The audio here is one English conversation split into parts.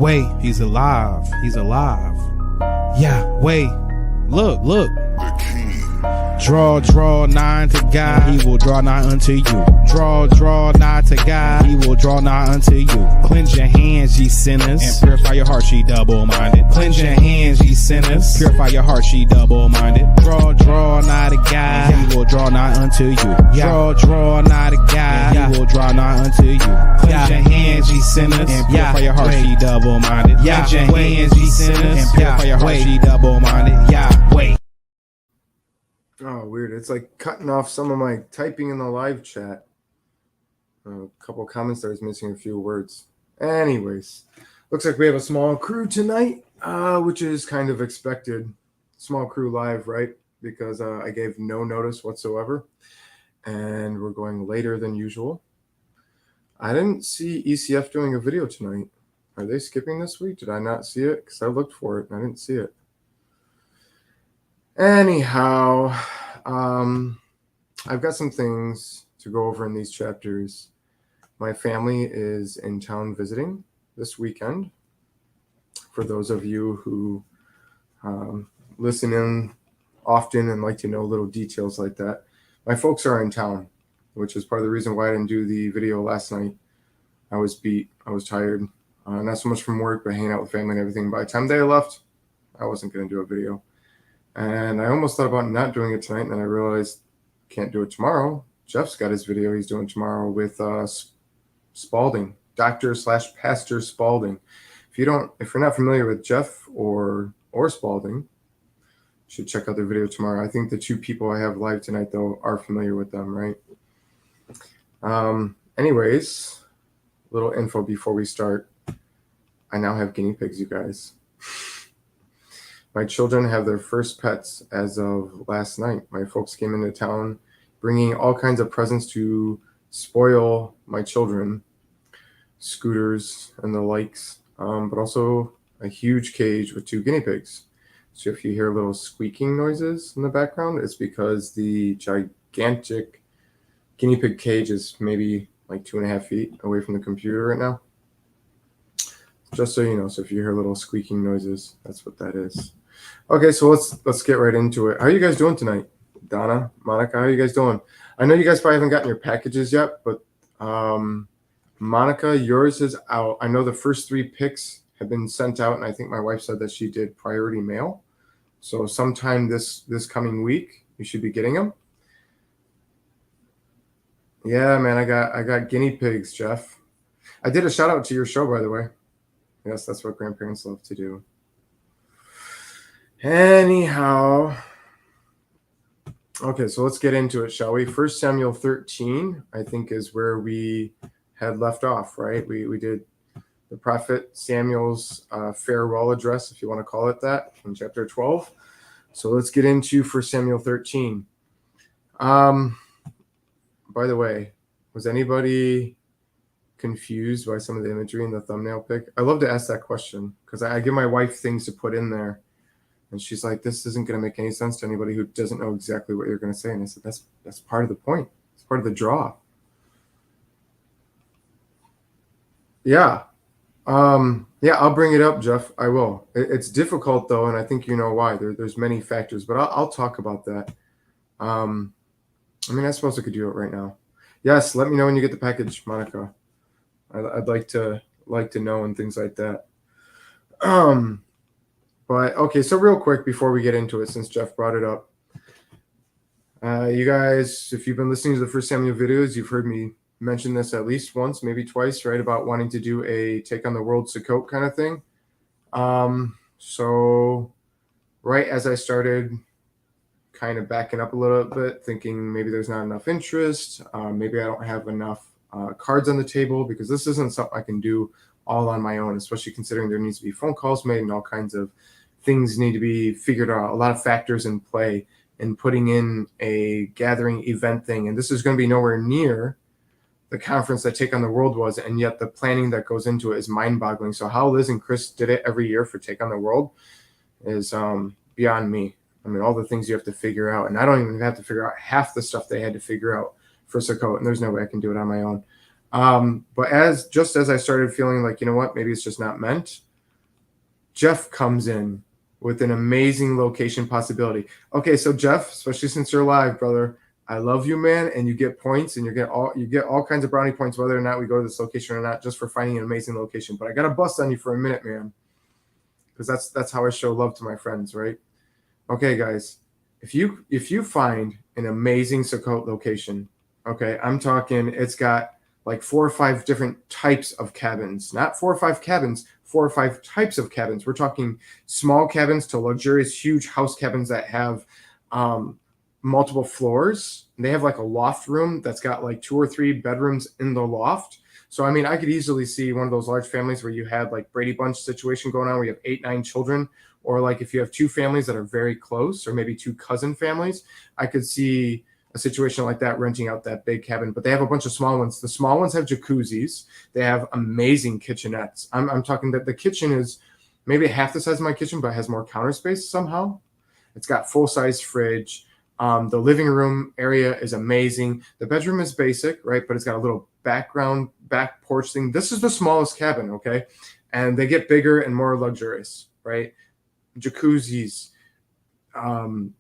wait, he's alive. He's alive. Yeah, wait, look. The king. Draw nigh to God, he will draw nigh unto you. Draw nigh to God, he will draw nigh unto you. Cleanse your hands, ye sinners, and purify your hearts, ye double-minded. Cleanse your hands, ye sinners, purify your hearts, ye double-minded. Draw nigh to God, he will draw nigh unto you. Draw nigh to God, he will draw nigh unto you. Cleanse your hands, ye sinners, and purify your hearts, ye double-minded. Cleanse your hands, ye sinners, and purify your hearts, ye double-minded. Wait. Oh, weird. It's like cutting off some of my typing in the live chat. A couple comments there was missing a few words. Anyways, looks like we have a small crew tonight, which is kind of expected. Small crew live, right? Because I gave no notice whatsoever. And we're going later than usual. I didn't see ECF doing a video tonight. Are they skipping this week? Did I not see it? Because I looked for it and I didn't see it. Anyhow, I've got some things to go over in these chapters. My family is in town visiting this weekend. For those of you who listen in often and like to know little details like that, my folks are in town, which is part of the reason why I didn't do the video last night. I was beat. I was tired. Not so much from work, but hanging out with family and everything. By the time they left, I wasn't going to do a video. And I almost thought about not doing it tonight, and then I realized can't do it tomorrow. Jeff's got his video he's doing tomorrow with Spalding, Dr./Pastor Spalding. If you're not familiar with Jeff or Spalding, you should check out their video tomorrow. I think the two people I have live tonight, though, are familiar with them, right? Anyways, little info before we start. I now have guinea pigs, you guys. My children have their first pets as of last night. My folks came into town bringing all kinds of presents to spoil my children, scooters and the likes, but also a huge cage with 2 guinea pigs. So if you hear little squeaking noises in the background, it's because the gigantic guinea pig cage is maybe like 2.5 feet away from the computer right now. Just so you know, so if you hear little squeaking noises, that's what that is. Okay, so let's get right into it. How are you guys doing tonight? Donna, Monica, how are you guys doing? I know you guys probably haven't gotten your packages yet, but Monica, yours is out. I know the first 3 picks have been sent out, and I think my wife said that she did priority mail. So sometime this coming week, you should be getting them. Yeah, man, I got guinea pigs, Jeff. I did a shout out to your show, by the way. Yes, that's what grandparents love to do. Anyhow, okay, so let's get into it, shall we? 1 Samuel 13, I think, is where we had left off, right? We did the prophet Samuel's farewell address, if you want to call it that, in chapter 12. So let's get into 1 Samuel 13. By the way, was anybody confused by some of the imagery in the thumbnail pic? I love to ask that question because I give my wife things to put in there. And she's like, this isn't going to make any sense to anybody who doesn't know exactly what you're going to say. And I said, that's part of the point. It's part of the draw. Yeah. I'll bring it up, Jeff. I will. It's difficult, though, and I think you know why. There's many factors, but I'll talk about that. I suppose I could do it right now. Yes, let me know when you get the package, Monica. I'd like to know and things like that. But okay, so real quick before we get into it, since Jeff brought it up, you guys, if you've been listening to the 1 Samuel videos, you've heard me mention this at least once, maybe twice, right? About wanting to do a Take on the World Sukkot kind of thing. So right as I started kind of backing up a little bit, thinking maybe there's not enough interest, maybe I don't have enough cards on the table, because this isn't something I can do all on my own, especially considering there needs to be phone calls made and all kinds of things need to be figured out, a lot of factors in play in putting in a gathering event thing. And this is going to be nowhere near the conference that Take on the World was, and yet the planning that goes into it is mind-boggling. So how Liz and Chris did it every year for Take on the World is beyond me. I mean, all the things you have to figure out, and I don't even have to figure out half the stuff they had to figure out for Sukkot, and there's no way I can do it on my own. But just as I started feeling like, you know what, maybe it's just not meant, Jeff comes in with an amazing location possibility. Okay, so Jeff, especially since you're live, brother, I love you, man, and you get points, and you get all kinds of brownie points, whether or not we go to this location or not, just for finding an amazing location. But I got to bust on you for a minute, man, because that's how I show love to my friends, right? Okay, guys, if you find an amazing Sukkot location, okay, I'm talking it's got like 4 or 5 different types of cabins, not 4 or 5 cabins, 4 or 5 types of cabins. We're talking small cabins to luxurious, huge house cabins that have multiple floors. They have like a loft room that's got like 2 or 3 bedrooms in the loft. So, I mean, I could easily see one of those large families where you had like Brady Bunch situation going on, where you have 8, 9 children, or like if you have 2 families that are very close, or maybe 2 cousin families, I could see a situation like that, renting out that big cabin. But they have a bunch of small ones. The small ones have jacuzzis. They have amazing kitchenettes. I'm talking that the kitchen is maybe half the size of my kitchen, but has more counter space somehow. It's got full-size fridge. The living room area is amazing. The bedroom is basic, right? But it's got a little back porch thing. This is the smallest cabin, okay? And they get bigger and more luxurious, right? Jacuzzis,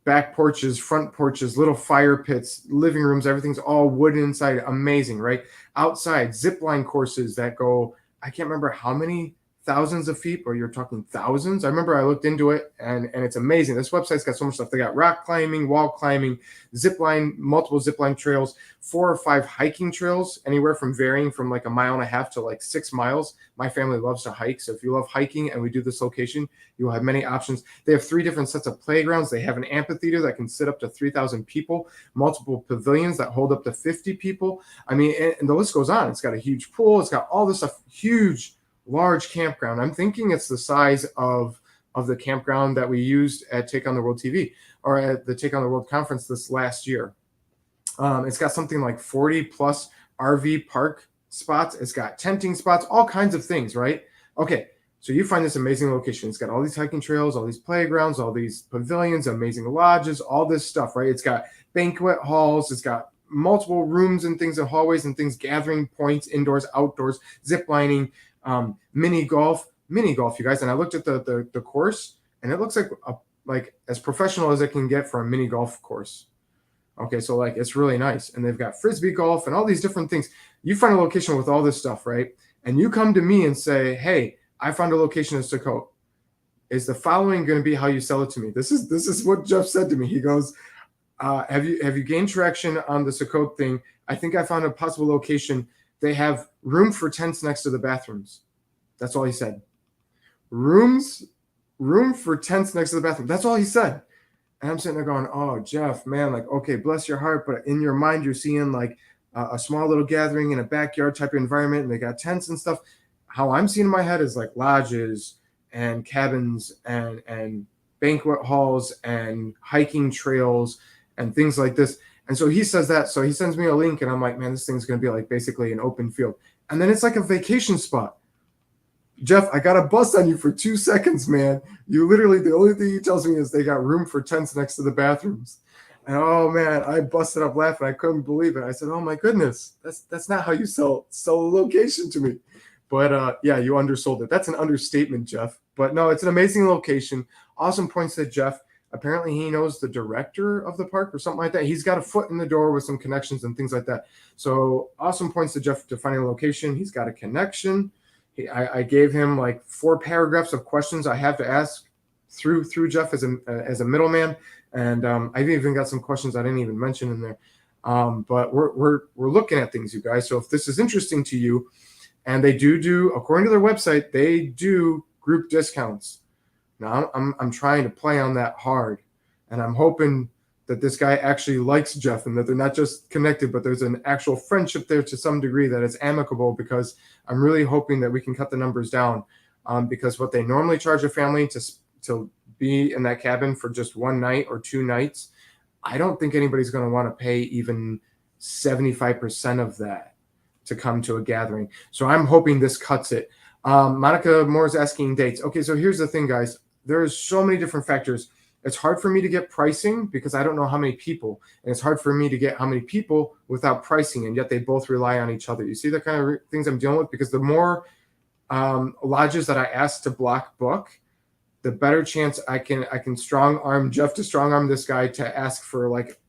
back porches, front porches, little fire pits, living rooms, everything's all wood inside. Amazing, right? Outside, zip line courses that go, I can't remember how many thousands of feet, or you're talking thousands. I remember I looked into it, and it's amazing. This website's got so much stuff. They got rock climbing, wall climbing, zip line, multiple zip line trails, 4 or 5 hiking trails, anywhere from varying from like 1.5 miles to like 6 miles. My family loves to hike, so if you love hiking and we do this location, you will have many options. They have 3 different sets of playgrounds. They have an amphitheater that can sit up to 3,000 people, multiple pavilions that hold up to 50 people. I mean, and the list goes on. It's got a huge pool. It's got all this stuff, huge, large campground. I'm thinking it's the size of the campground that we used at Take on the World TV, or at the Take on the World conference this last year. It's got something like 40 plus RV park spots. It's got tenting spots, all kinds of things, right? Okay, so you find this amazing location. It's got all these hiking trails, all these playgrounds, all these pavilions, amazing lodges, all this stuff, right? It's got banquet halls. It's got multiple rooms and things and hallways and things, gathering points, indoors, outdoors, zip lining, mini golf, you guys. And I looked at the course, and it looks like as professional as it can get for a mini golf course. Okay, so like it's really nice. And they've got frisbee golf and all these different things. You find a location with all this stuff, right? And you come to me and say, hey, I found a location in Sukkot. Is the following going to be how you sell it to me? This is what Jeff said to me. He goes, have you gained traction on the Sukkot thing? I think I found a possible location. They have room for tents next to the bathrooms. That's all he said. Room for tents next to the bathroom. That's all he said. And I'm sitting there going, oh, Jeff, man, like, okay, bless your heart. But in your mind, you're seeing like a small little gathering in a backyard type of environment, and they got tents and stuff. How I'm seeing in my head is like lodges and cabins and banquet halls and hiking trails and things like this. And so he says that. So he sends me a link, and I'm like, man, this thing's going to be like basically an open field. And then it's like a vacation spot. Jeff, I got to bust on you for 2 seconds, man. You literally, the only thing he tells me is they got room for tents next to the bathrooms. And oh man, I busted up laughing. I couldn't believe it. I said, oh my goodness, that's not how you sell a location to me. But yeah, you undersold it. That's an understatement, Jeff. But no, it's an amazing location. Awesome points to Jeff. Apparently he knows the director of the park or something like that. He's got a foot in the door with some connections and things like that. So awesome points to Jeff to finding a location. He's got a connection. I gave him like 4 paragraphs of questions I have to ask through Jeff as a middleman, and I've even got some questions I didn't even mention in there. But we're looking at things, you guys. So if this is interesting to you, and they do according to their website, they do group discounts. Now I'm trying to play on that hard, and I'm hoping that this guy actually likes Jeff and that they're not just connected, but there's an actual friendship there to some degree that is amicable, because I'm really hoping that we can cut the numbers down, because what they normally charge a family to be in that cabin for just 1 night or 2 nights, I don't think anybody's going to want to pay even 75% of that to come to a gathering. So I'm hoping this cuts it. Monica Moore is asking dates. Okay, so here's the thing, guys. There's so many different factors. It's hard for me to get pricing because I don't know how many people, and it's hard for me to get how many people without pricing, and yet they both rely on each other. You see the kind of things I'm dealing with? Because the more lodges that I ask to block book, the better chance I can strong arm Jeff to strong arm this guy to ask for like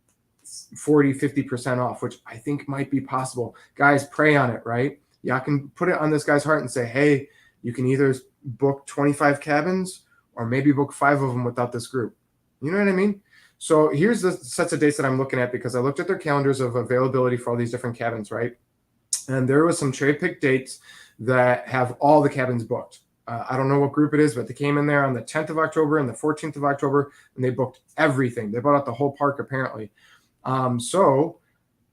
40-50% off, which I think might be possible. Guys, pray on it, right? Yeah, I can put it on this guy's heart and say, hey, you can either book 25 cabins or maybe book 5 of them without this group. You know what I mean? So here's the sets of dates that I'm looking at, because I looked at their calendars of availability for all these different cabins, right? And there was some cherry pick dates that have all the cabins booked. I don't know what group it is, but they came in there on the 10th of October and the 14th of October, and they booked everything. They bought out the whole park, apparently. So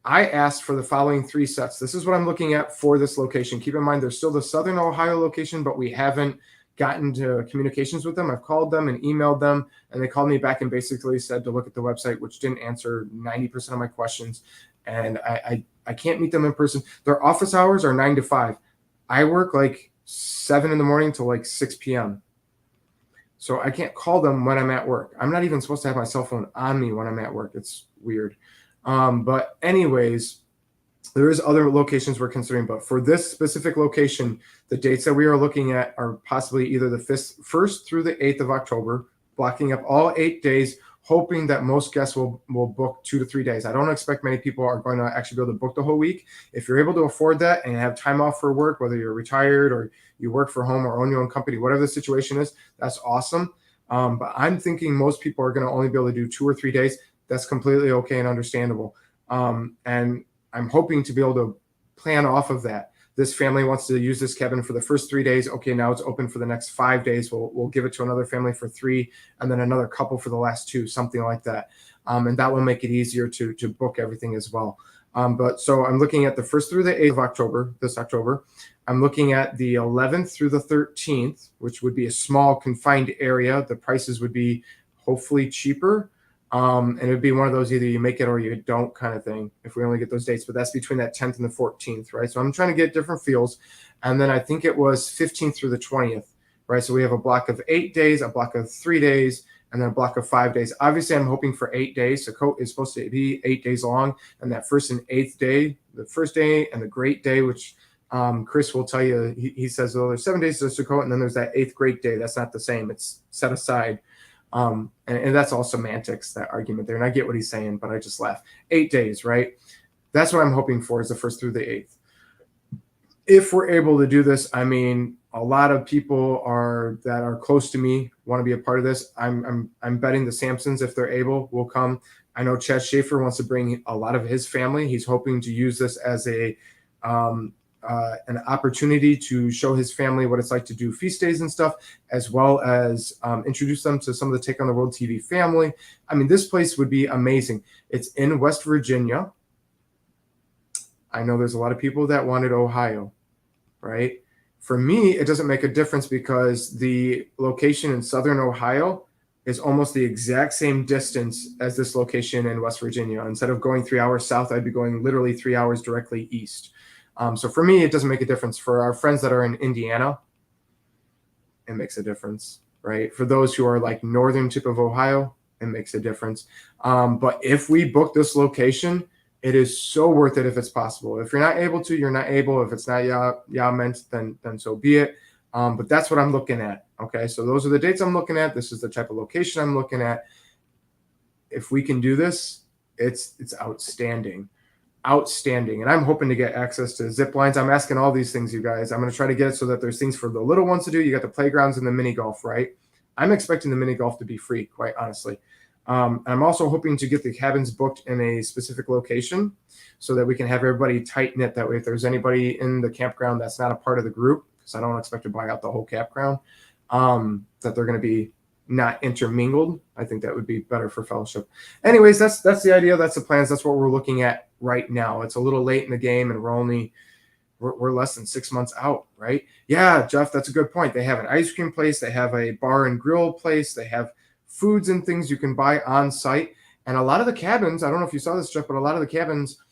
I asked for the following 3 sets. This is what I'm looking at for this location. Keep in mind, there's still the Southern Ohio location, but we haven't gotten to communications with them. I've called them and emailed them, and they called me back and basically said to look at the website, which didn't answer 90% of my questions. And I can't meet them in person. Their office hours are 9 to 5. I work like 7 in the morning to like 6 p.m. So I can't call them when I'm at work. I'm not even supposed to have my cell phone on me when I'm at work. It's weird. But anyways, there is other locations we're considering, but for this specific location, the dates that we are looking at are possibly either the 1st through the 8th of October, blocking up all 8 days, hoping that most guests will book 2 to 3 days. I don't expect many people are going to actually be able to book the whole week. If you're able to afford that and have time off for work, whether you're retired or you work for home or own your own company, whatever the situation is, that's awesome. But I'm thinking most people are going to only be able to do 2 or 3 days. That's completely okay and understandable. And I'm hoping to be able to plan off of that. This family wants to use this cabin for the first 3 days. Okay, now it's open for the next 5 days. We'll give it to another family for 3, and then another couple for the last 2, something like that. And that will make it easier to book everything as well. But so I'm looking at the 1st through the 8th of October, this October. I'm looking at the 11th through the 13th, which would be a small confined area. The prices would be hopefully cheaper. And it would be one of those either you make it or you don't kind of thing if we only get those dates. But that's between that 10th and the 14th, right? So I'm trying to get different feels. And then I think it was 15th through the 20th, right? So we have a block of 8 days, a block of 3 days, and then a block of 5 days. Obviously, I'm hoping for 8 days. Sukkot is supposed to be 8 days long. And that 1st and 8th day, the first day and the great day, which Chris will tell you, he says, oh, there's 7 days to Sukkot, and then there's that 8th great day. That's not the same. It's set aside. And that's all semantics, that argument there. And I get what he's saying, but I just laugh. 8 days, right? That's what I'm hoping for, is the 1st through the 8th. If we're able to do this, I mean, a lot of people that are close to me want to be a part of this. I'm betting the Sampsons, if they're able, will come. I know Chad Schaefer wants to bring a lot of his family. He's hoping to use this as an opportunity to show his family what it's like to do feast days and stuff, as well as introduce them to some of the Take on the World TV family. I mean, this place would be amazing. It's in West Virginia. I know there's a lot of people that wanted Ohio, right? For me, it doesn't make a difference because the location in Southern Ohio is almost the exact same distance as this location in West Virginia. Instead of going 3 hours south, I'd be going literally 3 hours directly east. So for me, it doesn't make a difference. For our friends that are in Indiana, it makes a difference, right? For those who are like northern tip of Ohio, it makes a difference. But if we book this location, it is so worth it if it's possible. If you're not able to, you're not able. If it's not meant, then so be it. But that's what I'm looking at. Okay, so those are the dates I'm looking at. This is the type of location I'm looking at. If we can do this, it's outstanding. Outstanding. And I'm hoping to get access to zip lines. I'm asking all these things, you guys. I'm going to try to get it so that there's things for the little ones to do. You got the playgrounds and the mini golf, right? I'm expecting the mini golf to be free, quite honestly. I'm also hoping to get the cabins booked in a specific location so that we can have everybody tight knit. That way, if there's anybody in the campground that's not a part of the group, because I don't expect to buy out the whole campground, that they're going to be not intermingled. I think that would be better for fellowship. Anyways, that's the idea. That's the plans. That's what we're looking at right now. It's a little late in the game, and we're less than 6 months out, right? Yeah, Jeff, that's a good point. They have an ice cream place. They have a bar and grill place. They have foods and things you can buy on site. And a lot of the cabins, I don't know if you saw this, Jeff, but a lot of the cabins,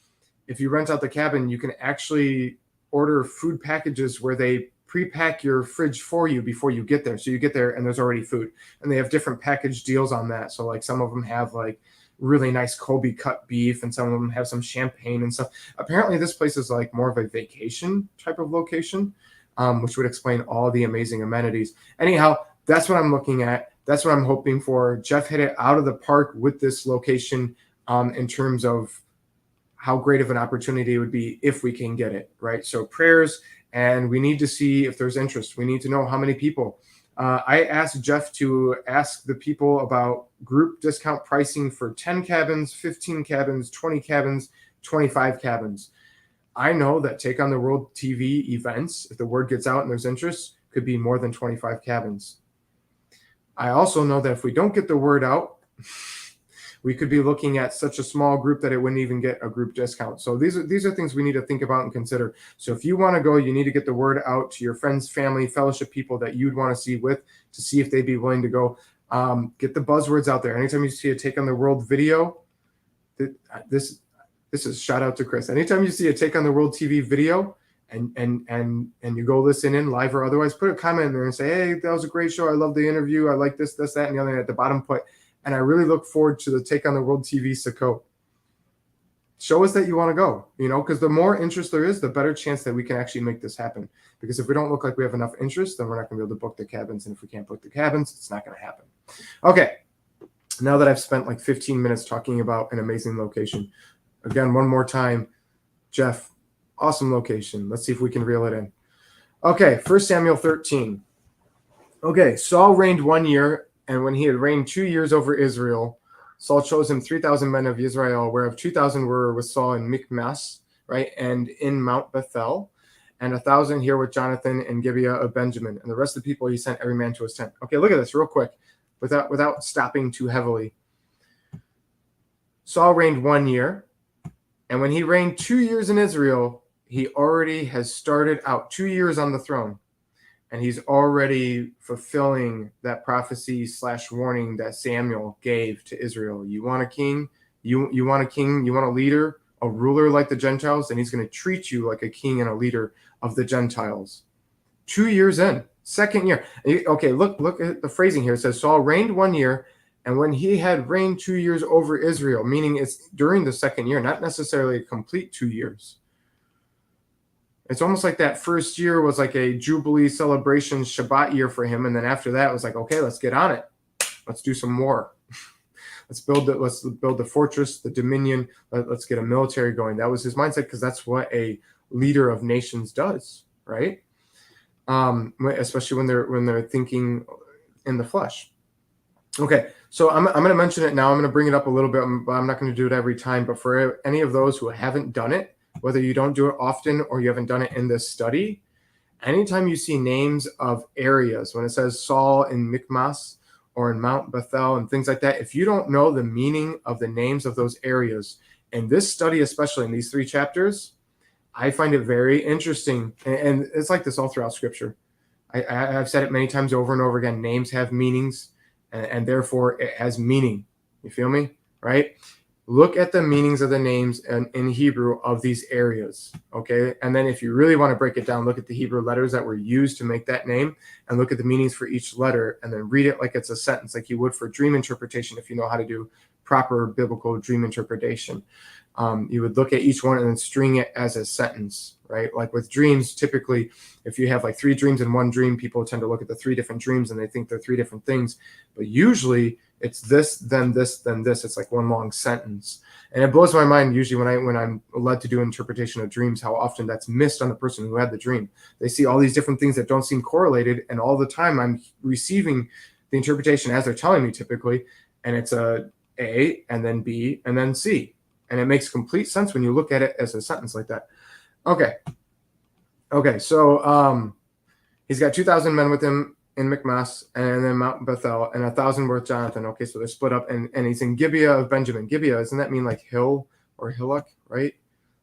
if you rent out the cabin, you can actually order food packages where they pre-pack your fridge for you before you get there. So you get there and there's already food, and they have different package deals on that. So like some of them have like really nice Kobe cut beef, and some of them have some champagne and stuff. Apparently this place is like more of a vacation type of location, which would explain all the amazing amenities. Anyhow, That's what I'm looking at. That's what I'm hoping for. Jeff hit it out of the park with this location in terms of how great of an opportunity it would be if we can get it, right? So prayers, and we need to see if there's interest. We need to know how many people. I asked Jeff to ask the people about group discount pricing for 10 cabins, 15 cabins, 20 cabins, 25 cabins. I know that Take on the World TV events, if the word gets out and there's interest, could be more than 25 cabins. I also know that if we don't get the word out, we could be looking at such a small group that it wouldn't even get a group discount. So these are things we need to think about and consider. So if you want to go, you need to get the word out to your friends, family, fellowship people that you'd want to see with, to see if they'd be willing to go. Get the buzzwords out there. Anytime you see a Take on the World video, this is shout out to Chris. Anytime you see a Take on the World TV video and you go listen in live or otherwise, put a comment in there and say, hey, that was a great show. I love the interview. I like this, that, and the other. And at the bottom, put, and I really look forward to the Take on the World TV Sukkot. Show us that you want to go, because the more interest there is, the better chance that we can actually make this happen. Because if we don't look like we have enough interest, then we're not going to be able to book the cabins. And if we can't book the cabins, it's not going to happen. Okay. Now that I've spent like 15 minutes talking about an amazing location, again, one more time, Jeff, awesome location. Let's see if we can reel it in. Okay, 1 Samuel 13. Okay, Saul reigned 1 year, and when he had reigned 2 years over Israel, Saul chose him 3,000 men of Israel, whereof 2,000 were with Saul in Michmas, right, and in Mount Bethel, and 1,000 here with Jonathan in Gibeah of Benjamin. And the rest of the people he sent every man to his tent. Okay, look at this real quick, without stopping too heavily. Saul reigned 1 year, and when he reigned 2 years in Israel, he already has started out 2 years on the throne. And he's already fulfilling that prophecy / warning that Samuel gave to Israel. You want a king? You want a king? You want a leader, a ruler like the Gentiles? Then he's going to treat you like a king and a leader of the Gentiles. 2 years in, second year. Okay, look at the phrasing here. It says Saul reigned 1 year, and when he had reigned 2 years over Israel, meaning it's during the second year, not necessarily a complete 2 years. It's almost like that first year was like a Jubilee celebration Shabbat year for him. And then after that, it was like, okay, let's get on it. Let's do some more. Let's build the fortress, the dominion. Let's get a military going. That was his mindset, because that's what a leader of nations does, right? Especially when they're thinking in the flesh. Okay, so I'm going to mention it now. I'm going to bring it up a little bit, but I'm not going to do it every time. But for any of those who haven't done it, whether you don't do it often or you haven't done it in this study, anytime you see names of areas, when it says Saul in Michmas or in Mount Bethel and things like that, if you don't know the meaning of the names of those areas, in this study, especially in these 3 chapters, I find it very interesting. And it's like this all throughout Scripture. I've said it many times over and over again. Names have meanings, and therefore it has meaning. You feel me? Right? Look at the meanings of the names in Hebrew of these areas, okay? And then if you really want to break it down, look at the Hebrew letters that were used to make that name and look at the meanings for each letter, and then read it like it's a sentence, like you would for dream interpretation if you know how to do proper biblical dream interpretation. You would look at each one and then string it as a sentence, right? Like with dreams, typically, if you have like 3 dreams in one dream, people tend to look at the 3 different dreams and they think they're 3 different things. But usually it's this, then this, then this. It's like one long sentence. And it blows my mind usually when I'm led to do interpretation of dreams, how often that's missed on the person who had the dream. They see all these different things that don't seem correlated, and all the time I'm receiving the interpretation as they're telling me typically, and it's a and then B and then C. And it makes complete sense when you look at it as a sentence like that. Okay, so he's got 2,000 men with him in Michmas, and then Mount Bethel, and 1,000 with Jonathan. Okay, so they're split up, and he's in Gibeah of Benjamin. Gibeah, doesn't that mean like hill or hillock, right?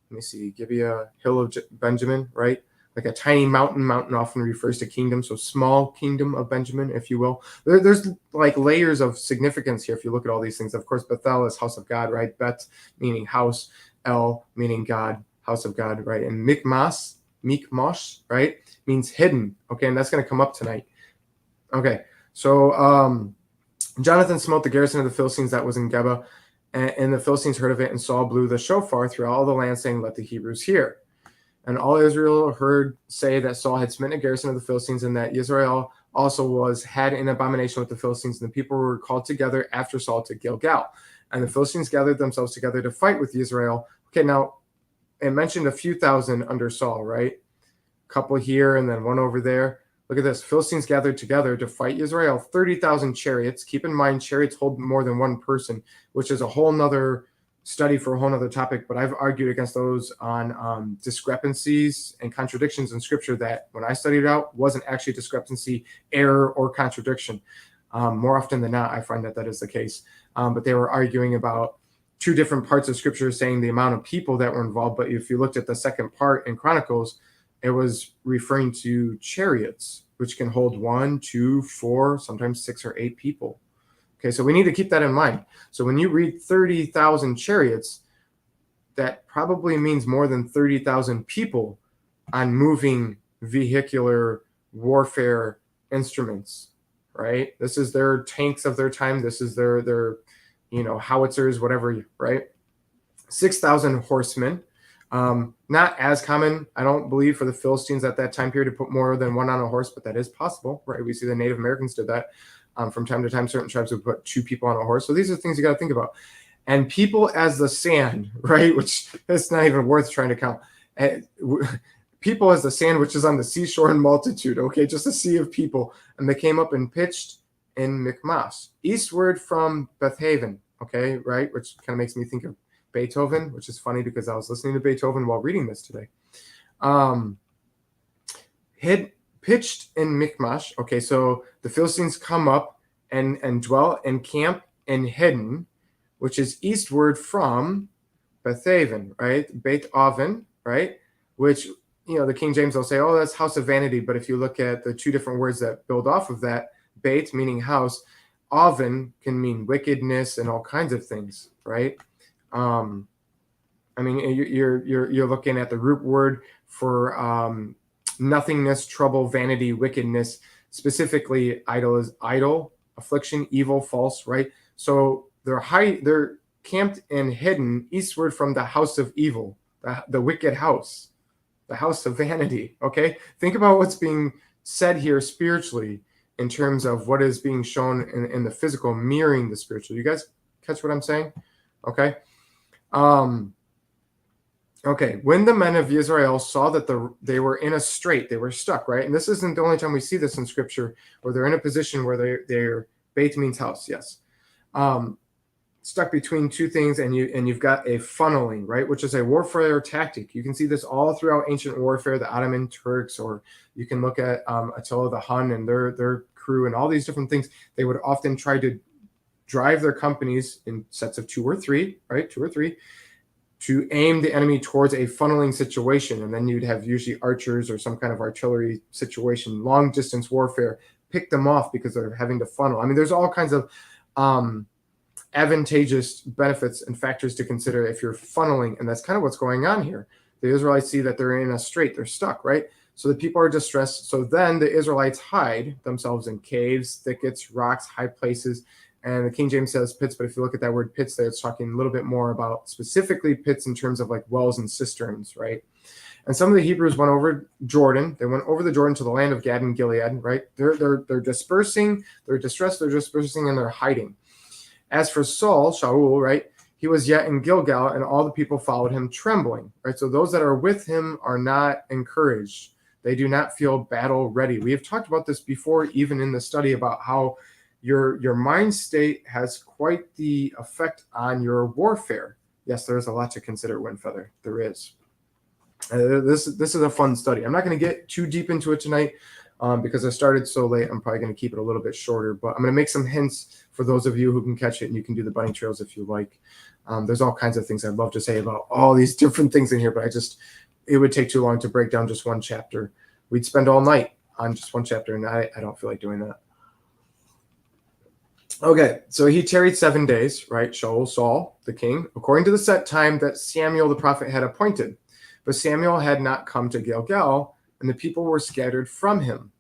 Let me see, Gibeah, hill of Benjamin, right? Like a tiny mountain. Mountain often refers to kingdom, so small kingdom of Benjamin, if you will. There's like layers of significance here if you look at all these things. Of course, Bethel is house of God, right? Bet meaning house, El meaning God, house of God, right? And Michmas, right, means hidden. Okay, and that's going to come up tonight. Okay, so Jonathan smote the garrison of the Philistines that was in Geba, and the Philistines heard of it, and Saul blew the shofar through all the land, saying, "Let the Hebrews hear." And all Israel heard say that Saul had smitten a garrison of the Philistines, and that Israel also had an abomination with the Philistines, and the people were called together after Saul to Gilgal. And the Philistines gathered themselves together to fight with Israel. Okay, now it mentioned a few thousand under Saul, right? A couple here and then one over there. Look at this. Philistines gathered together to fight Israel. 30,000 chariots. Keep in mind, chariots hold more than one person, which is a whole nother study for a whole nother topic. But I've argued against those on discrepancies and contradictions in Scripture that when I studied it out wasn't actually discrepancy, error, or contradiction. More often than not, I find that is the case. But they were arguing about two different parts of Scripture saying the amount of people that were involved. But if you looked at the second part in Chronicles, it was referring to chariots, which can hold 1, 2, 4, sometimes 6 or 8 people. Okay, so we need to keep that in mind. So when you read 30,000 chariots, that probably means more than 30,000 people on moving vehicular warfare instruments, right? This is their tanks of their time. This is their howitzers, whatever, right? 6,000 horsemen. Not as common, I don't believe, for the Philistines at that time period to put more than one on a horse, but that is possible, right? We see the Native Americans did that. From time to time, certain tribes would put 2 people on a horse. So these are things you got to think about. And people as the sand, right? Which is not even worth trying to count. People as the sand, which is on the seashore in multitude, okay? Just a sea of people. And they came up and pitched in Michmash, eastward from Bethaven, okay, right? Which kind of makes me think of Beethoven, which is funny because I was listening to Beethoven while reading this today. Pitched in Michmash. Okay, so the Philistines come up and dwell and camp in Hidden, which is eastward from Bethaven, right? Beth Aven, right? Which, the King James will say, oh, that's house of vanity. But if you look at the 2 different words that build off of that, Beit meaning house, Aven can mean wickedness and all kinds of things, right? You're looking at the root word for nothingness, trouble, vanity, wickedness. Specifically, idol is idol, affliction, evil, false, right? So they're camped and hidden eastward from the house of evil, the wicked house, the house of vanity. Okay, think about what's being said here spiritually in terms of what is being shown in the physical, mirroring the spiritual. You guys catch what I'm saying? Okay. Okay, when the men of Israel saw that they were in a strait, they were stuck, right? And this isn't the only time we see this in Scripture, where they're in a position where they're Beit means house, yes. Stuck between 2 things, and you've got a funneling, right, which is a warfare tactic. You can see this all throughout ancient warfare, the Ottoman Turks, or you can look at Attila the Hun and their crew and all these different things. They would often try to drive their companies in sets of 2 or 3, right, 2 or 3, to aim the enemy towards a funneling situation. And then you'd have usually archers or some kind of artillery situation, long distance warfare, pick them off because they're having to funnel. I mean, there's all kinds of advantageous benefits and factors to consider if you're funneling. And that's kind of what's going on here. The Israelites see that they're in a strait, they're stuck, right? So the people are distressed. So then the Israelites hide themselves in caves, thickets, rocks, high places. And the King James says pits, but if you look at that word pits there, it's talking a little bit more about specifically pits in terms of like wells and cisterns, right? And some of the Hebrews went over Jordan. They went over the Jordan to the land of Gad and Gilead, right? They're dispersing, they're distressed, they're dispersing, and they're hiding. As for Saul, Shaul, right? He was yet in Gilgal, and all the people followed him trembling, right? So those that are with him are not encouraged. They do not feel battle ready. We have talked about this before, even in the study, about how your mind state has quite the effect on your warfare. Yes, there's a lot to consider, Windfeather. There is. This is a fun study. I'm not going to get too deep into it tonight because I started so late. I'm probably going to keep it a little bit shorter, but I'm going to make some hints for those of you who can catch it, and you can do the bunny trails if you like. There's all kinds of things I'd love to say about all these different things in here, but it would take too long to break down just one chapter. We'd spend all night on just one chapter, and I don't feel like doing that. Okay, so he tarried 7 days, right? Saul, the king, according to the set time that Samuel the prophet had appointed. But Samuel had not come to Gilgal, and the people were scattered from him.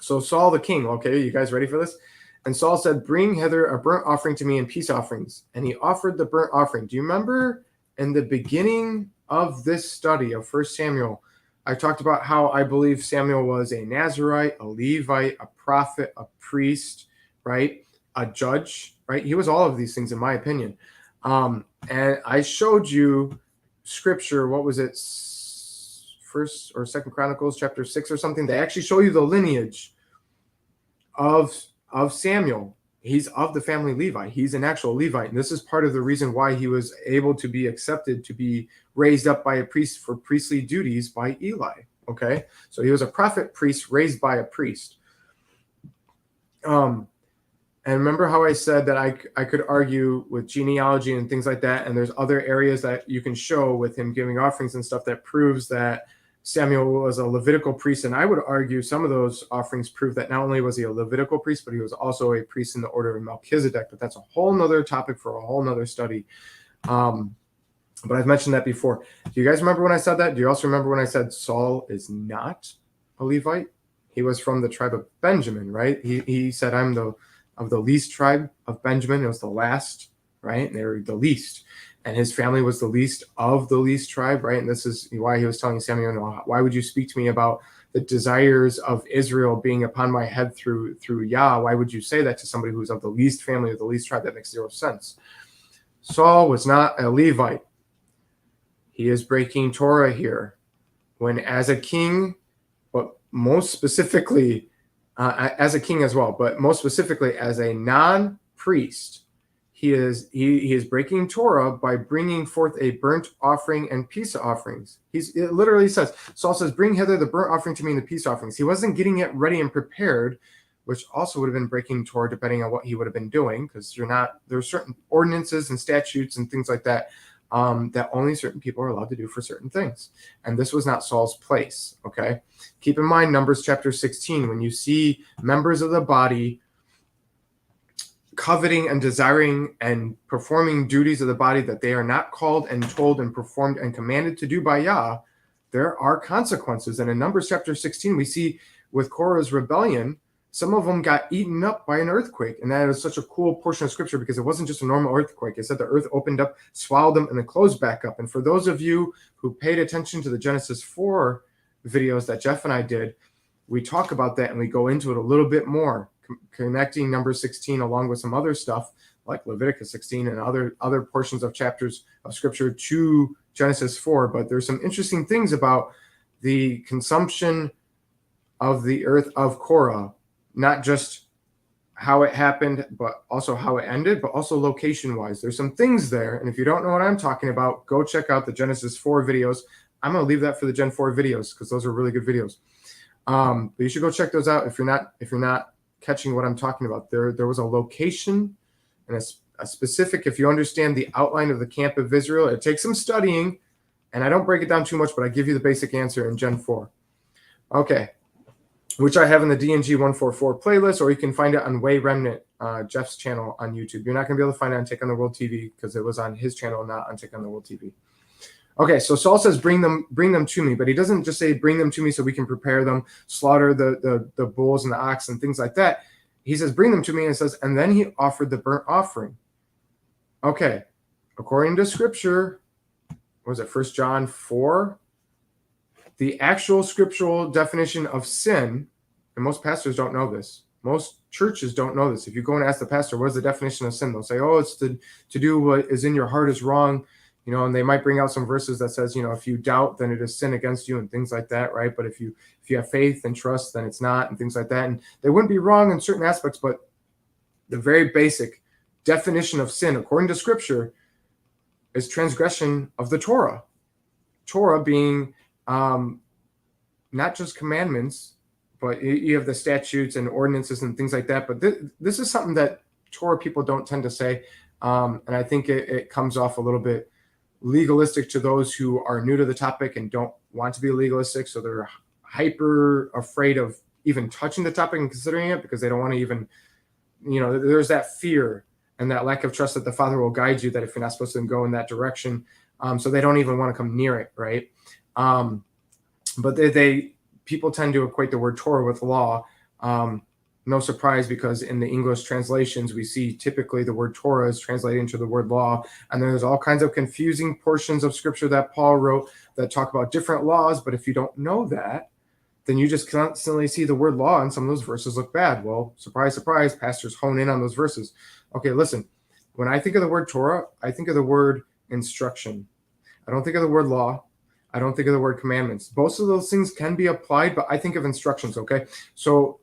So Saul the king, okay, you guys ready for this? And Saul said, bring hither a burnt offering to me and peace offerings. And he offered the burnt offering. Do you remember in the beginning of this study of 1 Samuel, I talked about how I believe Samuel was a Nazirite, a Levite, a prophet, a priest, right? A judge, right? He was all of these things, in my opinion. And I showed you scripture. What was it? First or Second Chronicles chapter 6 or something. They actually show you the lineage of Samuel. He's of the family Levi. He's an actual Levite. And this is part of the reason why he was able to be accepted to be raised up by a priest for priestly duties by Eli. Okay. So he was a prophet priest raised by a priest. And remember how I said that I could argue with genealogy and things like that. And there's other areas that you can show with him giving offerings and stuff that proves that Samuel was a Levitical priest. And I would argue some of those offerings prove that not only was he a Levitical priest, but he was also a priest in the order of Melchizedek. But that's a whole nother topic for a whole nother study. But I've mentioned that before. Do you guys remember when I said that? Do you also remember when I said Saul is not a Levite? He was from the tribe of Benjamin, right? He said, I'm of the least tribe of Benjamin. It was the last, right? And they were the least. And his family was the least of the least tribe, right? And this is why he was telling Samuel, why would you speak to me about the desires of Israel being upon my head through Yah? Why would you say that to somebody who's of the least family, of the least tribe? That makes zero sense. Saul was not a Levite. He is breaking Torah here. When as a king, but most specifically, as a king as well, but most specifically as a non-priest, he is breaking Torah by bringing forth a burnt offering and peace offerings. It literally says, Saul says, bring hither the burnt offering to me and the peace offerings. He wasn't getting it ready and prepared, which also would have been breaking Torah depending on what he would have been doing, because there's certain ordinances and statutes and things like that that only certain people are allowed to do for certain things. And this was not Saul's place, okay? Keep in mind, Numbers chapter 16, when you see members of the body coveting and desiring and performing duties of the body that they are not called and told and performed and commanded to do by Yah, there are consequences. And in Numbers chapter 16, we see with Korah's rebellion, some of them got eaten up by an earthquake. And that is such a cool portion of scripture because it wasn't just a normal earthquake. It said the earth opened up, swallowed them, and then closed back up. And for those of you who paid attention to the Genesis 4 videos that Jeff and I did, we talk about that and we go into it a little bit more, connecting number 16 along with some other stuff like Leviticus 16 and other portions of chapters of scripture to Genesis 4. But there's some interesting things about the consumption of the earth of Korah, not just how it happened, but also how it ended, but also location-wise. There's some things there, and if you don't know what I'm talking about, go check out the Genesis 4 videos. I'm going to leave that for the Gen 4 videos because those are really good videos. But you should go check those out if you're not catching what I'm talking about. There was a location and a specific, if you understand the outline of the camp of Israel, it takes some studying, and I don't break it down too much, but I give you the basic answer in Gen 4. Okay. Which I have in the DNG 144 playlist, or you can find it on Way Remnant, Jeff's channel on YouTube. You're not going to be able to find it on Take on the World TV because it was on his channel, not on Take on the World TV. Okay, so Saul says, bring them to me, but he doesn't just say, bring them to me so we can prepare them, slaughter the bulls and the ox and things like that. He says, bring them to me, and says, and then he offered the burnt offering. Okay, according to scripture, was it 1 John 4? The actual scriptural definition of sin, and most pastors don't know this. Most churches don't know this. If you go and ask the pastor, what is the definition of sin? They'll say, oh, it's to do what is in your heart is wrong, and they might bring out some verses that says, if you doubt, then it is sin against you and things like that, right? But if you have faith and trust, then it's not, and things like that. And they wouldn't be wrong in certain aspects, but the very basic definition of sin, according to scripture, is transgression of the Torah. Torah being not just commandments, but you have the statutes and ordinances and things like that. But this is something that Torah people don't tend to say. And I think it comes off a little bit legalistic to those who are new to the topic and don't want to be legalistic. So they're hyper afraid of even touching the topic and considering it because they don't want to even, there's that fear and that lack of trust that the Father will guide you, that if you're not supposed to go in that direction. So they don't even want to come near it, right? But people tend to equate the word Torah with law. No surprise, because in the English translations, we see typically the word Torah is translated into the word law. And there's all kinds of confusing portions of scripture that Paul wrote that talk about different laws. But if you don't know that, then you just constantly see the word law and some of those verses look bad. Well, surprise, surprise, pastors hone in on those verses. Okay, listen, when I think of the word Torah, I think of the word instruction. I don't think of the word law. I don't think of the word commandments. Both of those things can be applied, but I think of instructions, okay? So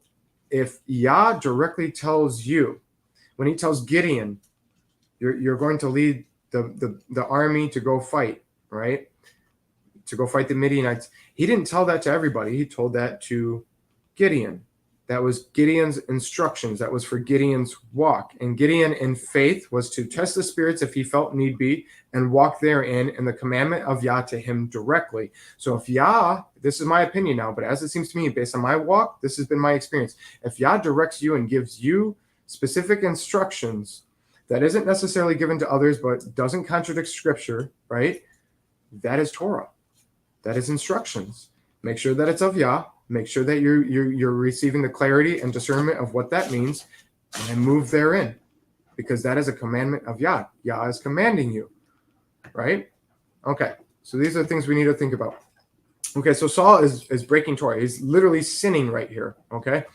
if Yah directly tells you, when he tells Gideon, you're going to lead the army to go fight, right? To go fight the Midianites. He didn't tell that to everybody. He told that to Gideon. That was Gideon's instructions. That was for Gideon's walk. And Gideon in faith was to test the spirits if he felt need be and walk therein in the commandment of Yah to him directly. So if Yah, this is my opinion now, but as it seems to me, based on my walk, this has been my experience. If Yah directs you and gives you specific instructions that isn't necessarily given to others, but doesn't contradict scripture, right? That is Torah. That is instructions. Make sure that it's of Yah. Make sure that you're receiving the clarity and discernment of what that means, and move therein, because that is a commandment of Yah. Yah is commanding you, right? Okay, so these are the things we need to think about. Okay, so Saul is breaking Torah. He's literally sinning right here. Okay,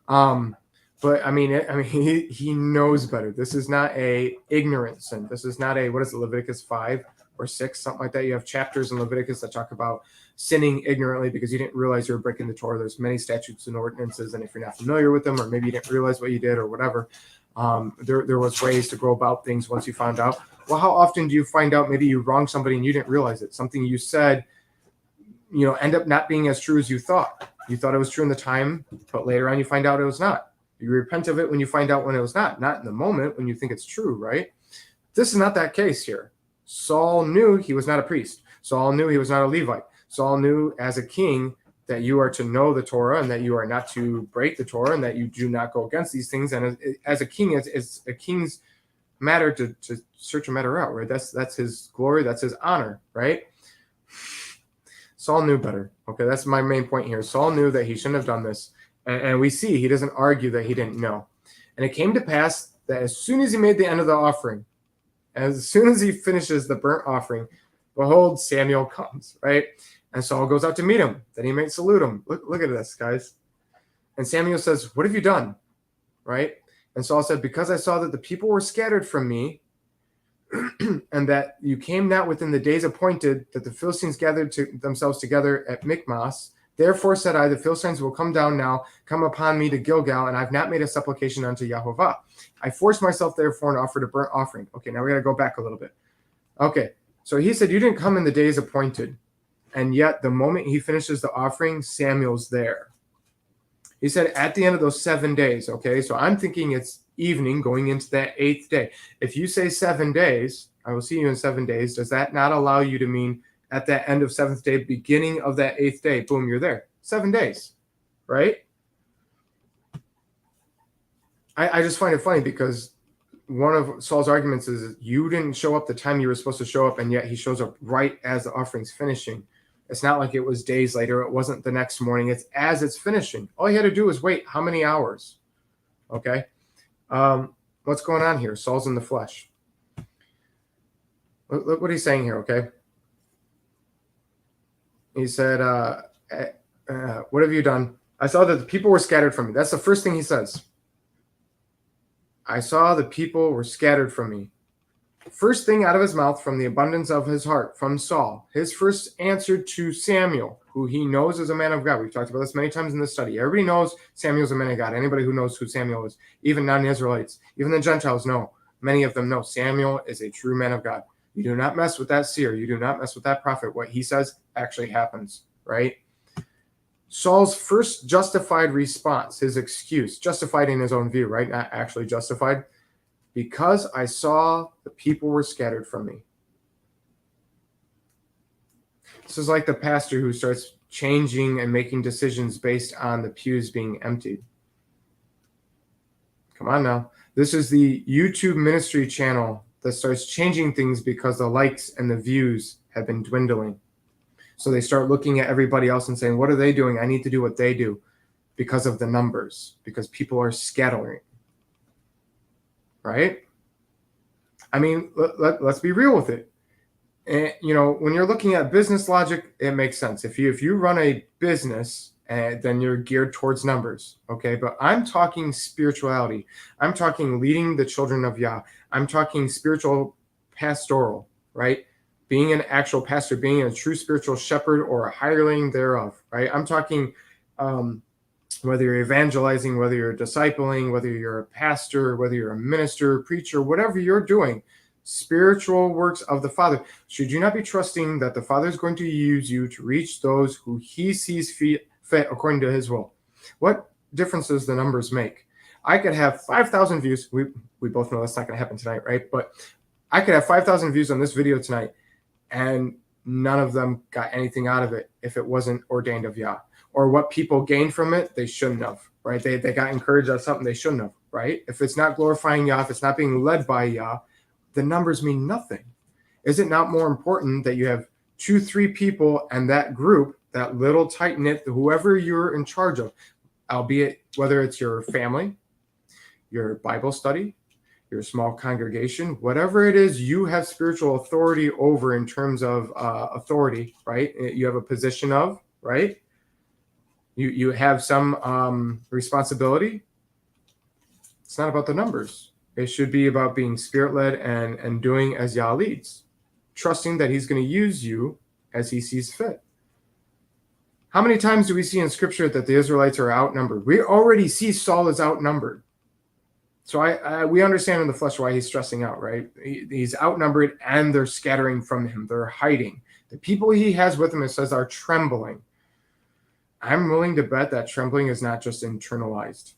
but I mean, he knows better. This is not a ignorant sin. This is not a, what is it, Leviticus 5 or 6, something like that. You have chapters in Leviticus that talk about sinning ignorantly because you didn't realize you were breaking the Torah. There's many statutes and ordinances, and if you're not familiar with them, or maybe you didn't realize what you did or whatever, there was ways to go about things once you found out. Well, how often do you find out maybe you wronged somebody and you didn't realize it? Something you said, end up not being as true as you thought. You thought it was true in the time, but later on you find out it was not. You repent of it when you find out when it was not in the moment when you think it's true, right? This is not that case here. Saul knew he was not a priest. Saul knew he was not a Levite. Saul knew as a king that you are to know the Torah and that you are not to break the Torah and that you do not go against these things. And as a king, it's a king's matter to search a matter out, right? That's his glory. That's his honor, right? Saul knew better. Okay, that's my main point here. Saul knew that he shouldn't have done this. And we see he doesn't argue that he didn't know. And it came to pass that as soon as he made the end of the offering, as soon as he finishes the burnt offering, behold, Samuel comes, right? And Saul goes out to meet him, that he may salute him. Look at this, guys. And Samuel says, what have you done? Right? And Saul said, because I saw that the people were scattered from me, and that you came not within the days appointed, that the Philistines gathered themselves together at Michmas. Therefore said I, the Philistines will come down now, come upon me to Gilgal, and I've not made a supplication unto Yahovah. I forced myself therefore and offered a burnt offering. Okay, now we got to go back a little bit. Okay, so he said, you didn't come in the days appointed. And yet the moment he finishes the offering, Samuel's there. He said at the end of those 7 days, okay, so I'm thinking it's evening going into that 8th day. If you say 7 days, I will see you in 7 days, does that not allow you to mean at that end of 7th day, beginning of that 8th day, boom, you're there. 7 days, right? I just find it funny because one of Saul's arguments is you didn't show up the time you were supposed to show up, and yet he shows up right as the offering's finishing. It's not like it was days later. It wasn't the next morning. It's as it's finishing. All you had to do was wait. How many hours? Okay. What's going on here? Saul's in the flesh. Look what he's saying here, okay? He said, what have you done? I saw that the people were scattered from me. That's the first thing he says. I saw the people were scattered from me. First thing out of his mouth from the abundance of his heart, from Saul, his first answer to Samuel, who he knows is a man of God. We've talked about this many times in this study. Everybody knows Samuel's a man of God. Anybody who knows who Samuel is, even non-Israelites, even the Gentiles know. Many of them know Samuel is a true man of God. You do not mess with that seer. You do not mess with that prophet. What he says actually happens, right? Saul's first justified response, his excuse, justified in his own view, right? Not actually justified. Because I saw the people were scattered from me. This is like the pastor who starts changing and making decisions based on the pews being emptied. Come on now. This is the YouTube ministry channel that starts changing things because the likes and the views have been dwindling. So they start looking at everybody else and saying, what are they doing? I need to do what they do. because of the numbers, because people are scattering, right? I mean, let's be real with it. And, when you're looking at business logic, it makes sense. If you run a business, then you're geared towards numbers, okay? But I'm talking spirituality. I'm talking leading the children of Yah. I'm talking spiritual pastoral, right? Being an actual pastor, being a true spiritual shepherd or a hireling thereof, right? I'm talking whether you're evangelizing, whether you're discipling, whether you're a pastor, whether you're a minister, preacher, whatever you're doing, spiritual works of the Father. Should you not be trusting that the Father is going to use you to reach those who he sees fit according to his will? What difference does the numbers make? I could have 5,000 views. We both know that's not going to happen tonight, right? But I could have 5,000 views on this video tonight, and none of them got anything out of it if it wasn't ordained of Yah. Or what people gained from it, they shouldn't have, right? They got encouraged on something they shouldn't have, right? If it's not glorifying Yah, if it's not being led by Yah, the numbers mean nothing. Is it not more important that you have 2-3 people and that group, that little tight-knit, whoever you're in charge of, albeit whether it's your family, your Bible study, your small congregation, whatever it is you have spiritual authority over in terms of authority, right? You have a position of, right? You have some responsibility. It's not about the numbers. It should be about being spirit-led and doing as Yah leads, trusting that he's going to use you as he sees fit. How many times do we see in Scripture that the Israelites are outnumbered? We already see Saul is outnumbered. So we understand in the flesh why he's stressing out, right? He's outnumbered and they're scattering from him. They're hiding. The people he has with him, it says, are trembling. I'm willing to bet that trembling is not just internalized.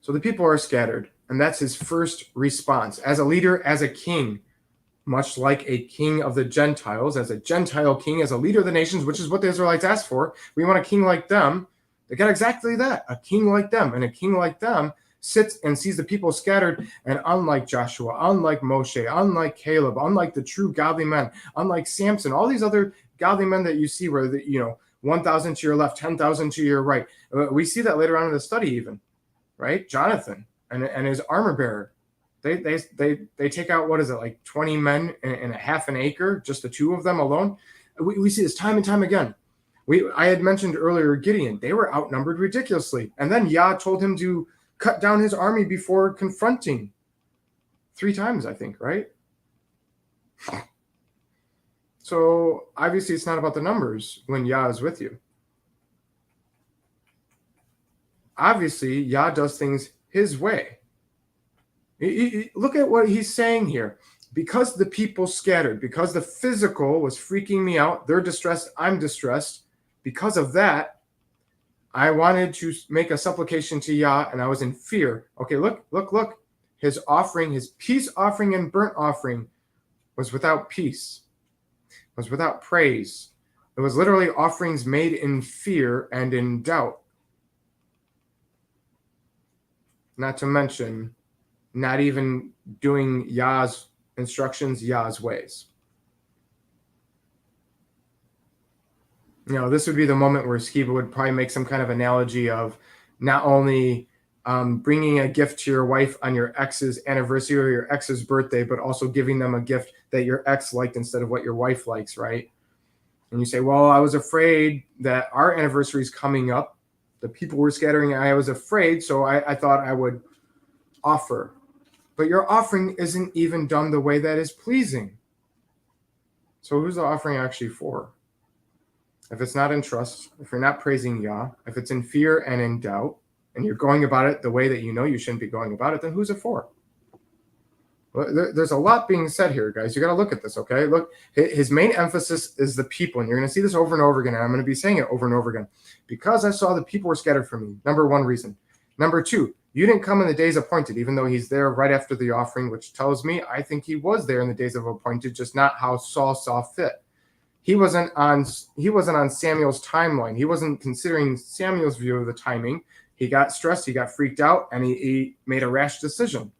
So the people are scattered, and that's his first response. As a leader, as a king, much like a king of the Gentiles, as a Gentile king, as a leader of the nations, which is what the Israelites asked for. We want a king like them. They got exactly that, a king like them. And a king like them sits and sees the people scattered, and unlike Joshua, unlike Moshe, unlike Caleb, unlike the true godly men, unlike Samson, all these other godly men that you see where, 1,000 to your left, 10,000 to your right. We see that later on in the study even, right? Jonathan and his armor bearer. They take out, what is it, like 20 men in a half an acre, just the two of them alone. We see this time and time again. I had mentioned earlier Gideon. They were outnumbered ridiculously. And then Yah told him to cut down his army before confronting 3 times, I think, right? So obviously it's not about the numbers when Yah is with you. Obviously, Yah does things his way. Look at what he's saying here. Because the people scattered, because the physical was freaking me out, they're distressed, I'm distressed. Because of that, I wanted to make a supplication to Yah, and I was in fear. Okay, look. His offering, his peace offering and burnt offering was without peace, was without praise. It was literally offerings made in fear and in doubt. Not to mention, not even doing Yah's instructions, Yah's ways. This would be the moment where Skiba would probably make some kind of analogy of not only bringing a gift to your wife on your ex's anniversary or your ex's birthday, but also giving them a gift that your ex liked instead of what your wife likes, right? And you say, well, I was afraid that our anniversary is coming up. The people were scattering. I was afraid, so I thought I would offer. But your offering isn't even done the way that is pleasing. So who's the offering actually for? If it's not in trust, if you're not praising Yah, if it's in fear and in doubt, and you're going about it the way that you know you shouldn't be going about it, then who's it for? Well, there's a lot being said here, guys. You got to look at this, okay? Look, his main emphasis is the people, and you're going to see this over and over again, and I'm going to be saying it over and over again. Because I saw the people were scattered from me, number 1 reason. Number 2, you didn't come in the days appointed, even though he's there right after the offering, which tells me I think he was there in the days of appointed, just not how Saul saw fit. He wasn't on Samuel's timeline. He wasn't considering Samuel's view of the timing. He got stressed, he got freaked out, and he made a rash decision.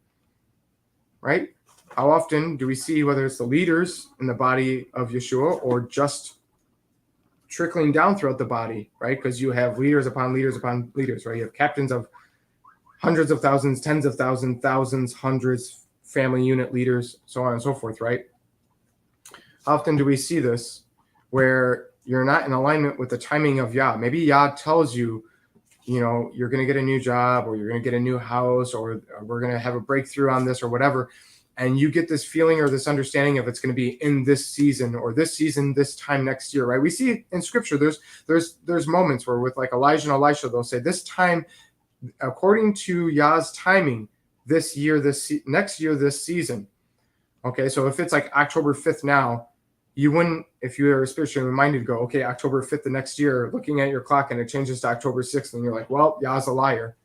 Right? How often do we see, whether it's the leaders in the body of Yeshua or just trickling down throughout the body, right? Because you have leaders upon leaders upon leaders, right? You have captains of hundreds of thousands, tens of thousands, thousands, hundreds, family unit leaders, so on and so forth, right? How often do we see this where you're not in alignment with the timing of Yah? Maybe Yah tells you, you're going to get a new job, or you're going to get a new house, or we're going to have a breakthrough on this or whatever. And you get this feeling or this understanding of it's going to be in this season, or this season, this time next year, right? We see in scripture, there's moments where with like Elijah and Elisha, they'll say this time, according to Yah's timing, this year, next year, this season. Okay. So if it's like October 5th now, you wouldn't, if you are spiritually minded, go, okay, October 5th the next year, looking at your clock and it changes to October 6th. And you're like, well, Yah's a liar.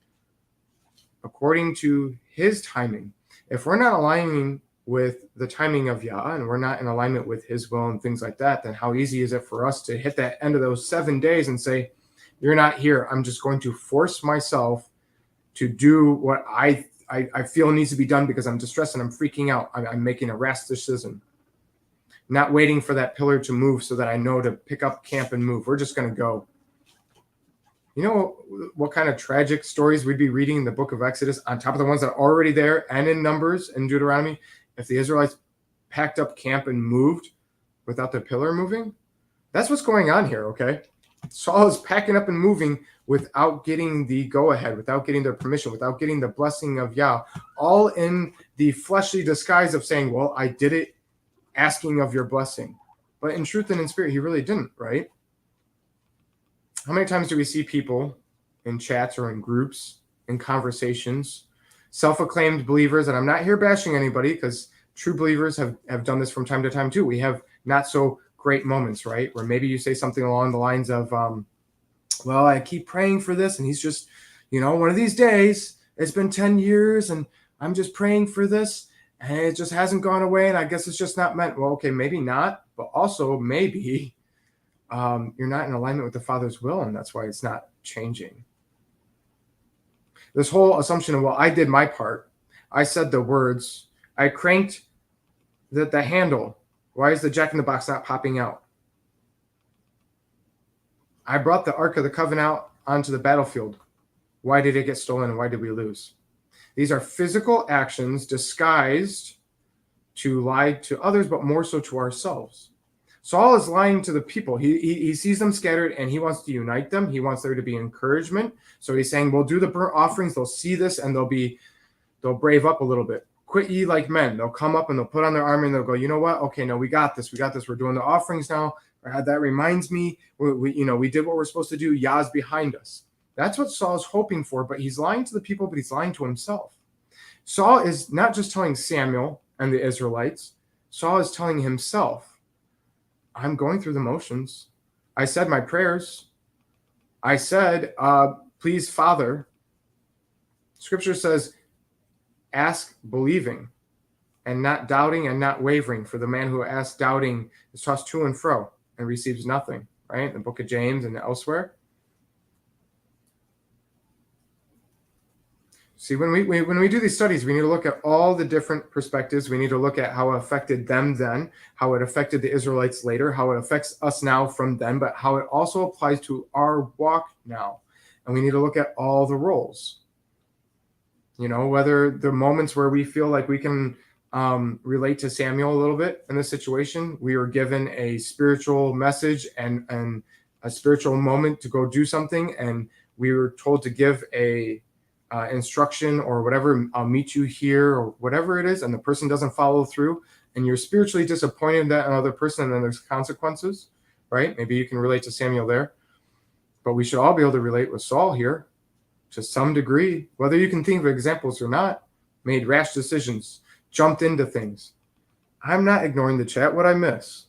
According to his timing, if we're not aligning with the timing of Yah and we're not in alignment with his will and things like that, then how easy is it for us to hit that end of those 7 days and say, you're not here. I'm just going to force myself to do what I feel needs to be done because I'm distressed and I'm freaking out. I'm making a rash decision. Not waiting for that pillar to move so that I know to pick up camp and move. We're just going to go. You know what kind of tragic stories we'd be reading in the book of Exodus on top of the ones that are already there and in Numbers and Deuteronomy if the Israelites packed up camp and moved without the pillar moving? That's what's going on here, okay? Saul is packing up and moving without getting the go-ahead, without getting their permission, without getting the blessing of Yah, all in the fleshly disguise of saying, well, I did it asking of your blessing. But in truth and in spirit, he really didn't, right? How many times do we see people in chats or in groups, in conversations, self-acclaimed believers, and I'm not here bashing anybody because true believers have done this from time to time too. We have not so great moments, right? Where maybe you say something along the lines of, well, I keep praying for this, and he's just, one of these days, it's been 10 years, and I'm just praying for this, and it just hasn't gone away, and I guess it's just not meant. Well, okay, maybe not, but also maybe you're not in alignment with the Father's will, and that's why it's not changing. This whole assumption of, well, I did my part. I said the words. I cranked the handle. Why is the jack-in-the-box not popping out? I brought the Ark of the Covenant out onto the battlefield. Why did it get stolen, and why did we lose? These are physical actions disguised to lie to others, but more so to ourselves. Saul is lying to the people. He sees them scattered, and he wants to unite them. He wants there to be encouragement. So he's saying, we'll do the burnt offerings. They'll see this, and they'll brave up a little bit. Quit ye like men. They'll come up, and they'll put on their armor, and they'll go, you know what? Okay, no, we got this. We're doing the offerings now. That reminds me, we did what we're supposed to do. Yah's behind us. That's what Saul's hoping for, but he's lying to the people, but he's lying to himself. Saul is not just telling Samuel and the Israelites. Saul is telling himself, I'm going through the motions. I said my prayers. I said, please, Father. Scripture says, ask believing and not doubting and not wavering. For the man who asks doubting is tossed to and fro and receives nothing, right? In the book of James and elsewhere. See, when we do these studies, we need to look at all the different perspectives. We need to look at how it affected them then, how it affected the Israelites later, how it affects us now from then, but how it also applies to our walk now. And we need to look at all the roles. Whether the moments where we feel like we can relate to Samuel a little bit in this situation, we were given a spiritual message and a spiritual moment to go do something, and we were told to give a instruction or whatever, I'll meet you here or whatever it is, and the person doesn't follow through, and you're spiritually disappointed in that another person, and then there's consequences, right? Maybe you can relate to Samuel there, but we should all be able to relate with Saul here to some degree, whether you can think of examples or not. Made rash decisions, jumped into things. I'm not ignoring the chat. What'd I miss?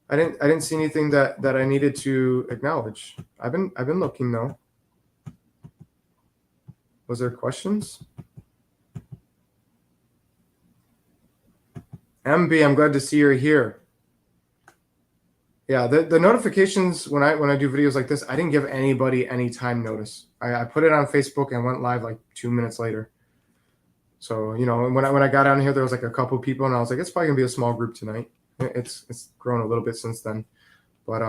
I didn't see anything that I needed to acknowledge. I've been looking though. Was there questions? MB, I'm glad to see you're here. Yeah, the notifications when I do videos like this, I didn't give anybody any time notice. I put it on Facebook and went live like 2 minutes later. So, when I got on here, there was like a couple people, and I was like, it's probably gonna be a small group tonight. It's grown a little bit since then. But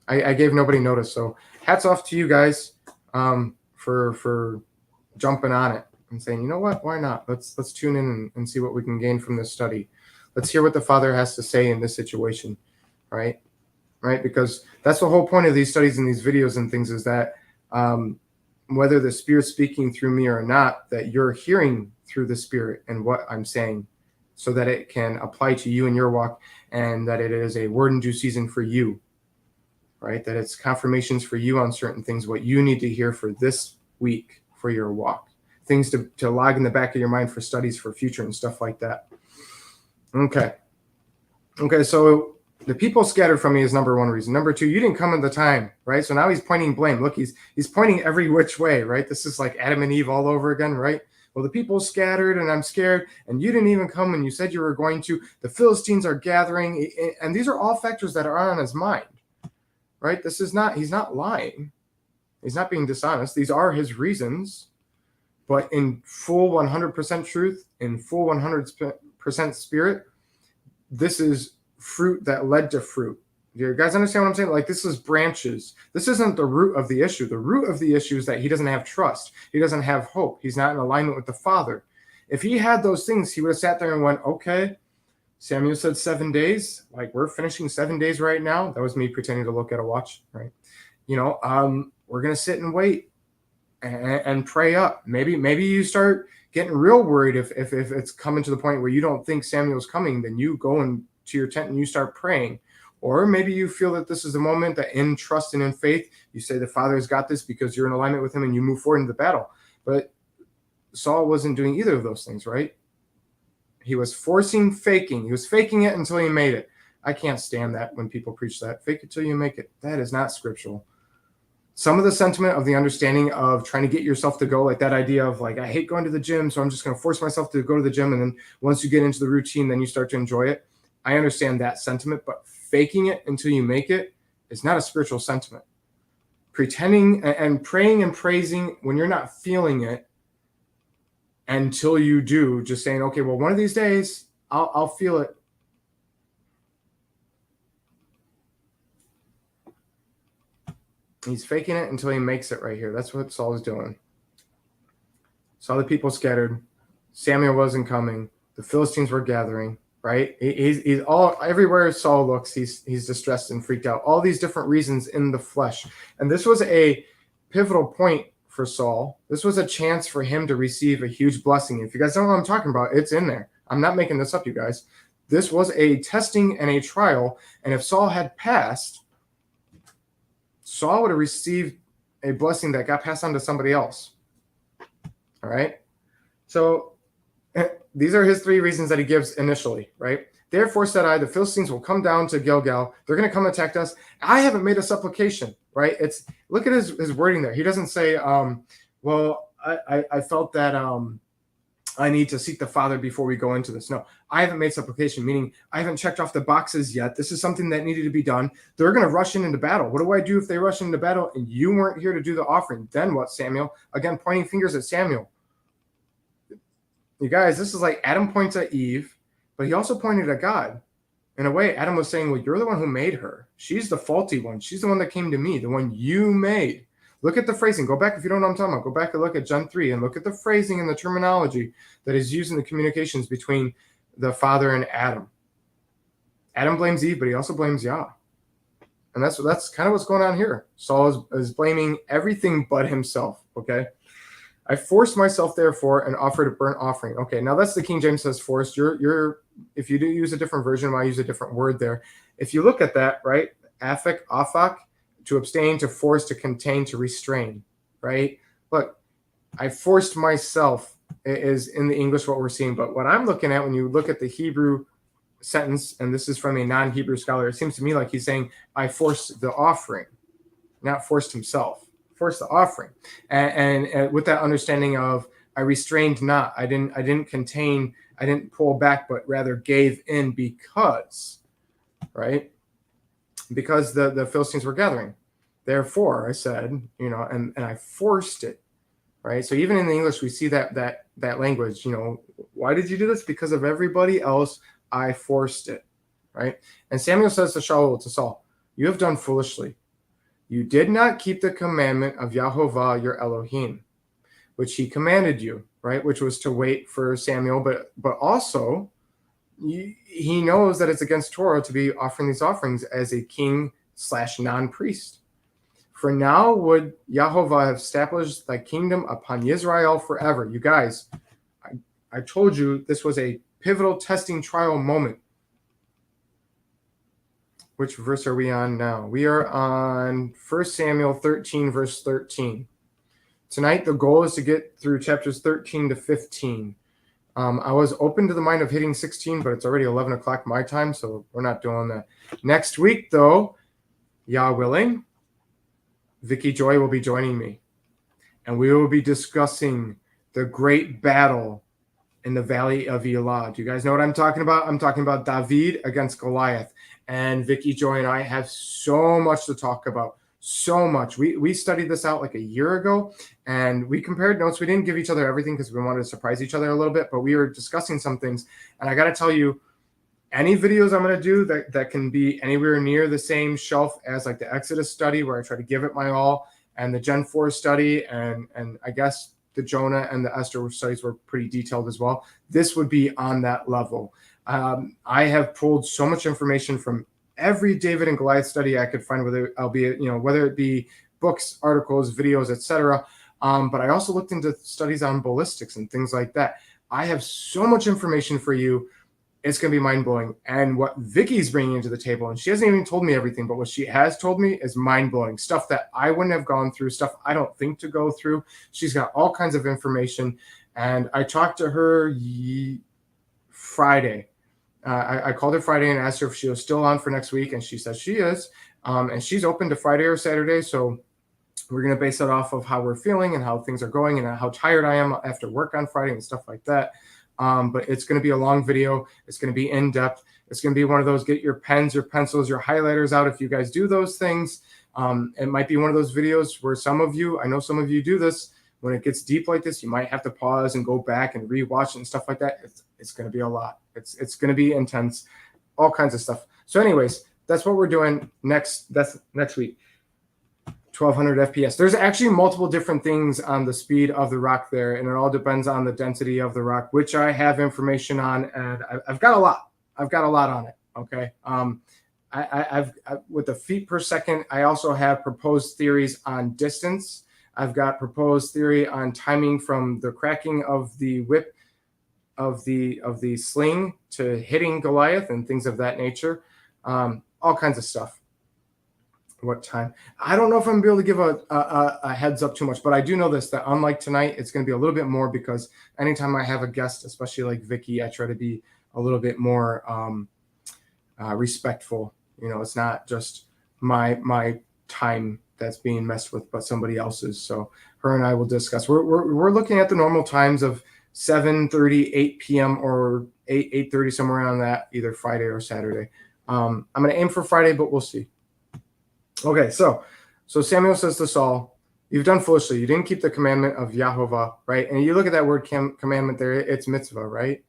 I gave nobody notice. So hats off to you guys for jumping on it and saying, you know what, why not? Let's tune in and see what we can gain from this study. Let's hear what the Father has to say in this situation, right? Right? Because that's the whole point of these studies and these videos and things is that whether the Spirit's speaking through me or not, that you're hearing through the Spirit and what I'm saying so that it can apply to you in your walk and that it is a word in due season for you, right? That it's confirmations for you on certain things, what you need to hear for this week for your walk, things to log in the back of your mind for studies for future and stuff like that. Okay, so the people scattered from me is number one reason. Number two, you didn't come at the time, right? So now he's pointing blame. Look, he's pointing every which way, right? This is like Adam and Eve all over again, right? Well, the people scattered and I'm scared, and you didn't even come when you said you were going to. The Philistines are gathering, and these are all factors that are on his mind, right? He's not lying. He's not being dishonest. These are his reasons, but in full 100% truth, in full 100% spirit, this is fruit that led to fruit. Do you guys understand what I'm saying? Like, this is branches. This isn't the root of the issue. The root of the issue is that he doesn't have trust. He doesn't have hope. He's not in alignment with the Father. If he had those things, he would have sat there and went, okay, Samuel said 7 days. Like, we're finishing 7 days right now. That was me pretending to look at a watch, right? We're going to sit and wait and pray up. Maybe you start getting real worried if it's coming to the point where you don't think Samuel's coming, then you go into your tent and you start praying. Or maybe you feel that this is the moment that in trust and in faith, you say the Father's got this because you're in alignment with him and you move forward into the battle. But Saul wasn't doing either of those things, right? He was faking. He was faking it until he made it. I can't stand that when people preach that. Fake it till you make it. That is not scriptural. Some of the sentiment of the understanding of trying to get yourself to go, like that idea of like, I hate going to the gym, so I'm just going to force myself to go to the gym. And then once you get into the routine, then you start to enjoy it. I understand that sentiment, but faking it until you make it is not a spiritual sentiment. Pretending and praying and praising when you're not feeling it until you do, just saying, okay, well, one of these days I'll feel it. He's faking it until he makes it right here. That's what Saul is doing. Saw the people scattered. Samuel wasn't coming. The Philistines were gathering, right? He's all everywhere Saul looks, he's distressed and freaked out. All these different reasons in the flesh. And this was a pivotal point for Saul. This was a chance for him to receive a huge blessing. If you guys don't know what I'm talking about, it's in there. I'm not making this up, you guys. This was a testing and a trial. And if Saul had passed, Saul would have received a blessing that got passed on to somebody else. All right. So these are his three reasons that he gives initially, right? Therefore said I, the Philistines will come down to Gilgal. They're going to come attack us. I haven't made a supplication, right? Look at his wording there. He doesn't say, I felt that I need to seek the Father before we go into this. No, I haven't made supplication, meaning I haven't checked off the boxes yet. This is something that needed to be done. They're going to rush into battle. What do I do if they rush into battle and you weren't here to do the offering? Then what, Samuel? Again, pointing fingers at Samuel. You guys, this is like Adam points at Eve, but he also pointed at God. In a way, Adam was saying, well, you're the one who made her. She's the faulty one. She's the one that came to me, the one you made. Look at the phrasing. Go back, if you don't know what I'm talking about, go back and look at John 3 and look at the phrasing and the terminology that is used in the communications between the Father and Adam. Adam blames Eve, but he also blames Yah. And that's kind of what's going on here. Saul is blaming everything but himself, okay? I forced myself, therefore, and offered a burnt offering. Okay, now that's the King James says forced. If you do use a different version, I use a different word there. If you look at that, right, afak, to abstain, to force, to contain, to restrain, right? Look, I forced myself is in the English what we're seeing. But what I'm looking at when you look at the Hebrew sentence, and this is from a non-Hebrew scholar, it seems to me like he's saying, I forced the offering, not forced himself. Forced the offering. And with that understanding of I restrained not, I didn't contain, I didn't pull back, but rather gave in because, right? Because the Philistines were gathering. Therefore, I said, and I forced it, right? So even in the English, we see that language, why did you do this? Because of everybody else, I forced it, right? And Samuel says to Saul, You have done foolishly. You did not keep the commandment of Yahovah your Elohim, which he commanded you, right? Which was to wait for Samuel, but also he knows that it's against Torah to be offering these offerings as a king/non-priest. For now would Yahovah have established thy kingdom upon Israel forever. You guys, I told you this was a pivotal testing trial moment. Which verse are we on now? We are on 1 Samuel 13, verse 13. Tonight, the goal is to get through chapters 13 to 15. I was open to the mind of hitting 16, but it's already 11 o'clock my time, so we're not doing that. Next week, though, Yah willing, Vicky Joy will be joining me, and we will be discussing the great battle in the Valley of Elah. Do you guys know what I'm talking about? I'm talking about David against Goliath. And Vicky Joy and I have so much to talk about. So much. We studied this out like a year ago, and we compared notes. We didn't give each other everything because we wanted to surprise each other a little bit, but we were discussing some things. And I got to tell you, any videos I'm going to do that can be anywhere near the same shelf as like the Exodus study, where I try to give it my all, and the Gen 4 study, and I guess the Jonah and the Esther studies were pretty detailed as well. This would be on that level. I have pulled so much information from every David and Goliath study I could find, whether it be books, articles, videos, etc. But I also looked into studies on ballistics and things like that. I have so much information for you. It's going to be mind-blowing. And what Vicky's bringing to the table, and she hasn't even told me everything, but what she has told me is mind-blowing. Stuff that I wouldn't have gone through, stuff I don't think to go through. She's got all kinds of information. And I talked to her Friday. I called her Friday and asked her if she was still on for next week, and she says she is. And she's open to Friday or Saturday, so we're going to base it off of how we're feeling and how things are going and how tired I am after work on Friday and stuff like that. But it's going to be a long video. It's going to be in-depth. It's going to be one of those, get your pens, your pencils, your highlighters out if you guys do those things. It might be one of those videos where I know some of you do this, when it gets deep like this, you might have to pause and go back and rewatch it and stuff like that. It's going to be a lot. It's going to be intense, all kinds of stuff. So anyways, that's what we're doing next week. 1200 FPS. There's actually multiple different things on the speed of the rock there, and it all depends on the density of the rock, which I have information on, and I've got a lot. I've got a lot on it. Okay. I've with the feet per second. I also have proposed theories on distance. I've got proposed theory on timing from the cracking of the whip of the sling to hitting Goliath and things of that nature. All kinds of stuff. What time? I don't know if I'm going to be able to give a heads up too much, but I do know this, that unlike tonight, it's going to be a little bit more, because anytime I have a guest, especially like Vicky, I try to be a little bit more respectful. It's not just my time that's being messed with, but somebody else's. So her and I will discuss. We're looking at the normal times of 7:30, 8 p.m. or 8:30, somewhere around that, either Friday or Saturday. I'm going to aim for Friday, but we'll see. Okay, so Samuel says to Saul, "You've done foolishly. You didn't keep the commandment of Yahovah," right? And you look at that word commandment there, it's mitzvah, right?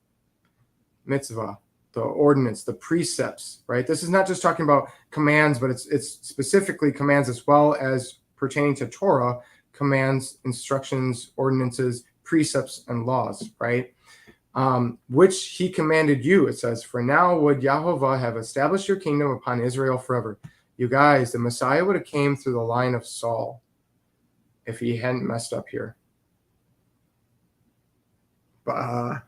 Mitzvah, the ordinance, the precepts, right? This is not just talking about commands, but it's specifically commands as well as pertaining to Torah, commands, instructions, ordinances, precepts, and laws, right? Which he commanded you, it says, "For now would Yahovah have established your kingdom upon Israel forever." You guys, the Messiah would have came through the line of Saul if he hadn't messed up here. But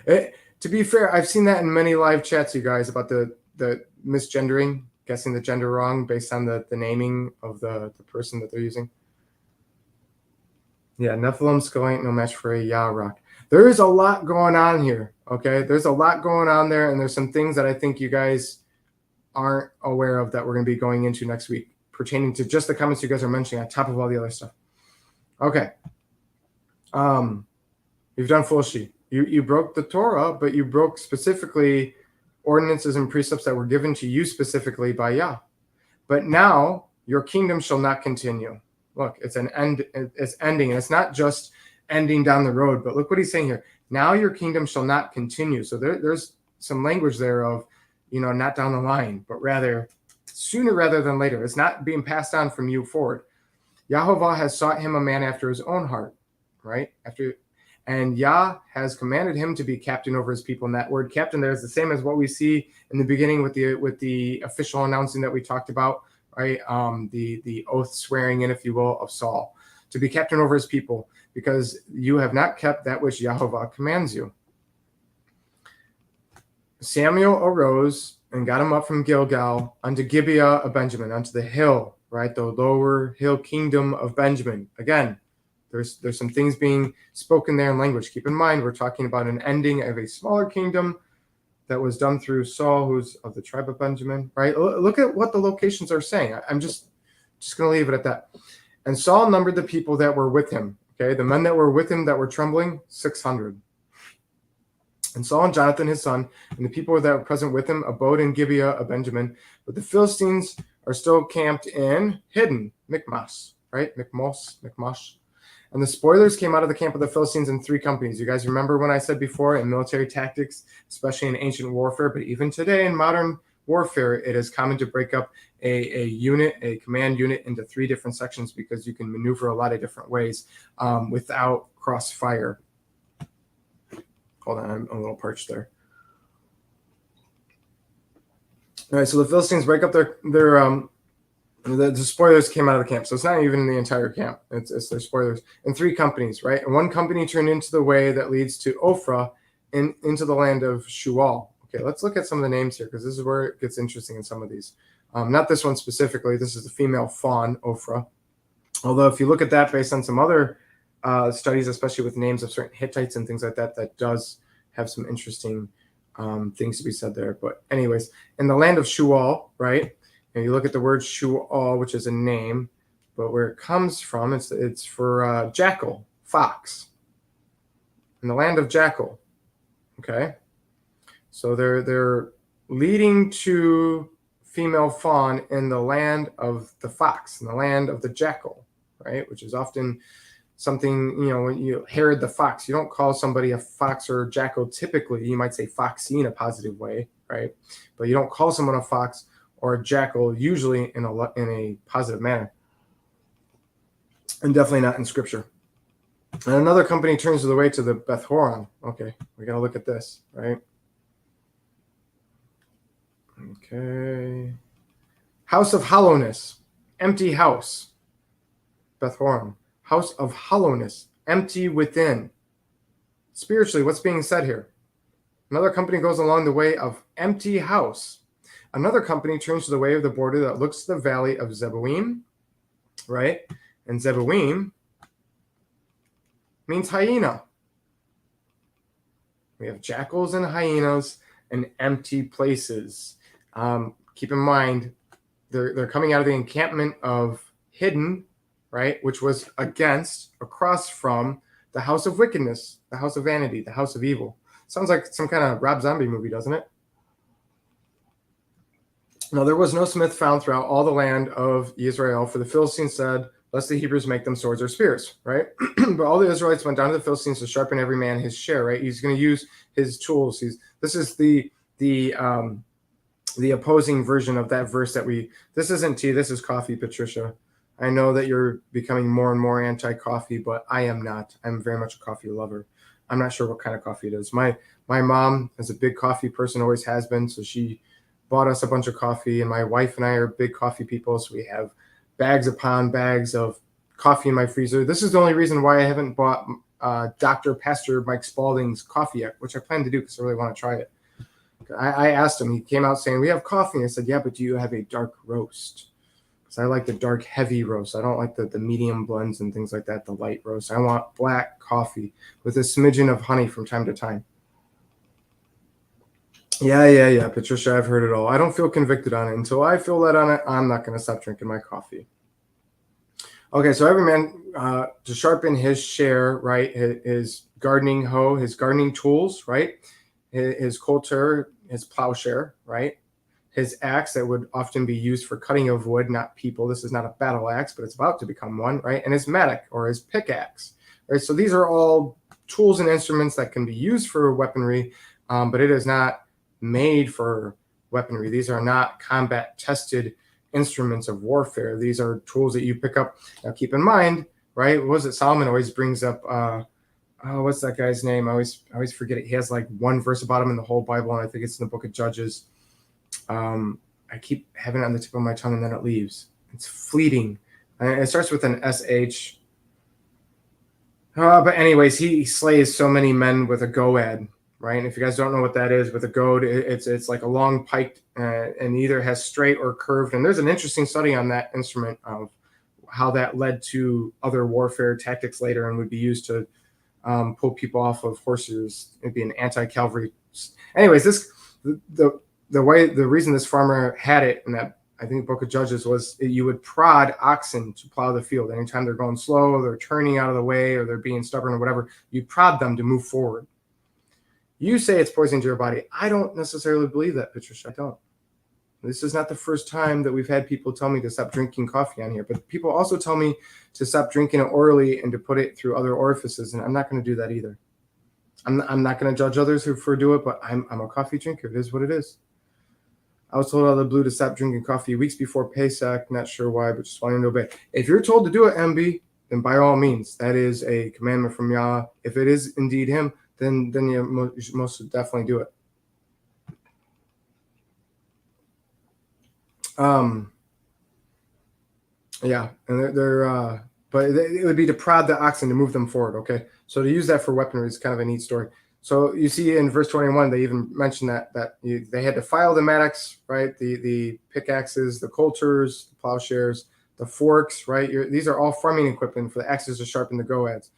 to be fair, I've seen that in many live chats, you guys, about the misgendering, guessing the gender wrong based on the naming of the person that they're using. Yeah, Nephilim skull ain't no match for a Yah rock. There is a lot going on here, okay? There's a lot going on there, and there's some things that I think you guys aren't aware of that we're going to be going into next week, pertaining to just the comments you guys are mentioning on top of all the other stuff. Okay. You've done foolishly. You broke the Torah, but you broke specifically ordinances and precepts that were given to you specifically by Yah. But now your kingdom shall not continue. Look, it's an end. It's ending, and it's not just ending down the road. But look what he's saying here. Now your kingdom shall not continue. So there's some language there of not down the line, but rather sooner rather than later. It's not being passed on from you forward. Yahovah has sought him a man after his own heart, right? And Yah has commanded him to be captain over his people. And that word captain there is the same as what we see in the beginning with the official announcing that we talked about, right? The oath swearing in, if you will, of Saul, to be captain over his people, because you have not kept that which Yahovah commands you. Samuel arose and got him up from Gilgal unto Gibeah of Benjamin, unto the hill, right? The lower hill kingdom of Benjamin. Again, there's some things being spoken there in language. Keep in mind, we're talking about an ending of a smaller kingdom that was done through Saul, who's of the tribe of Benjamin, right? Look at what the locations are saying. I'm just going to leave it at that. And Saul numbered the people that were with him, okay? The men that were with him that were trembling, 600. And Saul and Jonathan, his son, and the people that were present with him abode in Gibeah of Benjamin. But the Philistines are still camped hidden, Michmash, right? Michmash. And the spoilers came out of the camp of the Philistines in 3 companies. You guys remember when I said before, in military tactics, especially in ancient warfare, but even today in modern warfare, it is common to break up a command unit into 3 different sections, because you can maneuver a lot of different ways without crossfire. Hold on, I'm a little parched there. All right, so the Philistines break up the spoilers came out of the camp. So it's not even in the entire camp. It's their spoilers in 3 companies, right? And 1 company turned into the way that leads to Ophrah into the land of Shual. Okay, let's look at some of the names here, because this is where it gets interesting in some of these. Not this one specifically. This is the female fawn, Ophrah. Although if you look at that based on some other studies, especially with names of certain Hittites and things like that, that does have some interesting things to be said there. But anyways, in the land of Shual, right? And you look at the word Shual, which is a name, but where it comes from, it's for jackal, fox. In the land of jackal, okay? So they're leading to female fawn in the land of the fox, in the land of the jackal, right? Which is often something, when you Herod the fox, you don't call somebody a fox or a jackal typically. You might say foxy in a positive way, right? But you don't call someone a fox or a jackal usually in a positive manner, and definitely not in scripture. And another company turns the way to the Beth Horon. Okay, we got to look at this, right? Okay. House of hollowness, empty house. Beth Horon. House of hollowness, empty within. Spiritually, what's being said here? Another company goes along the way of empty house. Another company turns to the way of the border that looks to the valley of Zeboim, right? And Zeboim means hyena. We have jackals and hyenas and empty places. Keep in mind, they're coming out of the encampment of hidden, right? Which was across from the house of wickedness, the house of vanity, the house of evil. Sounds like some kind of Rob Zombie movie, doesn't it? Now, there was no smith found throughout all the land of Israel, for the Philistines said, lest the Hebrews make them swords or spears, right? But all the Israelites went down to the Philistines to sharpen every man his share, right? He's going to use his tools. This is the opposing version of that verse this isn't tea, this is coffee, Patricia. I know that you're becoming more and more anti-coffee, but I am not. I'm very much a coffee lover. I'm not sure what kind of coffee it is. My mom is a big coffee person, always has been, so she bought us a bunch of coffee, and my wife and I are big coffee people, so we have bags upon bags of coffee in my freezer. This is the only reason why I haven't bought Pastor Mike Spalding's coffee yet, which I plan to do because I really want to try it. I asked him, he came out saying, we have coffee. And I said, yeah, but do you have a dark roast? Because I like the dark, heavy roast. I don't like the medium blends and things like that, the light roast. I want black coffee with a smidgen of honey from time to time. Yeah, Patricia, I've heard it all. I don't feel convicted on it. Until I feel that on it, I'm not going to stop drinking my coffee. Okay, so every man to sharpen his share, right? His gardening hoe, his gardening tools, right? His coulter, his plowshare, right? His axe that would often be used for cutting of wood, not people. This is not a battle axe, but it's about to become one, right? And his mattock or his pickaxe, right? So these are all tools and instruments that can be used for weaponry, but it is not made for weaponry. These are not combat tested instruments of warfare. These are tools that you pick up. Now keep in mind, right? What was it? Solomon always brings up, what's that guy's name? I always forget it. He has like one verse about him in the whole Bible, and I think it's in the book of Judges. I keep having it on the tip of my tongue and then it leaves. It's fleeting. And it starts with an SH. But anyways, he slays so many men with a goad, right? And if you guys don't know what that is, with a goad, it's like a long pike, and either has straight or curved. And there's an interesting study on that instrument of how that led to other warfare tactics later and would be used to pull people off of horses. It'd be an anti-cavalry. Anyways, the reason this farmer had it in that, I think, book of Judges was you would prod oxen to plow the field. Anytime they're going slow, they're turning out of the way, or they're being stubborn or whatever, you prod them to move forward. You say it's poison to your body. I don't necessarily believe that, Patricia. I don't. This is not the first time that we've had people tell me to stop drinking coffee on here, but people also tell me to stop drinking it orally and to put it through other orifices, and I'm not going to do that either. I'm not going to judge others who do it, but I'm a coffee drinker. It is what it is. I was told out of the blue to stop drinking coffee weeks before Pesach. Not sure why, but just wanting to obey. If you're told to do it, MB, then by all means, that is a commandment from Yah. If it is indeed him, then you should most definitely do it. Yeah, and but it would be to prod the oxen to move them forward. Okay, so to use that for weaponry is kind of a neat story. So you see in verse 21, they even mentioned that they had to file the mattocks, right? The pickaxes, the coulters, the plowshares, the forks, right? These are all farming equipment for the axes to sharpen the goads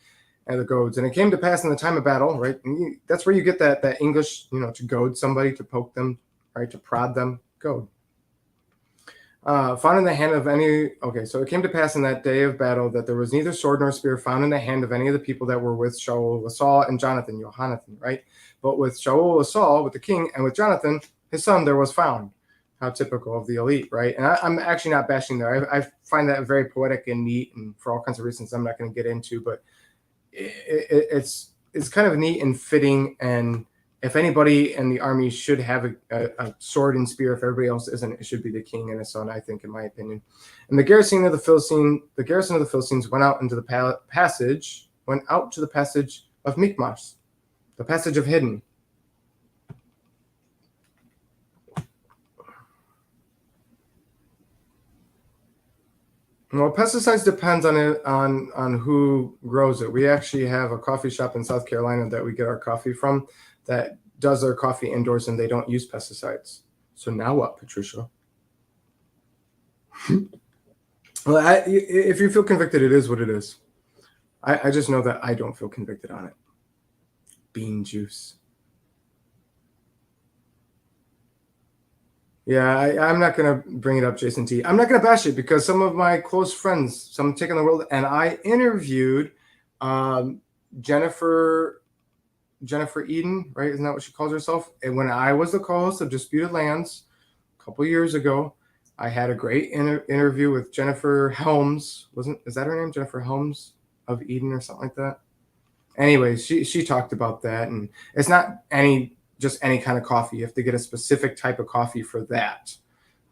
and the goads. And it came to pass in the time of battle, right? And that's where you get that English, to goad somebody, to poke them, right? To prod them, goad. Found in the hand of any. Okay, so it came to pass in that day of battle that there was neither sword nor spear found in the hand of any of the people that were with Shaul, with Saul and Jonathan, Jonathan, right? But with Shaul, with Saul, with the king, and with Jonathan, his son, there was found. How typical of the elite, right? And I'm actually not bashing there. I find that very poetic and neat, and for all kinds of reasons I'm not going to get into, but it's kind of neat and fitting. And if anybody in the army should have a sword and spear, if everybody else isn't, it should be the king and his son, I think, in my opinion. And the garrison of the Philistines went out into the passage of Michmash, the passage of hidden. Well, pesticides depends on who grows it. We actually have a coffee shop in South Carolina that we get our coffee from that does their coffee indoors, and they don't use pesticides. So now what, Patricia? Well, if you feel convicted, it is what it is. I just know that I don't feel convicted on it. Bean juice. Yeah, I'm not going to bring it up, Jason T. I'm not going to bash it because some of my close friends, some take in the world, and I interviewed Jennifer Eden, right? Isn't that what she calls herself? And when I was the co-host of Disputed Lands a couple years ago, I had a great interview with Jennifer Helms. Is that her name? Jennifer Helms of Eden or something like that? Anyways, she talked about that, and it's not just any kind of coffee. You have to get a specific type of coffee for that.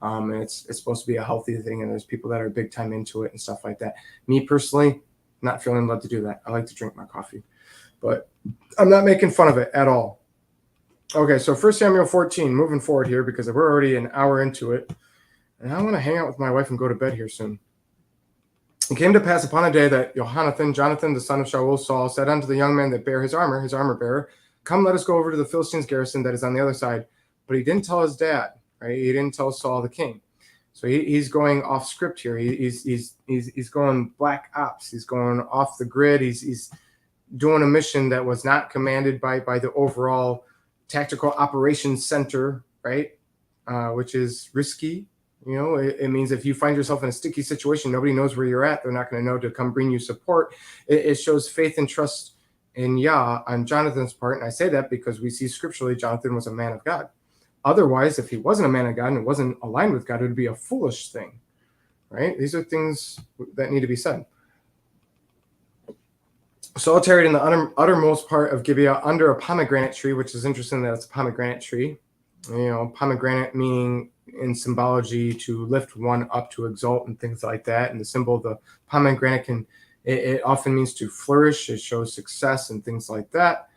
And it's supposed to be a healthy thing, and there's people that are big time into it and stuff like that. Me personally, not feeling led to do that. I like to drink my coffee, but I'm not making fun of it at all. Okay, so 1 Samuel 14, moving forward here because we're already an hour into it, and I want to hang out with my wife and go to bed here soon. It came to pass upon a day that Jonathan, the son of Shaul, Saul, said unto the young man that bare his armor bearer, come, let us go over to the Philistines' garrison that is on the other side. But he didn't tell his dad, right? He didn't tell Saul the king. So he's going off script here. He's going black ops. He's going off the grid. He's doing a mission that was not commanded by the overall tactical operations center, right? Which is risky. It means if you find yourself in a sticky situation, nobody knows where you're at. They're not going to know to come bring you support. It shows faith and trust in Yah on Jonathan's part. And I say that because we see scripturally Jonathan was a man of God. Otherwise, if he wasn't a man of God and wasn't aligned with God, it would be a foolish thing, right? These are things that need to be said. Saul tarried in the uttermost part of Gibeah under a pomegranate tree, which is interesting that it's a pomegranate tree. Pomegranate meaning in symbology to lift one up, to exalt, and things like that. And the symbol of the pomegranate it often means to flourish. It shows success and things like that.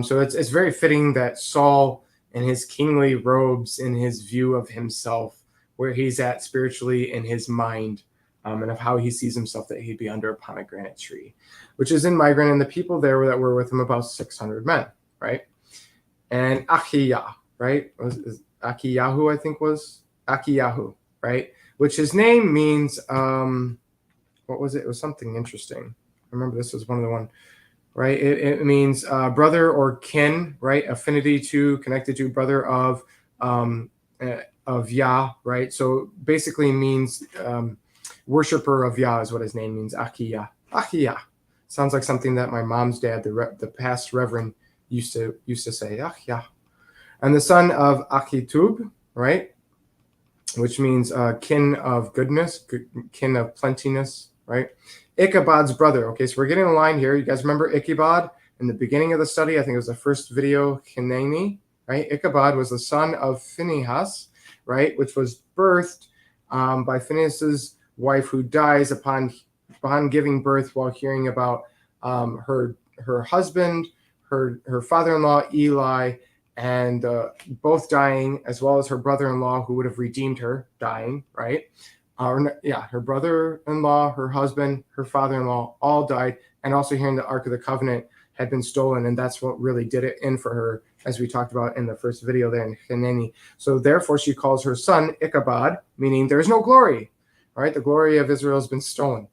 So it's very fitting that Saul, in his kingly robes, in his view of himself, where he's at spiritually in his mind, and of how he sees himself, that he'd be under a pomegranate tree, which is in Migron. And the people there that were with him, about 600 men, right? And Achiyah, right? Akiyahu, I think was Akiyahu, right? Which his name means, what was it? It was something interesting. I remember this was one of the one, right? It means brother or kin, right? Affinity to, connected to, brother of Yah, right? So basically means worshiper of Yah is what his name means. Achiyah. Achiyah. Sounds like something that my mom's dad, the past reverend, used to say. Achiyah. And the son of Achitub, right? Which means kin of goodness, kin of plentiness, right? Ichabod's brother. Okay, so we're getting a line here. You guys remember Ichabod in the beginning of the study? I think it was the first video, Hineni, right? Ichabod was the son of Phinehas, right? Which was birthed by Phinehas's wife, who dies upon giving birth while hearing about her husband, her father-in-law Eli, and both dying, as well as her brother-in-law, who would have redeemed her, dying, right? Her brother-in-law, her husband, her father-in-law, all died, and also hearing the Ark of the Covenant had been stolen, and that's what really did it in for her, as we talked about in the first video there in Hineni. So therefore, she calls her son Ichabod, meaning there is no glory, right? The glory of Israel has been stolen.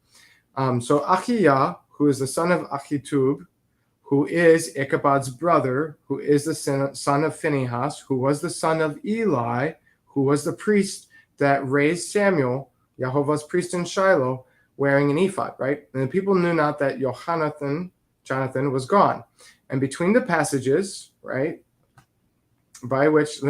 So Achiyah, who is the son of Achitub, who is Ichabod's brother, who is the son of Phinehas, who was the son of Eli, who was the priest that raised Samuel, Jehovah's priest in Shiloh, wearing an ephod, right? And the people knew not that Jonathan was gone. And between the passages, right, by which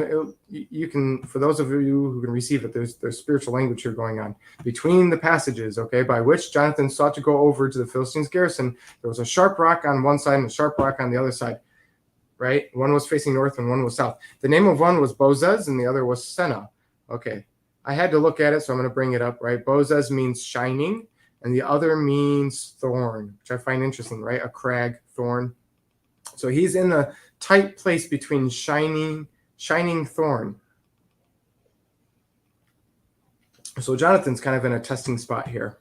you can, for those of you who can receive it, there's spiritual language here going on. Between the passages, okay, by which Jonathan sought to go over to the Philistines' garrison, there was a sharp rock on one side and a sharp rock on the other side, right? One was facing north and one was south. The name of one was Bozez and the other was Senna. Okay, I had to look at it, so I'm going to bring it up, right? Bozez means shining, and the other means thorn, which I find interesting, right? A crag, thorn. So he's in the tight place between shining thorn. So Jonathan's kind of in a testing spot here.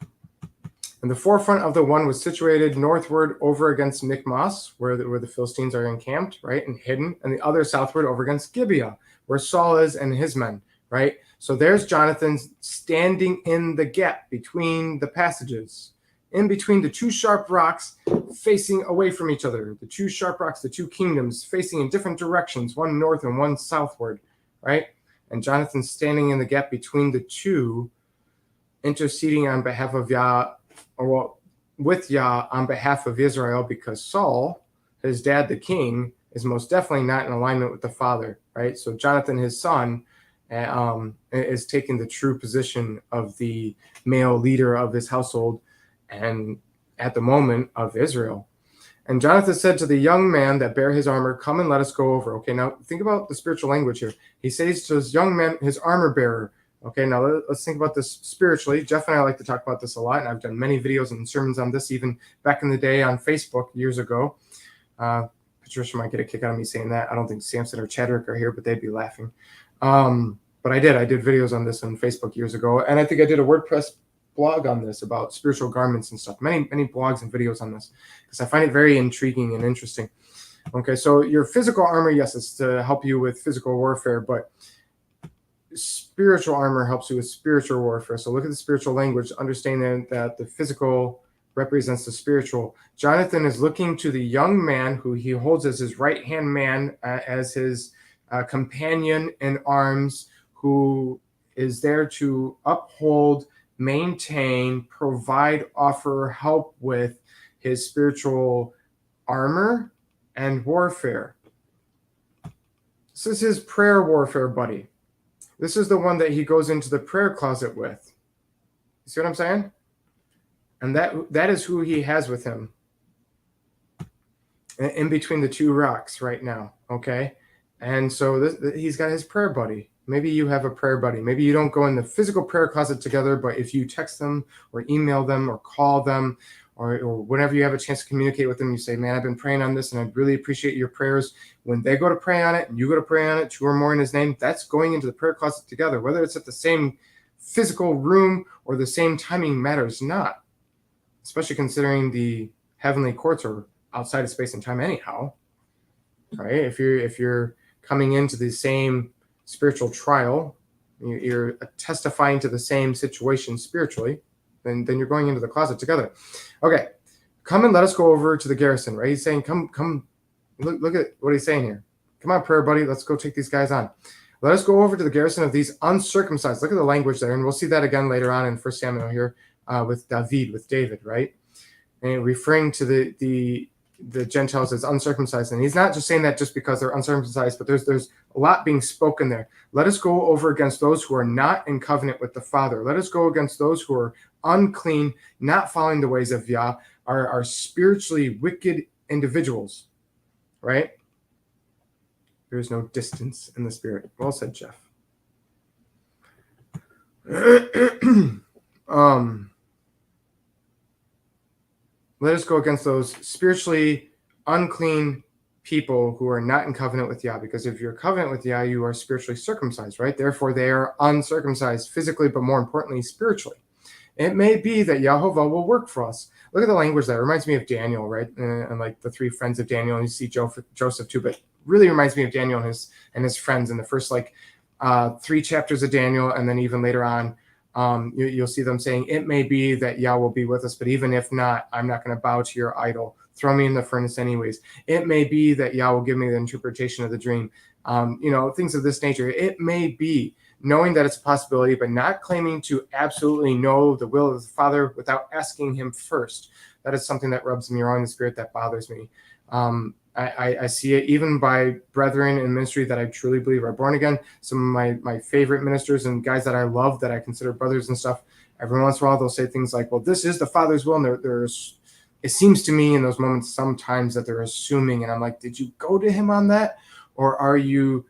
And the forefront of the one was situated northward over against Michmas, where the Philistines are encamped, right, and hidden, and the other southward over against Gibeah, where Saul is and his men, right? So there's Jonathan standing in the gap between the passages, in between the two sharp rocks facing away from each other. The two sharp rocks, the two kingdoms facing in different directions, one north and one southward, right? And Jonathan's standing in the gap between the two, interceding on behalf of Yah, with Yah on behalf of Israel, because Saul, his dad, the king, is most definitely not in alignment with the father, right? So Jonathan, his son, is taking the true position of the male leader of his household, and at the moment of Israel. And Jonathan said to the young man that bare his armor, come and let us go over. Okay, now think about the spiritual language here. He says to his young man, his armor bearer. Okay, now let's think about this spiritually. Jeff and I like to talk about this a lot, and I've done many videos and sermons on this even back in the day on Facebook years ago. Patricia might get a kick out of me saying that. I don't think Samson or Chadwick are here, but they'd be laughing. But I did videos on this on Facebook years ago, and I think I did a WordPress blog on this about spiritual garments and stuff. Many blogs and videos on this, because I find it very intriguing and interesting. Okay, so your physical armor, yes, it's to help you with physical warfare, but spiritual armor helps you with spiritual warfare. So look at the spiritual language, understanding that the physical represents the spiritual. Jonathan is looking to the young man who he holds as his right-hand man, as his companion in arms, who is there to uphold, maintain, provide, offer help with his spiritual armor and warfare. This is his prayer warfare buddy. This is the one that he goes into the prayer closet with. You see what I'm saying? And that is who he has with him in between the two rocks right now, okay? And so he's got his prayer buddy. Maybe you have a prayer buddy. Maybe you don't go in the physical prayer closet together, but if you text them or email them or call them or whenever you have a chance to communicate with them, you say, man, I've been praying on this and I really appreciate your prayers. When they go to pray on it and you go to pray on it, 2 or more in his name, that's going into the prayer closet together. Whether it's at the same physical room or the same timing matters not, especially considering the heavenly courts are outside of space and time anyhow, right? If you're coming into the same spiritual trial, you're testifying to the same situation spiritually, then you're going into the closet together. Okay, come and let us go over to the garrison, right? He's saying, come, look at what he's saying here. Come on, prayer buddy, let's go take these guys on. Let us go over to the garrison of these uncircumcised. Look at the language there, and we'll see that again later on in 1 Samuel here with David, right? And referring to the Gentiles as uncircumcised. And he's not just saying that just because they're uncircumcised, but there's a lot being spoken there. Let us go over against those who are not in covenant with the Father. Let us go against those who are unclean, not following the ways of Yah, are spiritually wicked individuals, right? There's no distance in the spirit. Well said, Jeff. Let us go against those spiritually unclean people who are not in covenant with Yah, because if you're covenant with Yah, you are spiritually circumcised, right? Therefore, they are uncircumcised physically, but more importantly, spiritually. It may be that Yahovah will work for us. Look at the language there. It reminds me of Daniel, right? And like the 3 friends of Daniel, and you see Joseph too, but really reminds me of Daniel and his friends in the first 3 chapters of Daniel, and then even later on, you'll see them saying, it may be that Yah will be with us, but even if not, I'm not going to bow to your idol. Throw me in the furnace anyways. It may be that Yah will give me the interpretation of the dream. Things of this nature. It may be, knowing that it's a possibility, but not claiming to absolutely know the will of the Father without asking him first. That is something that rubs me wrong in the spirit, that bothers me. I see it even by brethren in ministry that I truly believe are born again. Some of my favorite ministers and guys that I love, that I consider brothers and stuff, every once in a while they'll say things like, well, this is the Father's will. And it seems to me in those moments sometimes that they're assuming, and I'm like, did you go to him on that? Or are you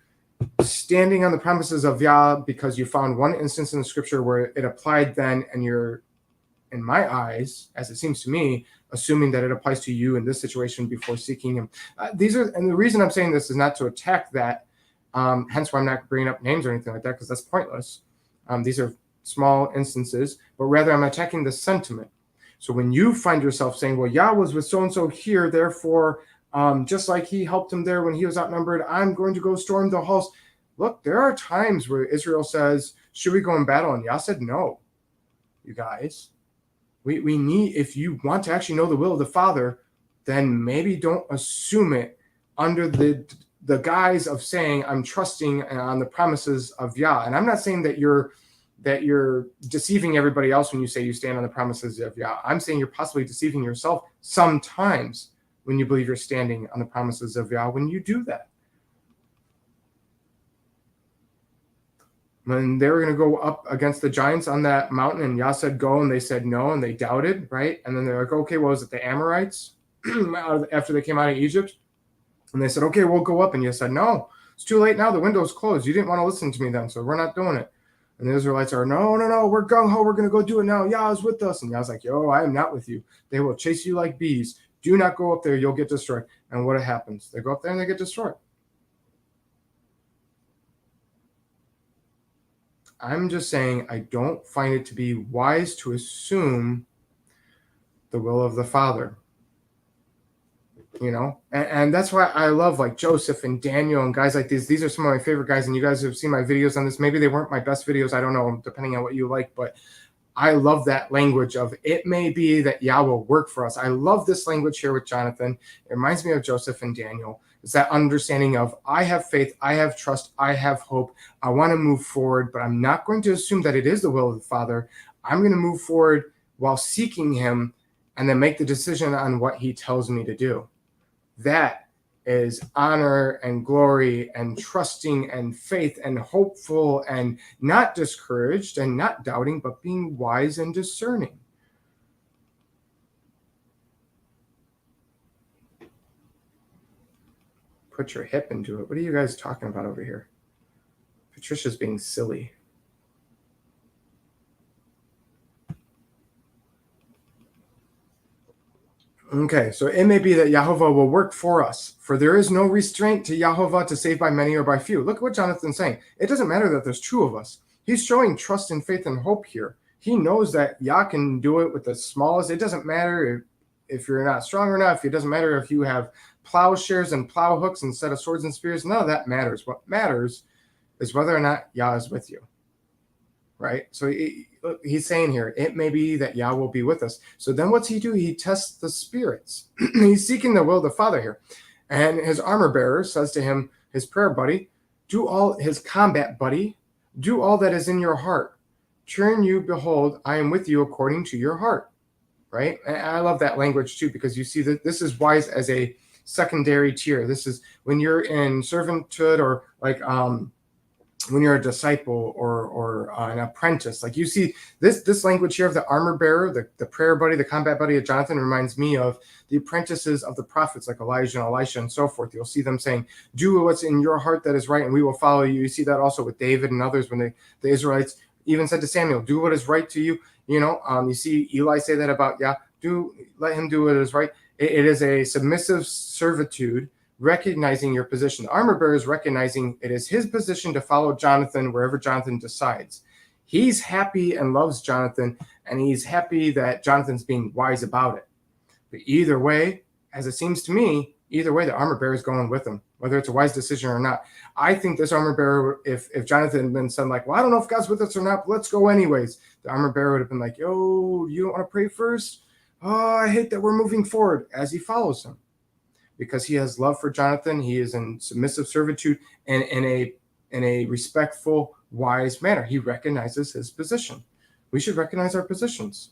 standing on the promises of Yah because you found one instance in the scripture where it applied then, and you're, in my eyes, as it seems to me, assuming that it applies to you in this situation before seeking him. And the reason I'm saying this is not to attack that, hence why I'm not bringing up names or anything like that, because that's pointless. These are small instances, but rather I'm attacking the sentiment. So when you find yourself saying, well, Yah was with so-and-so here, therefore, just like he helped him there when he was outnumbered, I'm going to go storm the halls. Look, there are times where Israel says, should we go in battle? And Yah said, no, you guys. We need, if you want to actually know the will of the Father, then maybe don't assume it under the guise of saying, I'm trusting on the promises of Yah. And I'm not saying that you're deceiving everybody else when you say you stand on the promises of Yah. I'm saying you're possibly deceiving yourself sometimes when you believe you're standing on the promises of Yah when you do that. When they were going to go up against the giants on that mountain, and Yah said go, and they said no, and they doubted, right? And then they're like, okay, well, was it the Amorites after they came out of Egypt? And they said, okay, we'll go up. And Yah said, no, it's too late now. The window's closed. You didn't want to listen to me then, so we're not doing it. And the Israelites are, no, we're gung-ho. We're going to go do it now. Yah is with us. And Yah's like, yo, I am not with you. They will chase you like bees. Do not go up there. You'll get destroyed. And what happens? They go up there and they get destroyed. I'm just saying I don't find it to be wise to assume the will of the Father. And that's why I love like Joseph and Daniel and guys like these. These are some of my favorite guys, and you guys have seen my videos on this. Maybe they weren't my best videos. I don't know, depending on what you like, but I love that language of it may be that Yah will work for us. I love this language here with Jonathan. It reminds me of Joseph and Daniel. It's that understanding of I have faith, I have trust, I have hope. I want to move forward, but I'm not going to assume that it is the will of the Father. I'm going to move forward while seeking him and then make the decision on what he tells me to do. That is honor and glory and trusting and faith and hopeful and not discouraged and not doubting, but being wise and discerning. put your hip into it. What are you guys talking about over here? Patricia's being silly. Okay, so it may be that Yahovah will work for us, for there is no restraint to Yahovah to save by many or by few. Look at what Jonathan's saying. It doesn't matter that there's two of us. He's showing trust and faith and hope here. He knows that Yah can do it with the smallest. It doesn't matter if you're not strong enough. It doesn't matter if you have plowshares and plow hooks instead of swords and spears. None of that matters. What matters is whether or not Yah is with you. Right? So he's saying here, it may be that Yah will be with us. So then what's he do? He tests the spirits. He's seeking the will of the Father here. And his armor bearer says to him, his prayer buddy, his combat buddy, do all that is in your heart. Turn you, behold, I am with you according to your heart. Right? And I love that language too, because you see that this is wise as a secondary tier. This is when you're in servanthood, or like when you're a disciple or an apprentice. Like you see this language here of the armor bearer, the prayer buddy, the combat buddy of Jonathan reminds me of the apprentices of the prophets like Elijah and Elisha and so forth. You'll see them saying, do what's in your heart that is right, and we will follow you. You see that also with David and others when the Israelites even said to Samuel, do what is right to you. You see Eli say that about let him do what is right. It is a submissive servitude, recognizing your position. The armor bearer is recognizing it is his position to follow Jonathan wherever Jonathan decides. He's happy and loves Jonathan, and he's happy that Jonathan's being wise about it. But either way, as it seems to me, either way, the armor bearer is going with him, whether it's a wise decision or not. I think this armor bearer, if Jonathan had been said like, well, I don't know if God's with us or not, but let's go anyways, the armor bearer would have been like, yo, you don't want to pray first? Oh, I hate that we're moving forward, as he follows him. Because he has love for Jonathan, he is in submissive servitude and in a respectful, wise manner. He recognizes his position. We should recognize our positions,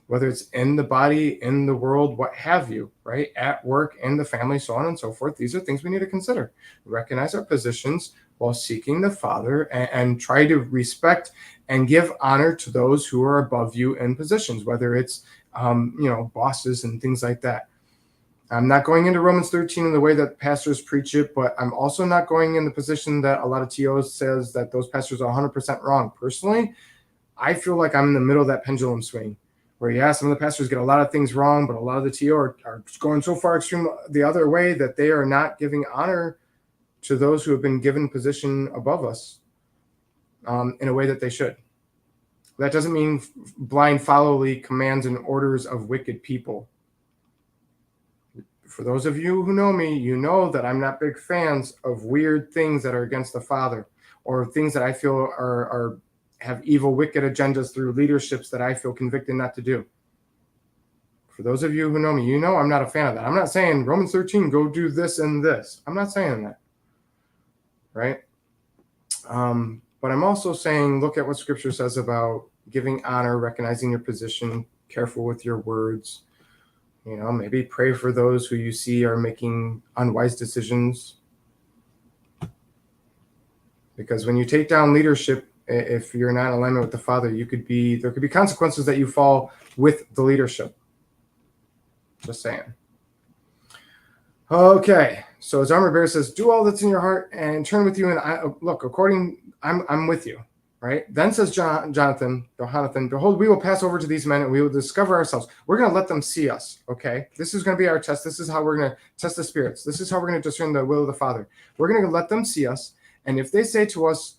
whether it's in the body, in the world, what have you, right? At work, in the family, so on and so forth. These are things we need to consider. Recognize our positions while seeking the Father, and try to respect and give honor to those who are above you in positions, whether it's bosses and things like that. I'm not going into Romans 13 in the way that pastors preach it, but I'm also not going in the position that a lot of TOs says that those pastors are 100% wrong. Personally, I feel like I'm in the middle of that pendulum swing where, some of the pastors get a lot of things wrong, but a lot of the TO are going so far extreme the other way that they are not giving honor to those who have been given position above us in a way that they should. That doesn't mean blind followly commands and orders of wicked people. For those of you who know me, you know that I'm not big fans of weird things that are against the Father, or things that I feel have evil, wicked agendas through leaderships that I feel convicted not to do. For those of you who know me, you know I'm not a fan of that. I'm not saying Romans 13, go do this and this. I'm not saying that, right? But I'm also saying, look at what Scripture says about giving honor, recognizing your position, careful with your words. Maybe pray for those who you see are making unwise decisions. Because when you take down leadership, if you're not in alignment with the Father, there could be consequences that you fall with the leadership. Just saying. Okay, so his armor bearer says, do all that's in your heart and turn with you. And I'm with you. Right? Then says Jonathan, behold, we will pass over to these men and we will discover ourselves. We're going to let them see us. Okay. This is going to be our test. This is how we're going to test the spirits. This is how we're going to discern the will of the Father. We're going to let them see us. And if they say to us,